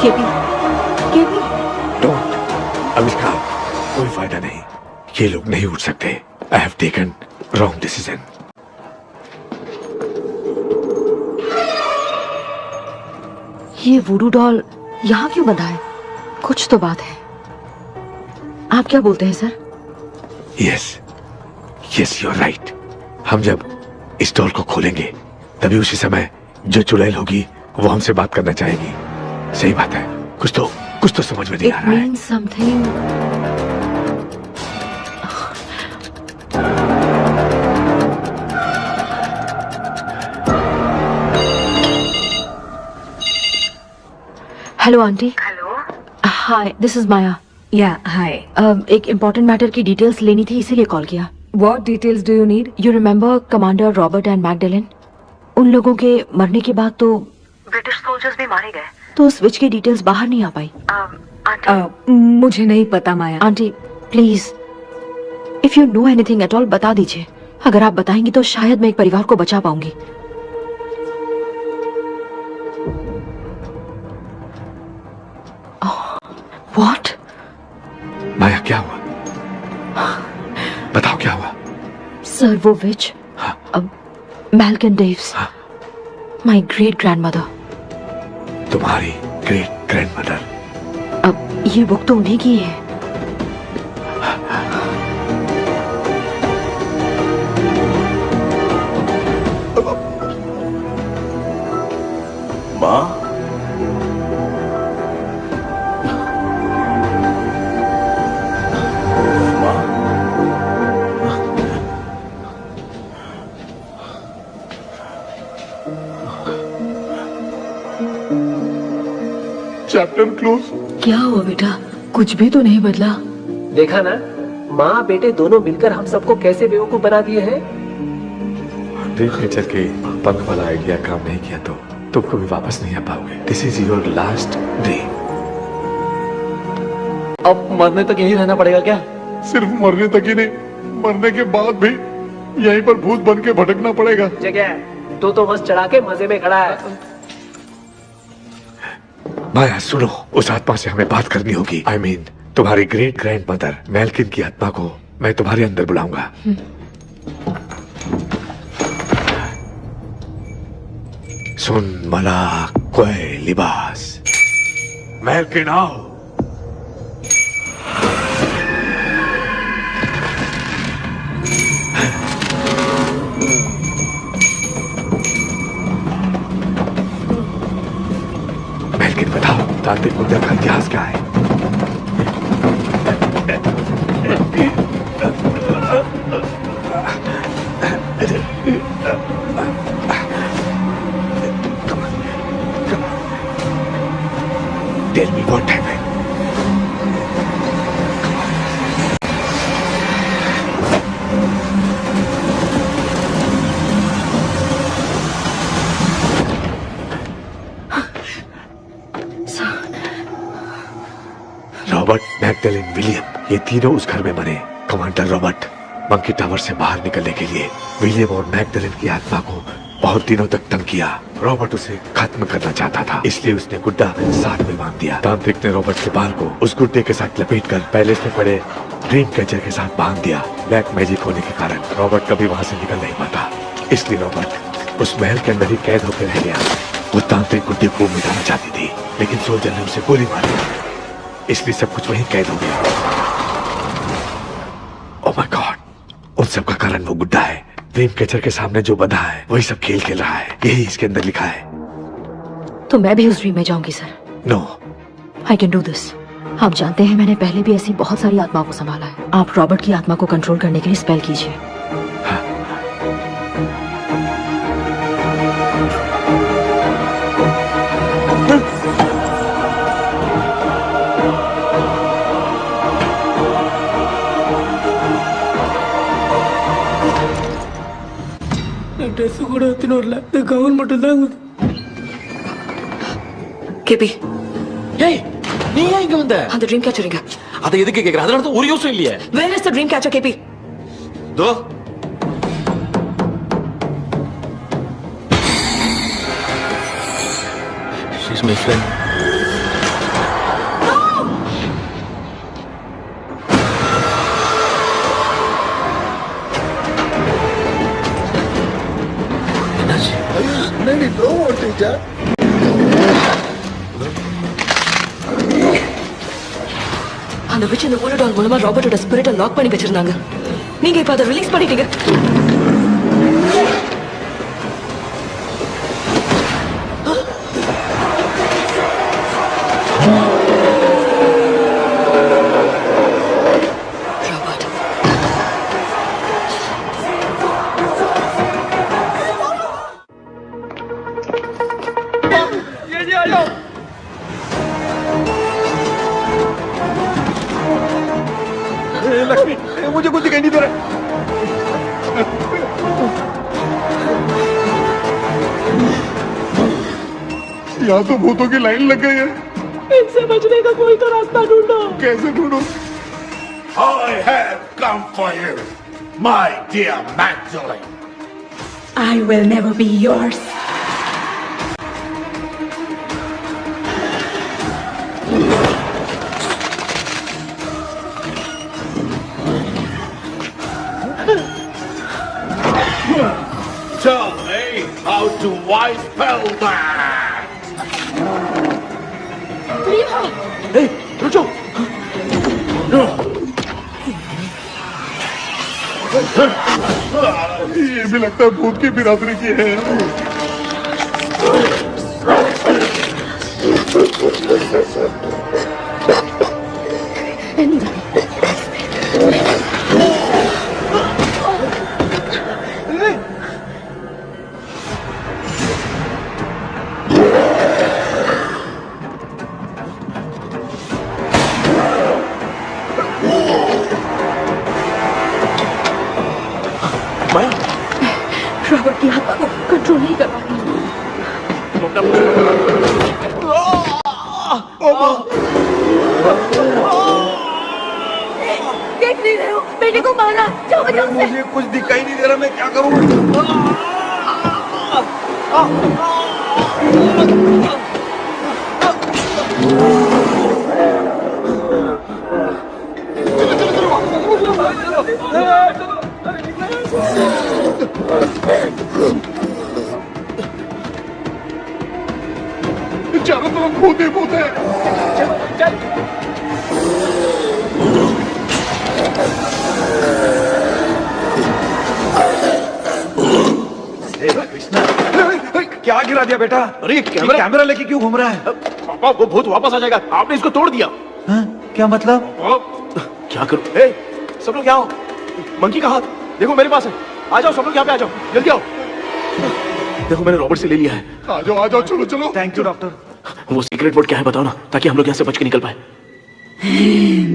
KP, KP. डोंट, अविष्कार, कोई फायदा नहीं। ये लोग नहीं उठ सकते। I have taken wrong decision. ये वुडू डॉल यहाँ क्यों बंधा है? कुछ तो बात है। आप क्या बोलते हैं sir? Yes, yes, you are right. हम जब इस डॉल को खोलेंगे तभी उसी समय जो चुड़ैल होगी वो हमसे बात करना चाहेगी। सही बात है, कुछ तो समझ में नहीं आ रहा है। means something. Hello aunty. Hello. Hi, this is Maya. Yeah hi. एक इम्पोर्टेंट मैटर की डिटेल्स लेनी थी, इसीलिए कॉल किया। What details do you need? You remember commander Robert and Magdalene? उन लोगों के मरने के बाद तो ब्रिटिश सोल्जर्स भी मारे गए। तो स्विच की डिटेल्स बाहर नहीं आ पाई। मुझे नहीं पता Maya. Aunty please, if you know anything at all बता दीजिए। अगर आप बताएंगी तो शायद मैं एक परिवार को बचा पाऊंगी। व्हाट? माया क्या हुआ? बताओ क्या हुआ? सर वो विच, मैल्कन डेव्स, माय ग्रेट ग्रैंडमदर। तुम्हारी ग्रेट ग्रैंडमदर? अब ये बुक तो उन्हीं की है। माँ, चैप्टर क्लोज। क्या हुआ बेटा? कुछ भी तो नहीं बदला। देखा ना, माँ बेटे दोनों मिलकर हम सबको कैसे बेवकूफ बना दिए हैं। ड्रीम नेचर के पंख वाला आइडिया काम नहीं किया तो तुम कभी वापस नहीं आ पाओगे। This is your last dream. अब मरने तक यही रहना पड़ेगा क्या? सिर्फ मरने तक ही नहीं, मरने के बाद भी यहीं पर भूत बन के भटकना पड़ेगा। जगह तो बस चढ़ा के मजे में खड़ा है। माया सुनो, उस आत्मा से हमें बात करनी होगी। I mean, तुम्हारी ग्रेट ग्रैंड मदर मैल्किन की आत्मा को मैं तुम्हारे अंदर बुलाऊंगा। सुन मला कोई लिबास, मैल्किन आओ। मैल्किन बताओ, तांत्रिक मुद्रा का इतिहास क्या है? Tell me what happened. Robert, Magdalene, William, ये तीनों उस घर में मरे। कमांडर रॉबर्ट मंकी टावर से बाहर निकलने के लिए विलियम और मैगडेलिन की आत्मा को बहुत दिनों तक तंग किया। रॉबर्ट उसे खत्म करना चाहता था, इसलिए उसने गुड्डा साथ में बांध दिया। तांत्रिक ने रॉबर्ट के बाल को उस गुड्डे के साथ लपेटकर पैलेस में पड़े ड्रीम कैचर के साथ बांध दिया। ब्लैक मैजिक होने के कारण रॉबर्ट कभी वहां से निकल नहीं पाता, इसलिए रॉबर्ट उस महल के अंदर ही कैद होकर रह गया। वो तांत्रिक गुड्डे को मिटाना चाहती थी, लेकिन सोल्जर ने उसे गोली मारी, इसलिए सब कुछ वहीं कैद हो गया। ओह माय गॉड, उन सब का कारण वो गुड्डा है। ड्रीम कैचर के सामने जो बंधा है वही सब खेल खेल रहा है, यही इसके अंदर लिखा है। तो मैं भी उस ड्रीम में जाऊंगी sir? No, I can do this. आप जानते हैं मैंने पहले भी ऐसी बहुत सारी आत्माओं को संभाला है। आप रॉबर्ट की आत्मा को कंट्रोल करने के लिए स्पेल कीजिए। ட்ரெஸ் கூட எடுத்துன்னு வரல, இந்த கவுன் மட்டும் தான். கேபி, ஏய் நீ ஏன் இங்க வந்த? அந்த ட்ரீம் கேச்சர் எங்க? அதை எதுக்கு கேக்குற? அதனால தான் ஒரு யூஸும் இல்லையே. Where is the dream catcher, KP? தோ she's my friend. என்னடி டோ ஓட்டிச்சா? அந்த விட்ச் இந்த ஊரடால் மூலமா ராபர்ட்டோட ஸ்பிரிட்டை லாக் பண்ணி வச்சிருந்தாங்க. நீங்க இப்ப அதை ரிலீஸ் பண்ணிட்டீங்க. लक्ष्मी मुझे कुछ दिखाई नहीं दे रहा। यहाँ तो भूतों की लाइन लग गई है। इनसे बचने का कोई तो रास्ता ढूंढो। कैसे ढूंढो? I have come for you, my dear Magdalene. I will never be yours. Tell me how to wipe spell that. Hey, रुको। ये भी लगता है भूत की बिरादरी की है। रॉबर्ट की आत्मा को कंट्रोल नहीं कर पा रही। देख नहीं रहे हो बेटे को मारा। जाओ बचाओ उसे। मुझे कुछ दिखाई नहीं दे रहा, मैं क्या करूं? चारों तरफ भूत ही भूत है। क्या गिरा दिया बेटा? अरे ये कैमरा लेके क्यों घूम रहा है? पापा वो भूत वापस आ जाएगा, आपने इसको तोड़ दिया। क्या मतलब? क्या करूं? सब लोग यहाँ आओ। मंकी का हाथ देखो मेरे पास है। आ जाओ सब लोग यहाँ पे आ जाओ, जल्दी आओ। देखो मैंने रॉबर्ट से ले लिया है। आ जाओ चलो चलो। Thank you doctor. वो सीक्रेट वर्ड क्या है बताओ ना, ताकि हम लोग यहाँ से बच के निकल पाए।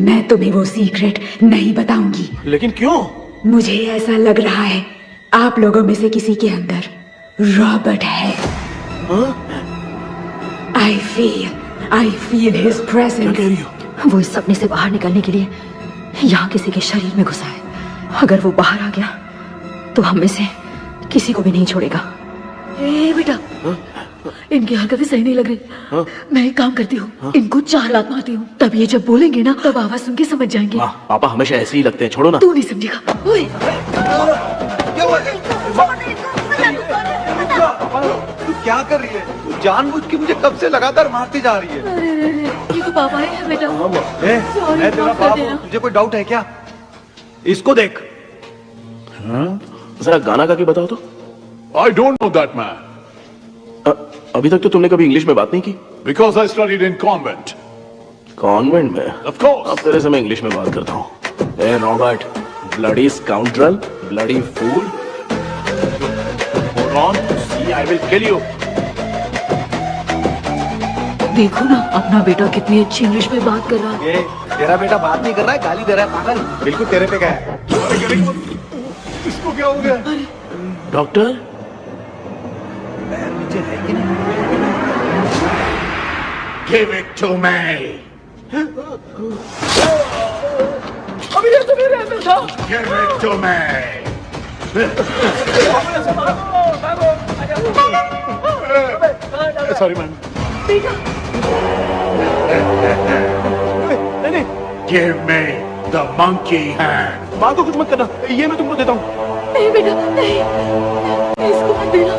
मैं तुम्हें वो सीक्रेट नहीं बताऊंगी। लेकिन क्यों? मुझे ऐसा लग रहा है आप लोगों में से किसी के अंदर रॉबर्ट है। I feel his presence। क्या कह रही हो? वो इस सपने से बाहर निकलने के लिए यहाँ किसी के शरीर में घुसा है। अगर वो बाहर आ गया तो हम में से किसी को भी नहीं छोड़ेगा। ए बेटा, इनकी हरकतें सही नहीं लग रही। मैं एक काम करती हूँ, इनको 4 लात मारती हूँ, तब ये जब बोलेंगे ना तब आवाज सुन के समझ जाएंगे। पापा हमेशा ऐसे ही लगते हैं, छोड़ो ना। तू नहीं समझेगा। ओए, तू क्या कर रही है? तू जानबूझ के मुझे कब से लगातार मारती जा रही है। अरे ये तो पापा है बेटा। मैं तेरा बाप हूँ, तुझे कोई डाउट है क्या? इसको देख। जरा गाना गा के बताओ तो। I don't know that man. अभी तक तो तुमने कभी इंग्लिश में बात नहीं की। Because I studied in convent. Convent में? Of course. अब तेरे से मैं इंग्लिश में बात करता हूँ। ए Robert, bloody scoundrel, bloody fool. Hold on, see, I will kill you. देखो ना अपना बेटा कितनी अच्छी इंग्लिश में बात कर रहा है। ये तेरा बेटा बात नहीं कर रहा है, गाली दे रहा है पागल। बिल्कुल तेरे पे क्या है? इसको क्या हो गया? डॉक्टर? नीचे है कि नहीं? Give it to me. अभी ये तो मेरे अंदर था। Give it to me. Sorry man. नहीं। Give me the monkey hand. बात को कुछ मत करना, ये मैं तुमको देता हूँ। नहीं बेटा, नहीं, इसको मत देना।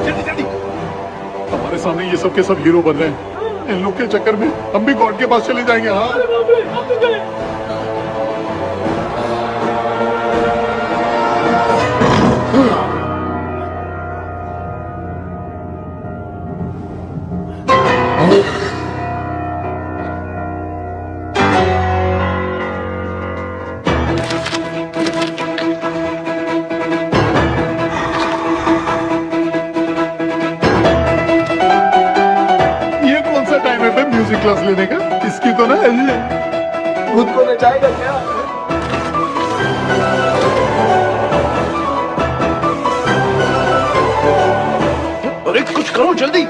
जल्दी। हमारे सामने ये सब के सब हीरो बन रहे हैं। इन लोग के चक्कर में हम भी गॉड के पास चले जाएंगे। हाँ। क्लास लेने का? इसकी तो ना खुद को नचाएगा क्या? अरे कुछ करो जल्दी।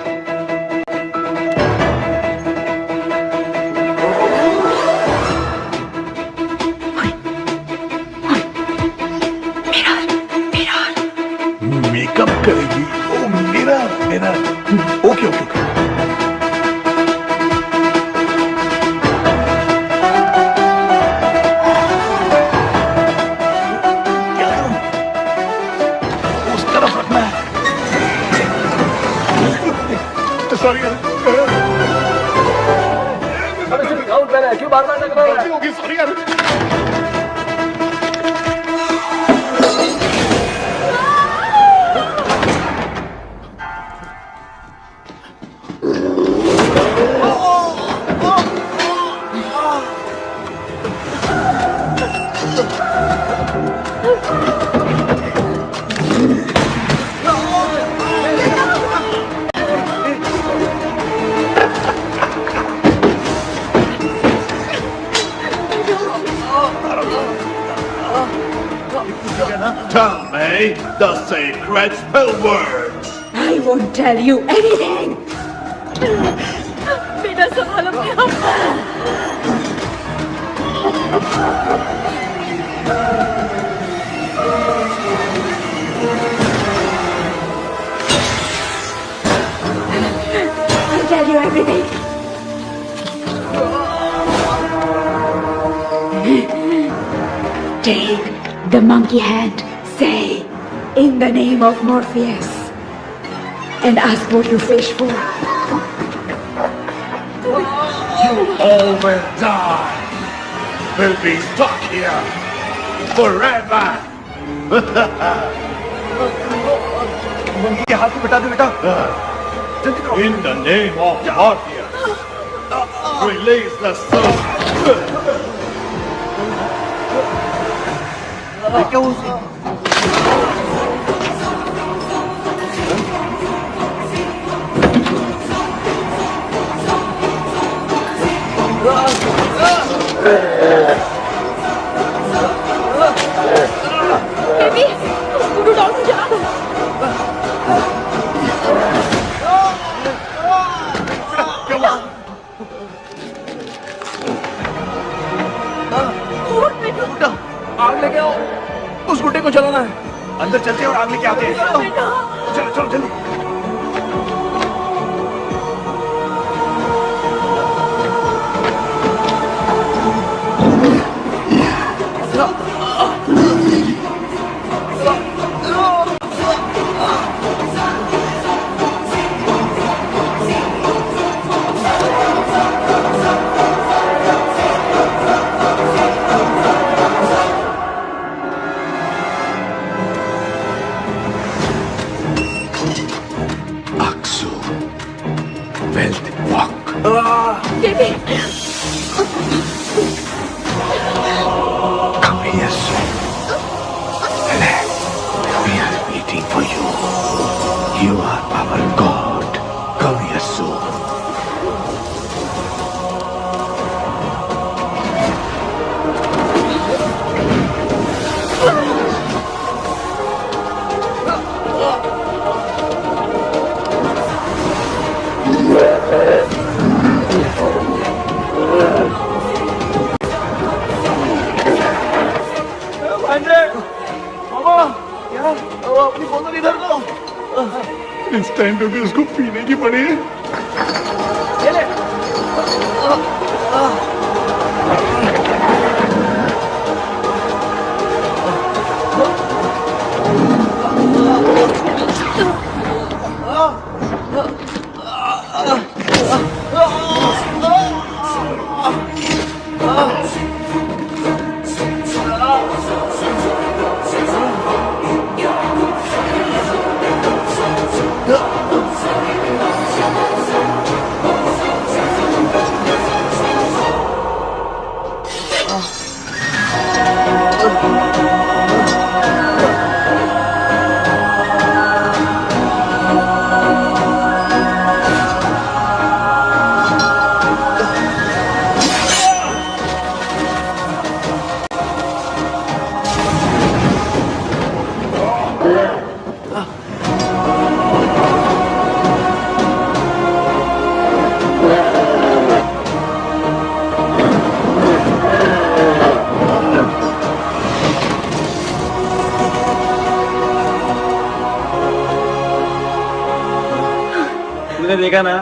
मेकअप करेगी? ओ मेरा मेरा ओके ओके ओके। उस तरफ रखना है। सॉरी अबे सिर्फ गाउन पहना है, क्यों बार-बार टकरा रहा है? होगी, सॉरी यार। Tell me the secret spell words. I won't tell you anything. बेटा संभालो अपने आप। I'll tell you everything. Take the monkey hand. Say, in the name of Morpheus, and ask what you fish for. You all will die. Will be stuck here forever. के हाथ में बिठा दो बेटा। In the name of Morpheus, release the soul. क्या वो बेबी, गुरु डॉल्फिन चला दो। आग लेके आओ, उस गुड्डे को जलाना है। अंदर चलते हैं और आग लेके आते हैं। चलो चलो जल्दी। Baby, Come here soon. Relax. We are waiting for you. You are our God. Come here soon. अपनी बोतल इधर दो। इस टाइम पे भी उसको पीने की पड़ी है। तुमने देखा ना,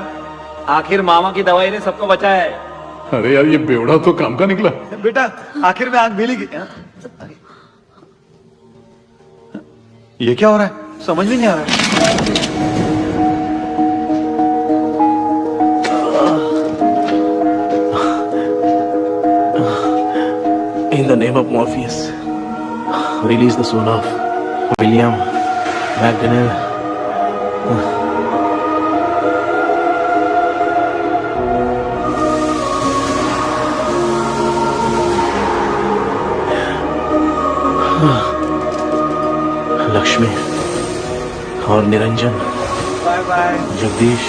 आखिर मामा की दवाई ने सबको बचाया है। अरे यार ये बेवड़ा तो काम का निकला। बेटा आखिर में आंख मिली गई। ये क्या हो रहा है, समझ में नहीं आ रहा है। In the name of Morpheus, release the soul of William McDaniel. Lakshmi और Niranjan, bye bye. Jagdish,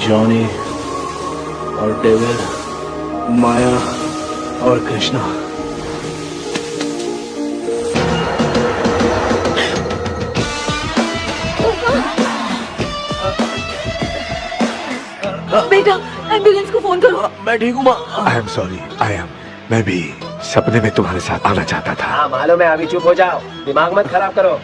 Johnny और डेविड, माया और कृष्णा। बेटा एम्बुलेंस को फोन करो। मैं ठीक हूँ माँ। आई एम सॉरी, मैं भी सपने में तुम्हारे साथ आना चाहता था। हाँ मालूम है, अभी चुप हो जाओ, दिमाग मत खराब करो।